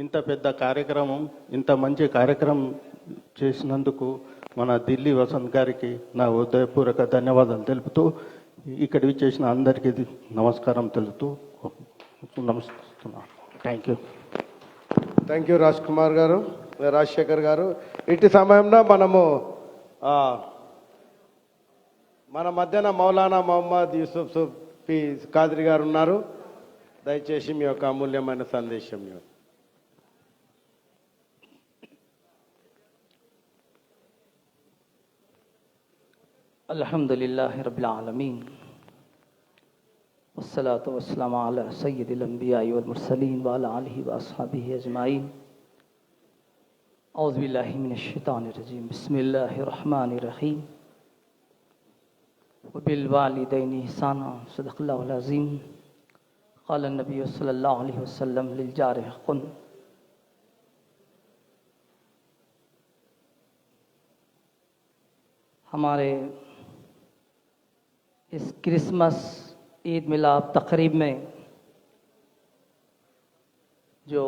ఇంత పెద్ద కార్యక్రమం, ఇంత మంచి కార్యక్రమం చేసినందుకు మన ఢిల్లీ వసంత్ గారికి నా హృదయపూర్వక ధన్యవాదాలు తెలుపుతూ ఇక్కడ విచ్చేసిన అందరికీ నమస్కారం తెలుపుతూ నమస్కరిస్తున్నాను. Thank you. Thank you Raj Kumar గారు, రాజశేఖర్ గారు. ఇటు సమయంలో మనము మన మధ్యన మౌలానా మొహమ్మద్ యూసుఫ్ సుఫీ ఖాద్రి గారు ఉన్నారు. దయచేసి మీ యొక్క అమూల్యమైన సందేశం. अल्हम्दुलिल्लाहि रब्बिल आलमीन वस्सलातु वस्सलामु अला सय्यिदिल अंबिया'i वल मुरसलीन व अला आलिहि व अस्हाबिहि अजमाइन. औज़ु बिल्लाहि मिनश शैतानिर रजीम. बिस्मिल्लाहिर रहमानिर रहीम. व बिल वालिदैनि ihसाना. सदक़ल्लाहुल अज़ीम. क़ाला नबी सल्लल्लाहु अलैहि वसल्लम लिल जारि हक़्क़ुन. हमारे इस क्रिसमस ईद मिलाद तकरीब में जो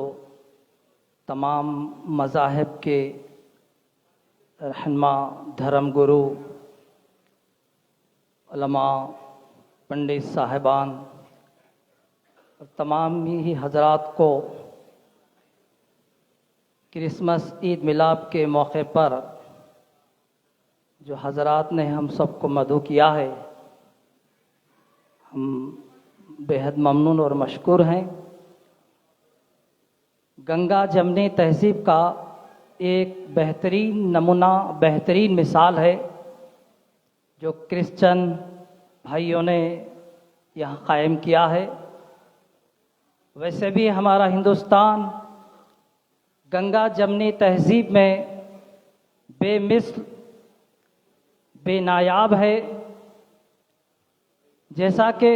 तमाम मज़ाहिब के रहनुमा, धर्म गुरु, उलमा, पंडित साहिबान और तमाम ही हजरात को क्रिसमस ईद मिलाद के मौके पर जो हजरात ने हम सबको मदऊ किया है, हम बेहद ममनून और मशकूर हैं. गंगा जमनी तहज़ीब का एक बेहतरीन नमूना, बेहतरीन मिसाल है जो क्रिश्चन भाइयों ने यहाँ कायम किया है. वैसे भी हमारा हिंदुस्तान गंगा जमनी तहज़ीब में बेमिसल, बेनायाब है. जैसा कि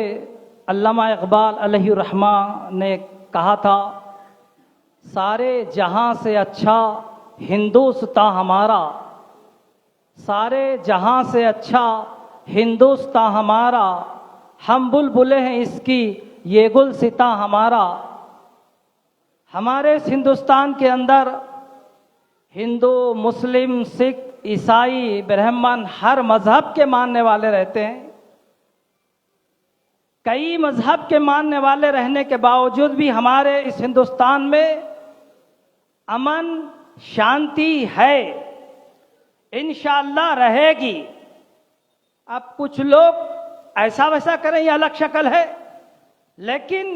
अल्लामा इक़बाल अलैहि रहमा ने कहा था, सारे जहां से अच्छा हिंदुस्तान हमारा, सारे जहां से अच्छा हिंदुस्तान हमारा, हम बुलबुले हैं इसकी ये गुलसिता हमारा. हमारे इस हिंदुस्तान के अंदर हिंदू, मुस्लिम, सिख, ईसाई, ब्राह्मण हर मज़हब के मानने वाले रहते हैं. कई मज़हब के मानने वाले रहने के बावजूद भी हमारे इस हिंदुस्तान में अमन शांति है, इंशाअल्लाह रहेगी. अब कुछ लोग ऐसा वैसा करें, ये अलग शक्ल है, लेकिन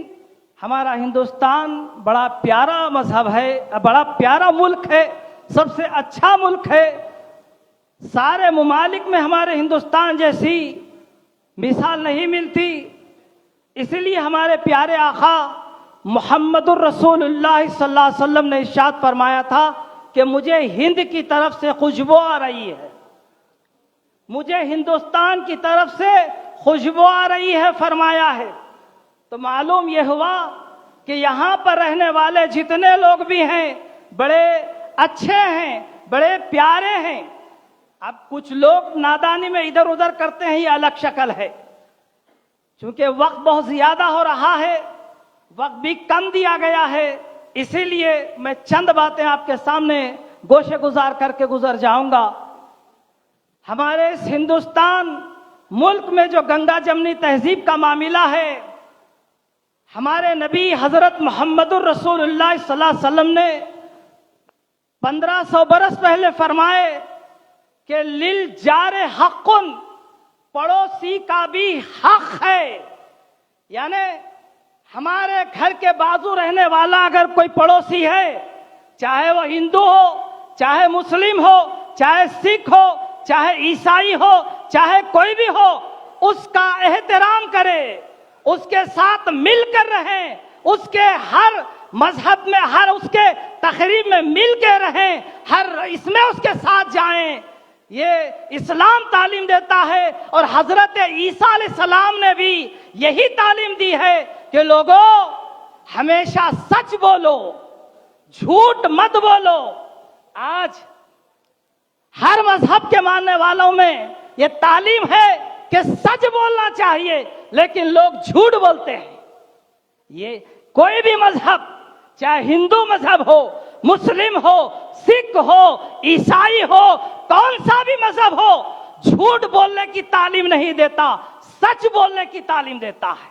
हमारा हिंदुस्तान बड़ा प्यारा मज़हब है, बड़ा प्यारा मुल्क है, सबसे अच्छा मुल्क है. सारे मुमालिक में हमारे हिंदुस्तान जैसी मिसाल नहीं मिलती. इसलिए हमारे प्यारे आका मुहम्मदुर रसूलुल्लाह सल्लल्लाहु अलैहि वसल्लम ने इरशाद फरमाया था कि मुझे हिंद की तरफ से खुशबू आ रही है, मुझे हिंदुस्तान की तरफ से खुशबू आ रही है फरमाया है. तो मालूम यह हुआ कि यहाँ पर रहने वाले जितने लोग भी हैं बड़े अच्छे हैं, बड़े प्यारे हैं. अब कुछ लोग नादानी में इधर उधर करते हैं, ये अलग शक्ल है. चूंकि वक्त बहुत ज्यादा हो रहा है, वक्त भी कम दिया गया है, इसीलिए मैं चंद बातें आपके सामने गोशे गुजार करके गुजर जाऊंगा. हमारे इस हिंदुस्तान मुल्क में जो गंगा जमनी तहजीब का मामला है, हमारे नबी हजरत मोहम्मदुर रसूलुल्लाह सल्लल्लाहु अलैहि वसल्लम ने 1500 बरस पहले फरमाए कि लिल जारे हक़्क़ुन, पड़ोसी का भी हक है। यानी हमारे घर के बाजू रहने वाला अगर कोई पड़ोसी है, चाहे वो हिंदू हो, चाहे मुस्लिम हो, चाहे सिख हो, चाहे ईसाई हो, चाहे कोई भी हो, उसका एहतराम करें, उसके साथ मिलकर रहें, उसके हर मजहब में, हर उसके तकरीब में मिल के रहें, हर इसमें उसके साथ जाएं। ये इस्लाम तालीम देता है और हजरत ईसा अलैहिस्सलाम ने भी यही तालीम दी है कि लोगों हमेशा सच बोलो, झूठ मत बोलो। आज हर मजहब के मानने वालों में ये तालीम है कि सच बोलना चाहिए, लेकिन लोग झूठ बोलते हैं। ये कोई भी मजहब, चाहे हिंदू मजहब हो, मुस्लिम हो, सिख हो, ईसाई हो, कौन सा भी मजहब हो, झूठ बोलने की तालीम नहीं देता, सच बोलने की तालीम देता है,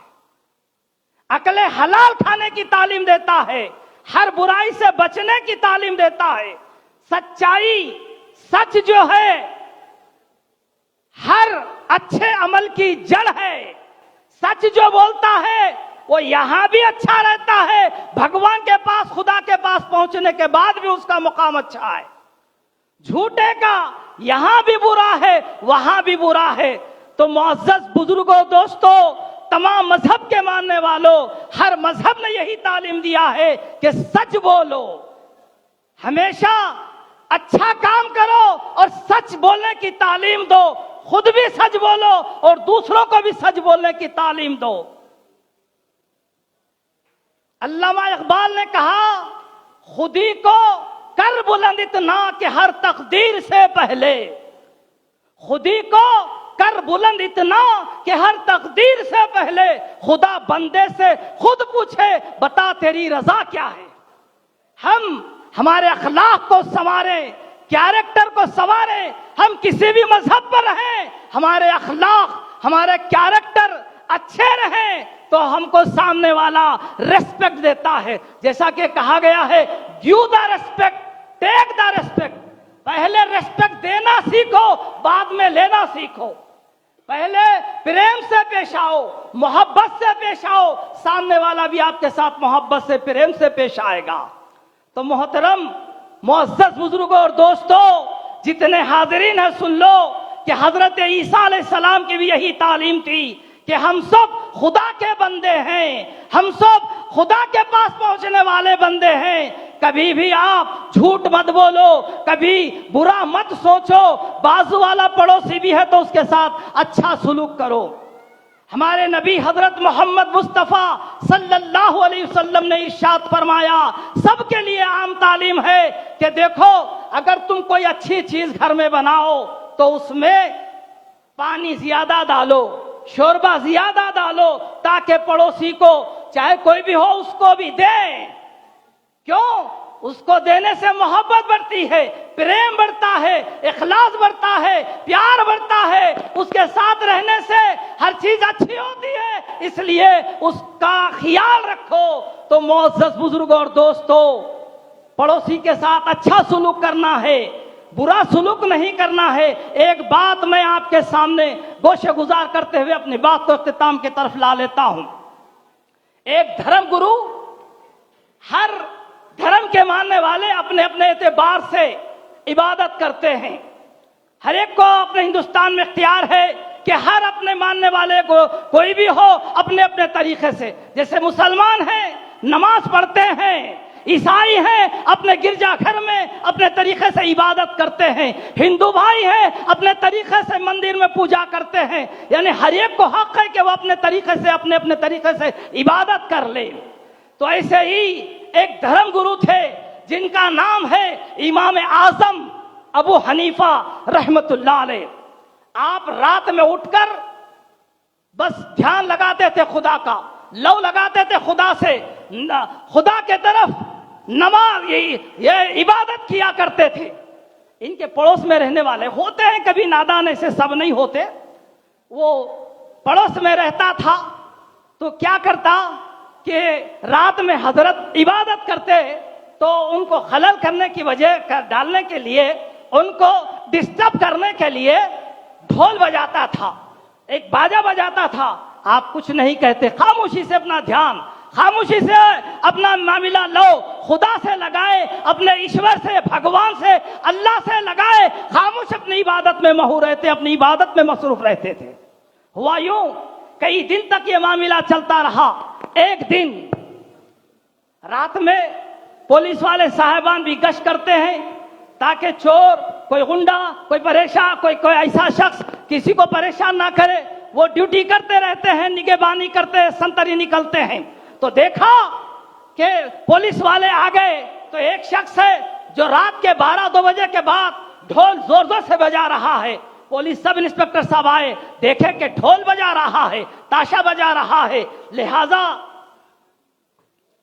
अकले हलाल खाने की तालीम देता है, हर बुराई से बचने की तालीम देता है। सच्चाई, सच जो है हर अच्छे अमल की जड़ है। सच जो बोलता है वो यहां भी अच्छा रहता है, भगवान के पास, खुदा के पास पहुंचने के बाद भी उसका मुकाम अच्छा है। झूठे का यहां भी बुरा है, वहां भी बुरा है। तो मुअज़्ज़ज़ बुजुर्गों, दोस्तों, तमाम मजहब के मानने वालों, हर मजहब ने यही तालीम दिया है कि सच बोलो, हमेशा अच्छा काम करो और सच बोलने की तालीम दो। खुद भी सच बोलो और दूसरों को भी सच बोलने की तालीम दो। अल्लामा इकबाल ने कहा, खुदी को कर बुलंद इतना कि हर तकदीर से पहले, खुदी को कर बुलंद इतना कि हर तकदीर से पहले खुदा बंदे से खुद पूछे, बता तेरी रजा क्या है। हम हमारे अखलाक को संवारें, कैरेक्टर को संवारें। हम किसी भी मजहब पर रहें, हमारे अखलाक, हमारे कैरेक्टर अच्छे रहें तो हमको सामने वाला रेस्पेक्ट देता है। जैसा कि कहा गया है, give the respect, take the respect. पहले रेस्पेक्ट देना सीखो, बाद में लेना सीखो। पहले प्रेम से पेश आओ, मोहब्बत से पेश आओ, सामने वाला भी आपके साथ मोहब्बत से, प्रेम से पेश आएगा। तो मोहतरम मुअज़्ज़ज़ बुजुर्गों और दोस्तों, जितने हाजिरीन हैं, सुन लो कि हजरत ईसा अलैहिस्सलाम की भी यही तालीम थी कि हम सब खुदा के बंदे हैं, हम सब खुदा के पास पहुंचने वाले बंदे हैं। कभी भी आप झूठ मत बोलो, कभी बुरा मत सोचो। बाजू वाला पड़ोसी भी है तो उसके साथ अच्छा सुलूक करो। हमारे नबी हजरत मोहम्मद मुस्तफ़ा सल्लल्लाहु अलैहि वसल्लम ने इरशाद फरमाया, सबके लिए आम तालीम है कि देखो, अगर तुम कोई अच्छी चीज घर में बनाओ तो उसमें पानी ज्यादा डालो, शोरबा ज्यादा डालो, ताकि पड़ोसी को, चाहे कोई भी हो, उसको भी दें। क्यों? उसको देने से मोहब्बत बढ़ती है, प्रेम बढ़ता है, इखलास बढ़ता है, प्यार बढ़ता है। उसके साथ रहने से हर चीज अच्छी होती है, इसलिए उसका ख्याल रखो। तो मुअज़्ज़ज़ बुजुर्गों और दोस्तों, पड़ोसी के साथ अच्छा सुलूक करना है, बुरा सुलूक नहीं करना है। एक बात मैं आपके सामने गोशे गुजार करते हुए अपनी बात को इख्तिताम की तरफ ला लेता हूं। एक धर्म गुरु, हर धर्म के मानने वाले अपने अपने एतबार से इबादत करते हैं। हर एक को अपने हिंदुस्तान में इख्तियार है कि हर अपने मानने वाले को, कोई भी हो, अपने अपने तरीके से, जैसे मुसलमान हैं नमाज पढ़ते हैं, ईसाई हैं अपने गिरजाघर में अपने तरीके से इबादत करते हैं, हिंदू भाई हैं अपने तरीके से मंदिर में पूजा करते हैं। यानी हर एक को हक है कि वो अपने तरीके से, अपने अपने तरीके से इबादत कर ले। तो ऐसे ही एक धर्म गुरु थे जिनका नाम है इमाम आजम अबू हनीफा रहमतुल्लाह अलैह। आप रात में उठकर बस ध्यान लगाते थे खुदा का, लव लगाते थे खुदा से, खुदा के तरफ नमाज, ये इबादत किया करते थे। इनके पड़ोस में रहने वाले होते हैं, कभी नादान ऐसे सब नहीं होते, वो पड़ोस में रहता था तो क्या करता कि रात में हजरत इबादत करते तो उनको खलल करने की वजह डालने के लिए, उनको डिस्टर्ब करने के लिए ढोल बजाता था। एक बाजा बजाता था, आप कुछ नहीं कहते, खामोशी से अपना ध्यान, खामोशी से अपना मामला लो, खुदा से लगाए, अपने ईश्वर से, भगवान से, अल्लाह से लगाए, खामोश अपनी इबादत में महू रहते, अपनी इबादत में मसरूफ रहते थे। हुआ यूं, कई दिन तक ये मामला चलता रहा। एक दिन रात में पुलिस वाले साहिबान भी गश्त करते हैं ताकि चोर, कोई गुंडा, कोई परेशान, कोई ऐसा शख्स किसी को परेशान ना करे। वो ड्यूटी करते रहते हैं, निगहबानी करते हैं, संतरी निकलते हैं। तो देखा कि पुलिस वाले आ गए तो एक शख्स है जो रात के 12-2 बजे के बाद ढोल जोर जोर से बजा रहा है। पुलिस सब इंस्पेक्टर साहब आए, देखे कि ढोल बजा रहा है, ताशा बजा रहा है, लिहाजा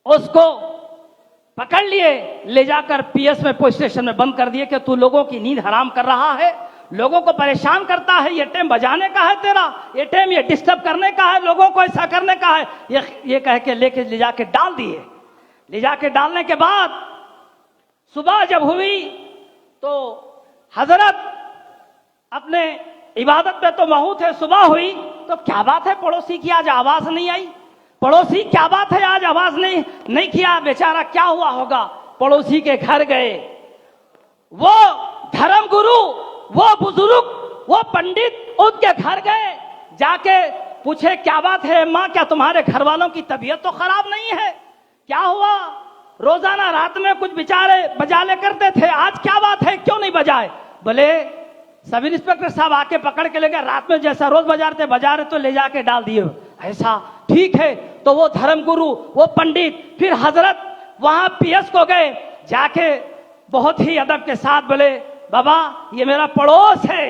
उसको पकड़ लिए, ले जाकर पीएस में, पुलिस स्टेशन में बंद कर दिए कि तू लोगों की नींद हराम कर रहा है, लोगों को परेशान करता है, ये टाइम बजाने का है तेरा, ये टाइम ये डिस्टर्ब करने का है, लोगों को ऐसा करने का है। ये कह के लेके ले जाके डाल दिए। ले जाके डालने के बाद सुबह जब हुई तो हजरत अपने इबादत पे तो महू थे। सुबह हुई तो क्या बात है, पड़ोसी की आज आवाज नहीं आई, पड़ोसी क्या बात है आज आवाज नहीं किया, बेचारा क्या हुआ होगा। पड़ोसी के घर गए, वो धर्म गुरु, वो बुजुर्ग, वो पंडित उनके घर गए, जाके पूछे क्या बात है माँ, क्या तुम्हारे घर वालों की तबीयत तो खराब नहीं है, क्या हुआ? रोजाना रात में कुछ बेचारे बजाले करते थे, आज क्या बात है, क्यों नहीं बजाए? बोले सब इंस्पेक्टर साहब आके पकड़ के ले गए, रात में जैसा रोज बजा रहे तो ले जाके डाल दिए। ऐसा ठीक है। तो वो धर्म गुरु, वो पंडित, फिर हजरत वहां पीएस को गए, जाके बहुत ही अदब के साथ बोले बाबा ये मेरा पड़ोस है,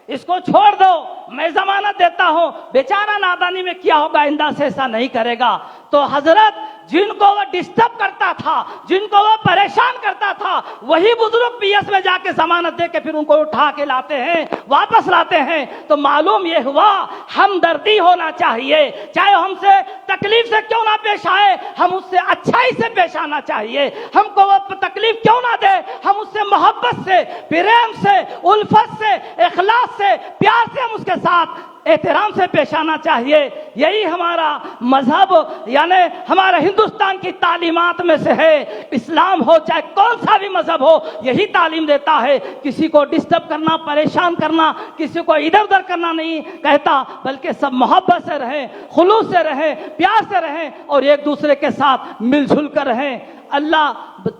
इसको छोड़ दो, मैं जमानत देता हूं, बेचारा नादानी में किया होगा, आइंदा से ऐसा नहीं करेगा। तो हजरत जिनको वो डिस्टर्ब करता था, जिनको वो परेशान करता था, वही बुजुर्ग पीएस में जाके जमानत दे के फिर उनको उठा के लाते हैं, वापस लाते हैं। तो मालूम ये हुआ हमदर्दी होना चाहिए, चाहे हमसे तकलीफ से क्यों ना पेश आए, हम उससे अच्छाई से पेश आना चाहिए। हमको वो तकलीफ क्यों ना दे, हम उससे मोहब्बत से, प्रेम से, उल्फत से, इखलास से, प्यार से हम उसके साथ एहतराम से पेश आना चाहिए। यही हमारा मजहब यानी हमारे हिंदुस्तान की तालीमात में से है। इस्लाम हो चाहे कौन सा भी मजहब हो, यही तालीम देता है। किसी को डिस्टर्ब करना, परेशान करना, किसी को इधर उधर करना नहीं कहता, बल्कि सब मोहब्बत से रहें, खुलूस से रहें, प्यार से रहें और एक दूसरे के साथ मिलजुल कर रहें। अल्लाह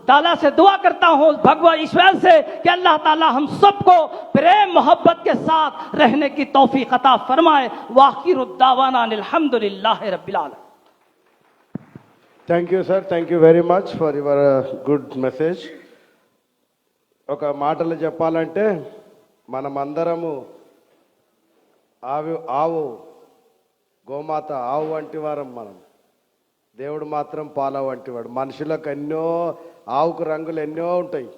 ताला से दुआ करता हूँ, भगवान ईश्वर से, कि अल्लाह ताला हम सबको प्रेम मोहब्बत के साथ रहने की तौफीक अता फरमाए। वाखिरुद्दावाना अल्हम्दुलिल्लाहि रब्बिल आलमीन। Thank you sir, thank you very much for your good message. ఒక మాటలు చెప్పాలంటే మనమందరము ఆవు గోమాత ఆవు వంటి వారం మనం, దేవుడు మాత్రం పాల వంటివాడు. మనుషులకు ఎన్నో, ఆవుకు రంగులు ఎన్నో ఉంటాయి,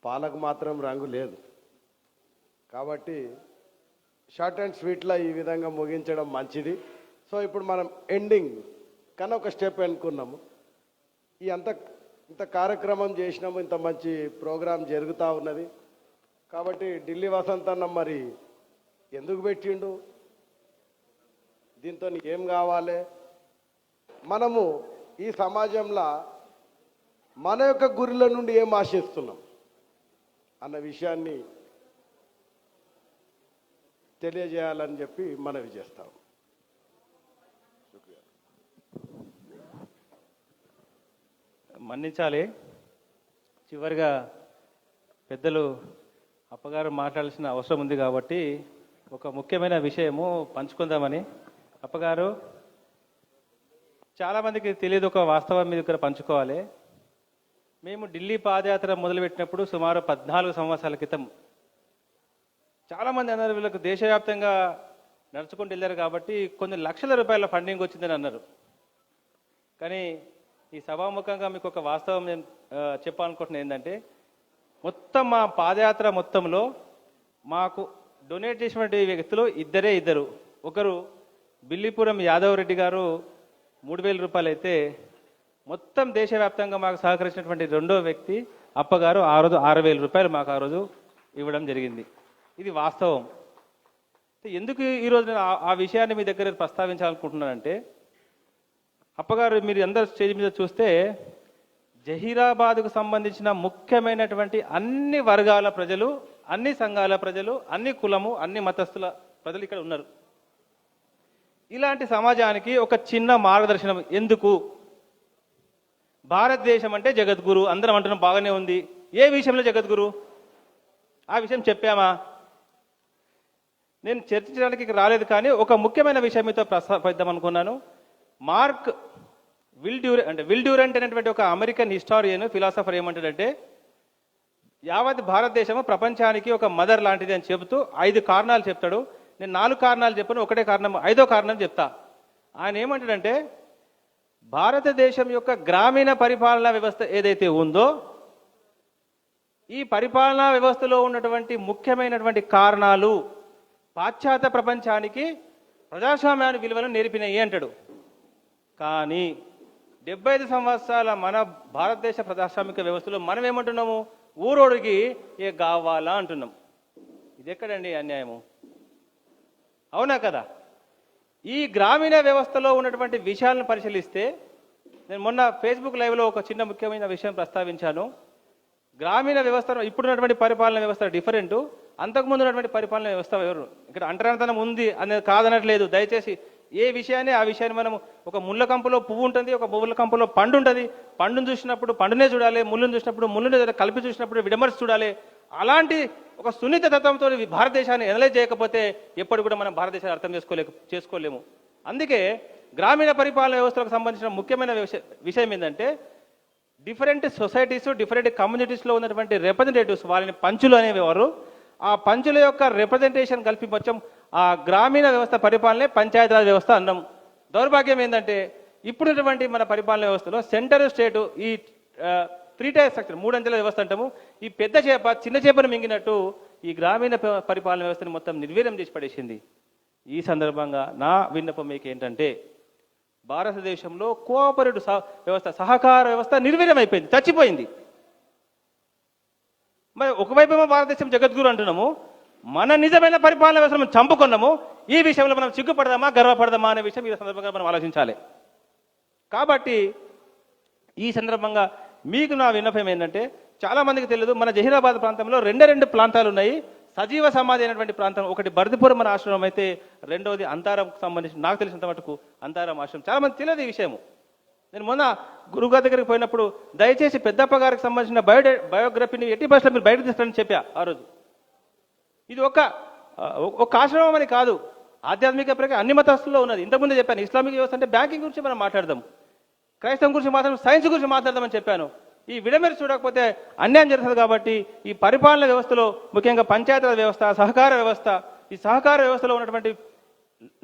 పాలకు మాత్రం రంగు లేదు. కాబట్టి షార్ట్ అండ్ స్వీట్లో ఈ విధంగా ముగించడం మంచిది. సో ఇప్పుడు మనం ఎండింగ్ కానీ ఒక స్టెప్ అనుకున్నాము. ఇంత కార్యక్రమం చేసినాము, ఇంత మంచి ప్రోగ్రాం జరుగుతూ ఉన్నది. కాబట్టి ఢిల్లీ వసంత్ అన్న మరి ఎందుకు పెట్టిండు, దీంతో ఏం కావాలి, మనము ఈ సమాజంలో మన యొక్క గురిల నుండి ఏం ఆశిస్తున్నాం అన్న విషయాన్ని తెలియజేయాలని చెప్పి మనవి చేస్తాం. మన్నించాలి. చివరిగా పెద్దలు అప్పగారు మాట్లాడాల్సిన అవసరం ఉంది కాబట్టి ఒక ముఖ్యమైన విషయము పంచుకుందామని. అప్పగారు, చాలామందికి తెలియదు, ఒక వాస్తవం మీద ఇక్కడ పంచుకోవాలి. మేము ఢిల్లీ పాదయాత్ర మొదలుపెట్టినప్పుడు సుమారు 14 సంవత్సరాల క్రితం చాలామంది అన్నారు వీళ్ళకు దేశవ్యాప్తంగా నడుచుకుంటూ వెళ్ళారు కాబట్టి కొన్ని లక్షల రూపాయల ఫండింగ్ వచ్చిందని అన్నారు. కానీ ఈ సభాముఖంగా మీకు ఒక వాస్తవం నేను చెప్పాలనుకుంటున్నాను. ఏంటంటే మొత్తం మా పాదయాత్ర మొత్తంలో మాకు డొనేట్ చేసినటువంటి వ్యక్తులు ఇద్దరు. ఒకరు బిల్లిపురం యాదవ్ రెడ్డి గారు 3000 రూపాయలు అయితే, మొత్తం దేశవ్యాప్తంగా మాకు సహకరించినటువంటి రెండో వ్యక్తి అప్పగారు ఆ రోజు 6000 రూపాయలు మాకు ఆ రోజు ఇవ్వడం జరిగింది. ఇది వాస్తవం. ఎందుకు ఈరోజు నేను ఆ విషయాన్ని మీ దగ్గర ప్రస్తావించాలనుకుంటున్నానంటే, అప్పగారు మీరు అందరు స్టేజ్ మీద చూస్తే జహీరాబాద్కు సంబంధించిన ముఖ్యమైనటువంటి అన్ని వర్గాల ప్రజలు, అన్ని సంఘాల ప్రజలు, అన్ని కులము, అన్ని మతస్థుల ప్రజలు ఇక్కడ ఉన్నారు. ఇలాంటి సమాజానికి ఒక చిన్న మార్గదర్శనం ఎందుకు? భారతదేశం అంటే జగద్గురు అందరం అంటున్నాం, బాగానే ఉంది. ఏ విషయంలో జగద్గురు? ఆ విషయం చెప్పామా? నేను చర్చించడానికి ఇక్కడ రాలేదు, కానీ ఒక ముఖ్యమైన విషయం మీతో ప్రస్తావిద్దాం అనుకున్నాను. మార్క్ విల్ డ్యూరెంట్ అనేటువంటి ఒక అమెరికన్ హిస్టారియన్, ఫిలాసఫర్ ఏమంటాడంటే, యావత్ భారతదేశము ప్రపంచానికి ఒక మదర్ లాంటిది అని చెబుతూ 5 కారణాలు చెప్తాడు. నేను 4 కారణాలు చెప్పను, ఒకటే కారణం, 5వ కారణం చెప్తా. ఆయన ఏమంటాడంటే, భారతదేశం యొక్క గ్రామీణ పరిపాలనా వ్యవస్థ ఏదైతే ఉందో, ఈ పరిపాలనా వ్యవస్థలో ఉన్నటువంటి ముఖ్యమైనటువంటి కారణాలు పాశ్చాత్య ప్రపంచానికి ప్రజాస్వామ్యాన్ని విలువలను నేర్పినాయి అంటాడు. కానీ 75 సంవత్సరాల మన భారతదేశ ప్రజాస్వామిక వ్యవస్థలో మనం ఏమంటున్నాము? ఊరోడికి ఏ కావాలా అంటున్నాం. ఇది ఎక్కడండి అన్యాయము? అవునా కదా? ఈ గ్రామీణ వ్యవస్థలో ఉన్నటువంటి విషయాలను పరిశీలిస్తే, నేను మొన్న ఫేస్బుక్ లైవ్లో ఒక చిన్న ముఖ్యమైన విషయం ప్రస్తావించాను. గ్రామీణ వ్యవస్థ, ఇప్పుడున్నటువంటి పరిపాలన వ్యవస్థ డిఫరెంట్, అంతకుముందు ఉన్నటువంటి పరిపాలన వ్యవస్థ ఎవరు. ఇక్కడ అంటరానితనం ఉంది అనేది కాదనట్లేదు. దయచేసి ఏ విషయాన్ని ఆ విషయాన్ని మనం, ఒక ముళ్ళ కంపులో పువ్వు ఉంటుంది, ఒక ముళ్ళ కంపులో పండు ఉంటుంది. పండును చూసినప్పుడు పండునే చూడాలి, ముళ్ళును చూసినప్పుడు ముళ్ళునే కలిపి చూసినప్పుడు విడమర్చి చూడాలి. అలాంటి ఒక సున్నిత తత్వంతో భారతదేశాన్ని ఎనలైజ్ చేయకపోతే ఎప్పుడు కూడా మనం భారతదేశాన్ని అర్థం చేసుకోలేము. అందుకే గ్రామీణ పరిపాలన వ్యవస్థలకు సంబంధించిన ముఖ్యమైన విషయం ఏంటంటే, డిఫరెంట్ సొసైటీస్, డిఫరెంట్ కమ్యూనిటీస్లో ఉన్నటువంటి రిప్రజెంటేటివ్స్, వాళ్ళని పంచులు అనేవారు. ఆ పంచుల యొక్క రిప్రజెంటేషన్ కలిపి మొత్తం ఆ గ్రామీణ వ్యవస్థ పరిపాలనే పంచాయతీరాజ్ వ్యవస్థ అన్నాం. దౌర్భాగ్యం ఏంటంటే, ఇప్పుడున్నటువంటి మన పరిపాలన వ్యవస్థలో సెంటర్ స్టేటు ఈ 3 టైర్ స్ట్రక్చర్, 3 అంచెల వ్యవస్థ అంటాము. ఈ పెద్ద చేప చిన్న చేపను మింగినట్టు ఈ గ్రామీణ పరిపాలన వ్యవస్థని మొత్తం నిర్వీర్యం చేసి పడేసింది. ఈ సందర్భంగా నా విన్నపం మీకు ఏంటంటే, భారతదేశంలో కోఆపరేటివ్ వ్యవస్థ, సహకార వ్యవస్థ నిర్వీర్యం అయిపోయింది, చచ్చిపోయింది. మరి ఒకవైపు భారతదేశం జగద్గురు అంటున్నాము, మన నిజమైన పరిపాలన వ్యవస్థను మనం చంపుకున్నాము. ఈ విషయంలో మనం సిగ్గుపడదామా, గర్వపడదామా అనే విషయం ఈ సందర్భంగా మనం ఆలోచించాలి. కాబట్టి ఈ సందర్భంగా మీకు నా విన్నపం ఏంటంటే, చాలామందికి తెలియదు, మన జహీరాబాద్ ప్రాంతంలో 2 ప్రాంతాలు ఉన్నాయి. సజీవ సమాధి అయినటువంటి ప్రాంతం, ఒకటి బర్దిపురం మన ఆశ్రమం అయితే, రెండవది అంతారంకు సంబంధించి నాకు తెలిసినంత మటుకు అంతారం ఆశ్రమం. చాలామంది తెలియదు ఈ విషయము. నేను మొన్న గురుగారి దగ్గరికి పోయినప్పుడు, దయచేసి పెద్దప్ప గారికి సంబంధించిన బయోగ్రఫీని ఎట్టి భాషలో మీరు బయటకు తీస్తారని చెప్పా ఆ రోజు. ఇది ఒక ఆశ్రమం అని కాదు, ఆధ్యాత్మిక ప్రక్రియ అన్ని మతస్థుల్లో ఉన్నది. ఇంతకుముందే చెప్పాను, ఇస్లామిక్ వ్యవస్థ అంటే బ్యాంకింగ్ గురించి మనం మాట్లాడదాం, క్రైస్తవం గురించి మాట్లాడదాం, సైన్స్ గురించి మాట్లాడదామని చెప్పాను. ఈ విడమేరు చూడకపోతే అన్యాయం జరుగుతుంది. కాబట్టి ఈ పరిపాలన వ్యవస్థలో ముఖ్యంగా పంచాయతీరాజ్ వ్యవస్థ, సహకార వ్యవస్థ, ఈ సహకార వ్యవస్థలో ఉన్నటువంటి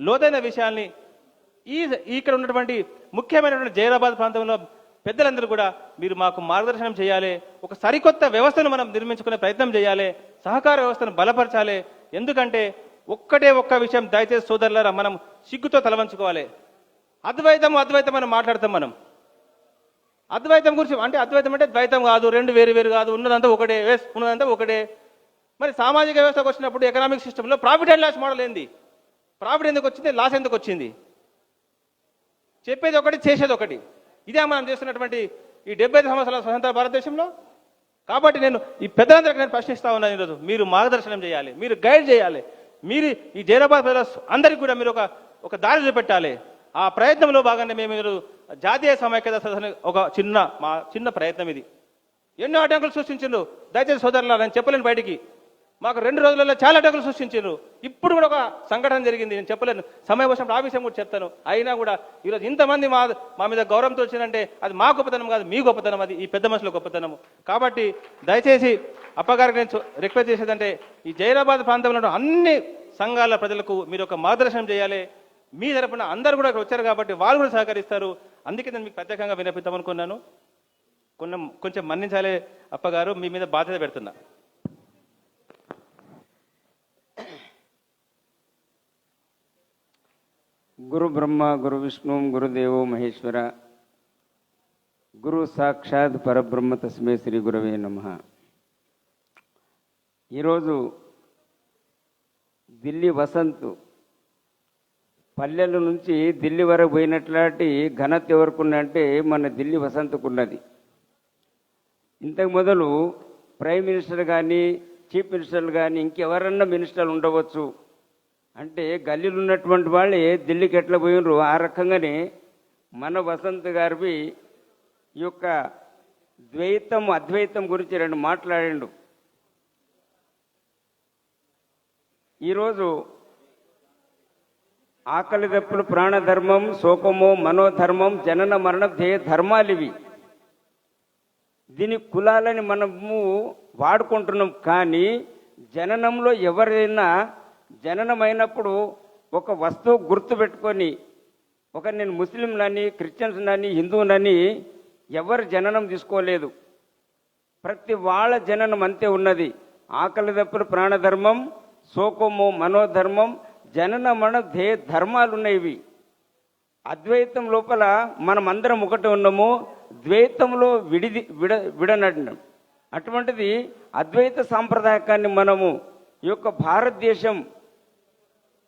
లోతైన విషయాల్ని ఇక్కడ ఉన్నటువంటి ముఖ్యమైనటువంటి జహీరాబాద్ ప్రాంతంలో పెద్దలందరూ కూడా మీరు మాకు మార్గదర్శనం చేయాలి. ఒక సరికొత్త వ్యవస్థను మనం నిర్మించుకునే ప్రయత్నం చేయాలి, సహకార వ్యవస్థను బలపరచాలి. ఎందుకంటే ఒక్క విషయం దయచేసి సోదరులారా, మనం సిగ్గుతో తలవంచుకోవాలి. అద్వైతం మనం మాట్లాడతాం. మనం అద్వైతం గురించి అంటే, అద్వైతం అంటే ద్వైతం కాదు, 2 వేరు కాదు, ఉన్నదంతా ఒకటే. మరి సామాజిక వ్యవస్థకు వచ్చినప్పుడు ఎకనామిక్ సిస్టంలో ప్రాఫిట్ అండ్ లాస్ మోడల్ ఏంది? ప్రాఫిట్ ఎందుకు వచ్చింది, లాస్ ఎందుకు వచ్చింది? చెప్పేది ఒకటి, చేసేది ఒకటి. ఇదే మనం చేస్తున్నటువంటి ఈ 75 సంవత్సరాల స్వతంత్ర భారతదేశంలో. కాబట్టి నేను ఈ పెద్దలందరికీ నేను ప్రశ్నిస్తా ఉన్నాను ఈరోజు, మీరు మార్గదర్శనం చేయాలి, మీరు గైడ్ చేయాలి. మీరు ఈ జహీరాబాద్ ప్రజల అందరికీ కూడా మీరు ఒక దారి చూపెట్టాలి. ఆ ప్రయత్నంలో భాగంగా మేము జాతీయ సమైక్యత సదస్సుని ఒక చిన్న ప్రయత్నం ఇది. ఎన్నో అడ్డంకులు సృష్టించారు. దయచేసి సోదరులా, నేను చెప్పలేను బయటికి. మాకు 2 రోజులలో చాలా అడ్డంకులు సృష్టించారు. ఇప్పుడు కూడా ఒక సంఘటన జరిగింది, నేను చెప్పలేను, సమయం వచ్చినప్పుడు ఆ విషయం కూడా చెప్తాను. అయినా కూడా ఈరోజు ఇంతమంది మా మీద గౌరవంతో వచ్చిందంటే అది మా గొప్పతనం కాదు, మీ గొప్పతనం, అది ఈ పెద్ద మనుషుల గొప్పతనము. కాబట్టి దయచేసి అప్పగారికి నేను రిక్వెస్ట్ చేసేదంటే, ఈ జహీరాబాద్ ప్రాంతంలో అన్ని సంఘాల ప్రజలకు మీరు ఒక మార్గదర్శనం చేయాలి. మీ తరపున అందరూ కూడా వచ్చారు కాబట్టి వాళ్ళు కూడా సహకరిస్తారు. అందుకే నేను మీకు ప్రత్యేకంగా వినిపిద్దాం అనుకున్నాను. కొంచెం మన్నించాలి అప్పగారు, మీ మీద బాధ్యత పెడుతున్నా. గురు బ్రహ్మ గురు విష్ణు గురుదేవో మహేశ్వర, గురు సాక్షాత్ పరబ్రహ్మ తస్మే శ్రీ గురవే నమః. ఈరోజు ఢిల్లీ వసంత్ పల్లెల నుంచి ఢిల్లీ వరకు పోయినట్లాంటి ఘనత ఎవరికున్నంటే మన ఢిల్లీ వసంత్కున్నది. ఇంతకు మొదలు ప్రైమ్ మినిస్టర్ కానీ చీఫ్ మినిస్టర్లు కానీ ఇంకెవరన్నా మినిస్టర్లు ఉండవచ్చు, అంటే గల్లీలు ఉన్నటువంటి వాళ్ళే ఢిల్లీకి ఎట్లా పోయినరు ఆ రకంగానే మన వసంత్ గారివి ఈ యొక్క ద్వైతం అద్వైతం గురించి 2 మాట్లాడిండు. ఈరోజు ఆకలి దప్పులు ప్రాణధర్మం, శోకమో మనోధర్మం, జనన మరణ ధ్యేయ ధర్మాలు ఇవి. దీని కులాలని మనము వాడుకుంటున్నాం. కానీ జననంలో ఎవరైనా జననమైనప్పుడు ఒక వస్తువు గుర్తు పెట్టుకొని, ఒక నేను ముస్లింలని, క్రిస్టియన్స్నని, హిందువునని ఎవరు జననం తీసుకోలేదు. ప్రతి వాళ్ళ జననం అంతే ఉన్నది. ఆకలి దప్పులు ప్రాణధర్మం, శోకము మనోధర్మం, జనన మరణ ధ్యేయ ధర్మాలు ఉన్నాయి. అద్వైతం లోపల మనం అందరం ఒకటి ఉన్నాము, ద్వైతంలో విడనడినాం. అటువంటిది అద్వైత సాంప్రదాయకాన్ని మనము ఈ యొక్క భారతదేశం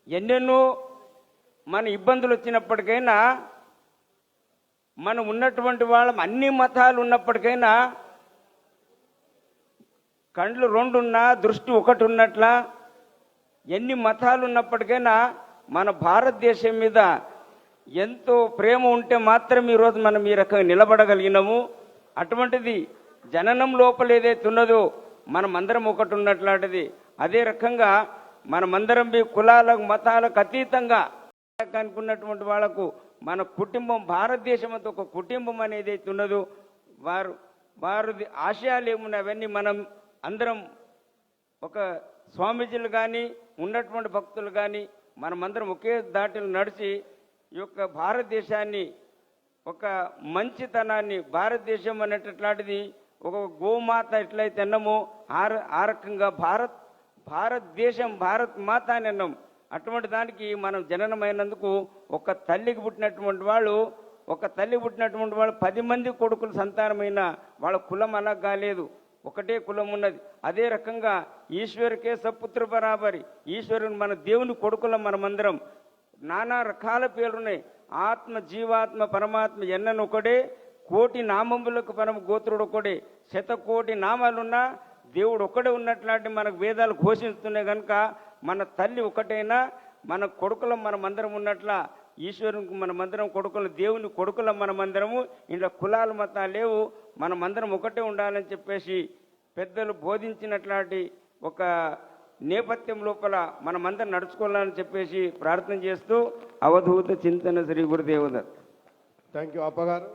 ఎన్నెన్నో మన ఇబ్బందులు వచ్చినప్పటికైనా, మనం ఉన్నటువంటి వాళ్ళం అన్ని మతాలు ఉన్నప్పటికైనా కండ్లు 2 ఉన్నా దృష్టి 1 ఉన్నట్లా, ఎన్ని మతాలు ఉన్నప్పటికైనా మన భారతదేశం మీద ఎంతో ప్రేమ ఉంటే మాత్రం ఈరోజు మనం ఈ రకంగా నిలబడగలిగినాము. అటువంటిది జననం లోపల ఏదైతే ఉన్నదో మనమందరం ఒకటి ఉన్నట్లాంటిది. అదే రకంగా మనమందరం మీ కులాలకు మతాలకు అతీతంగా అనుకున్నటువంటి వాళ్లకు మన కుటుంబం, భారతదేశం అంతా ఒక కుటుంబం అనేది అయితే ఉన్నదో వారి ఆశయాలు ఏమున్నాయి అవన్నీ మనం అందరం ఒక స్వామీజీలు కానీ ఉన్నటువంటి భక్తులు కానీ మనమందరం ఒకే దాటిలో నడిచి ఈ యొక్క భారతదేశాన్ని, ఒక మంచితనాన్ని, భారతదేశం అనేటట్లాంటిది ఒక గోమాత ఎట్లయితే అన్నామో ఆ రకంగా భారతదేశం భారత్ మాత అని అన్నాం. అటువంటి దానికి మనం జననమైనందుకు ఒక తల్లికి పుట్టినటువంటి వాళ్ళు 10 మంది కొడుకులు సంతానమైన వాళ్ళ కులం అలా కాలేదు, ఒకటే కులం ఉన్నది. అదే రకంగా ఈశ్వరుకే సపుత్ర బరాబరి, ఈశ్వరుని మన దేవుని కొడుకులం మనమందరం. నానా రకాల పేర్లున్నాయి. ఆత్మ, జీవాత్మ, పరమాత్మ ఎన్నను ఒకడే, కోటి నామములకు పరమ గోత్రుడు ఒకడే. 100,000,000 నామాలున్నా దేవుడు ఒక్కడే ఉన్నట్లాంటి మనకు వేదాలు ఘోషిస్తున్నాయి. కనుక మన తల్లి ఒకటైనా మన కొడుకులం మనమందరం ఉన్నట్ల ఈశ్వరునికి మనమందరం కొడుకులు, దేవుని కొడుకులం మనమందరము. ఇంట్లో కులాలు మతాలు లేవు, మనమందరం ఒకటే ఉండాలని చెప్పేసి పెద్దలు బోధించినట్లాంటి ఒక నేపథ్యం లోపల మనమందరం నడుచుకోవాలని చెప్పేసి ప్రార్థన చేస్తూ అవధూత చింతన శ్రీ గురుదేవదత్. Thank you అప్పగారు.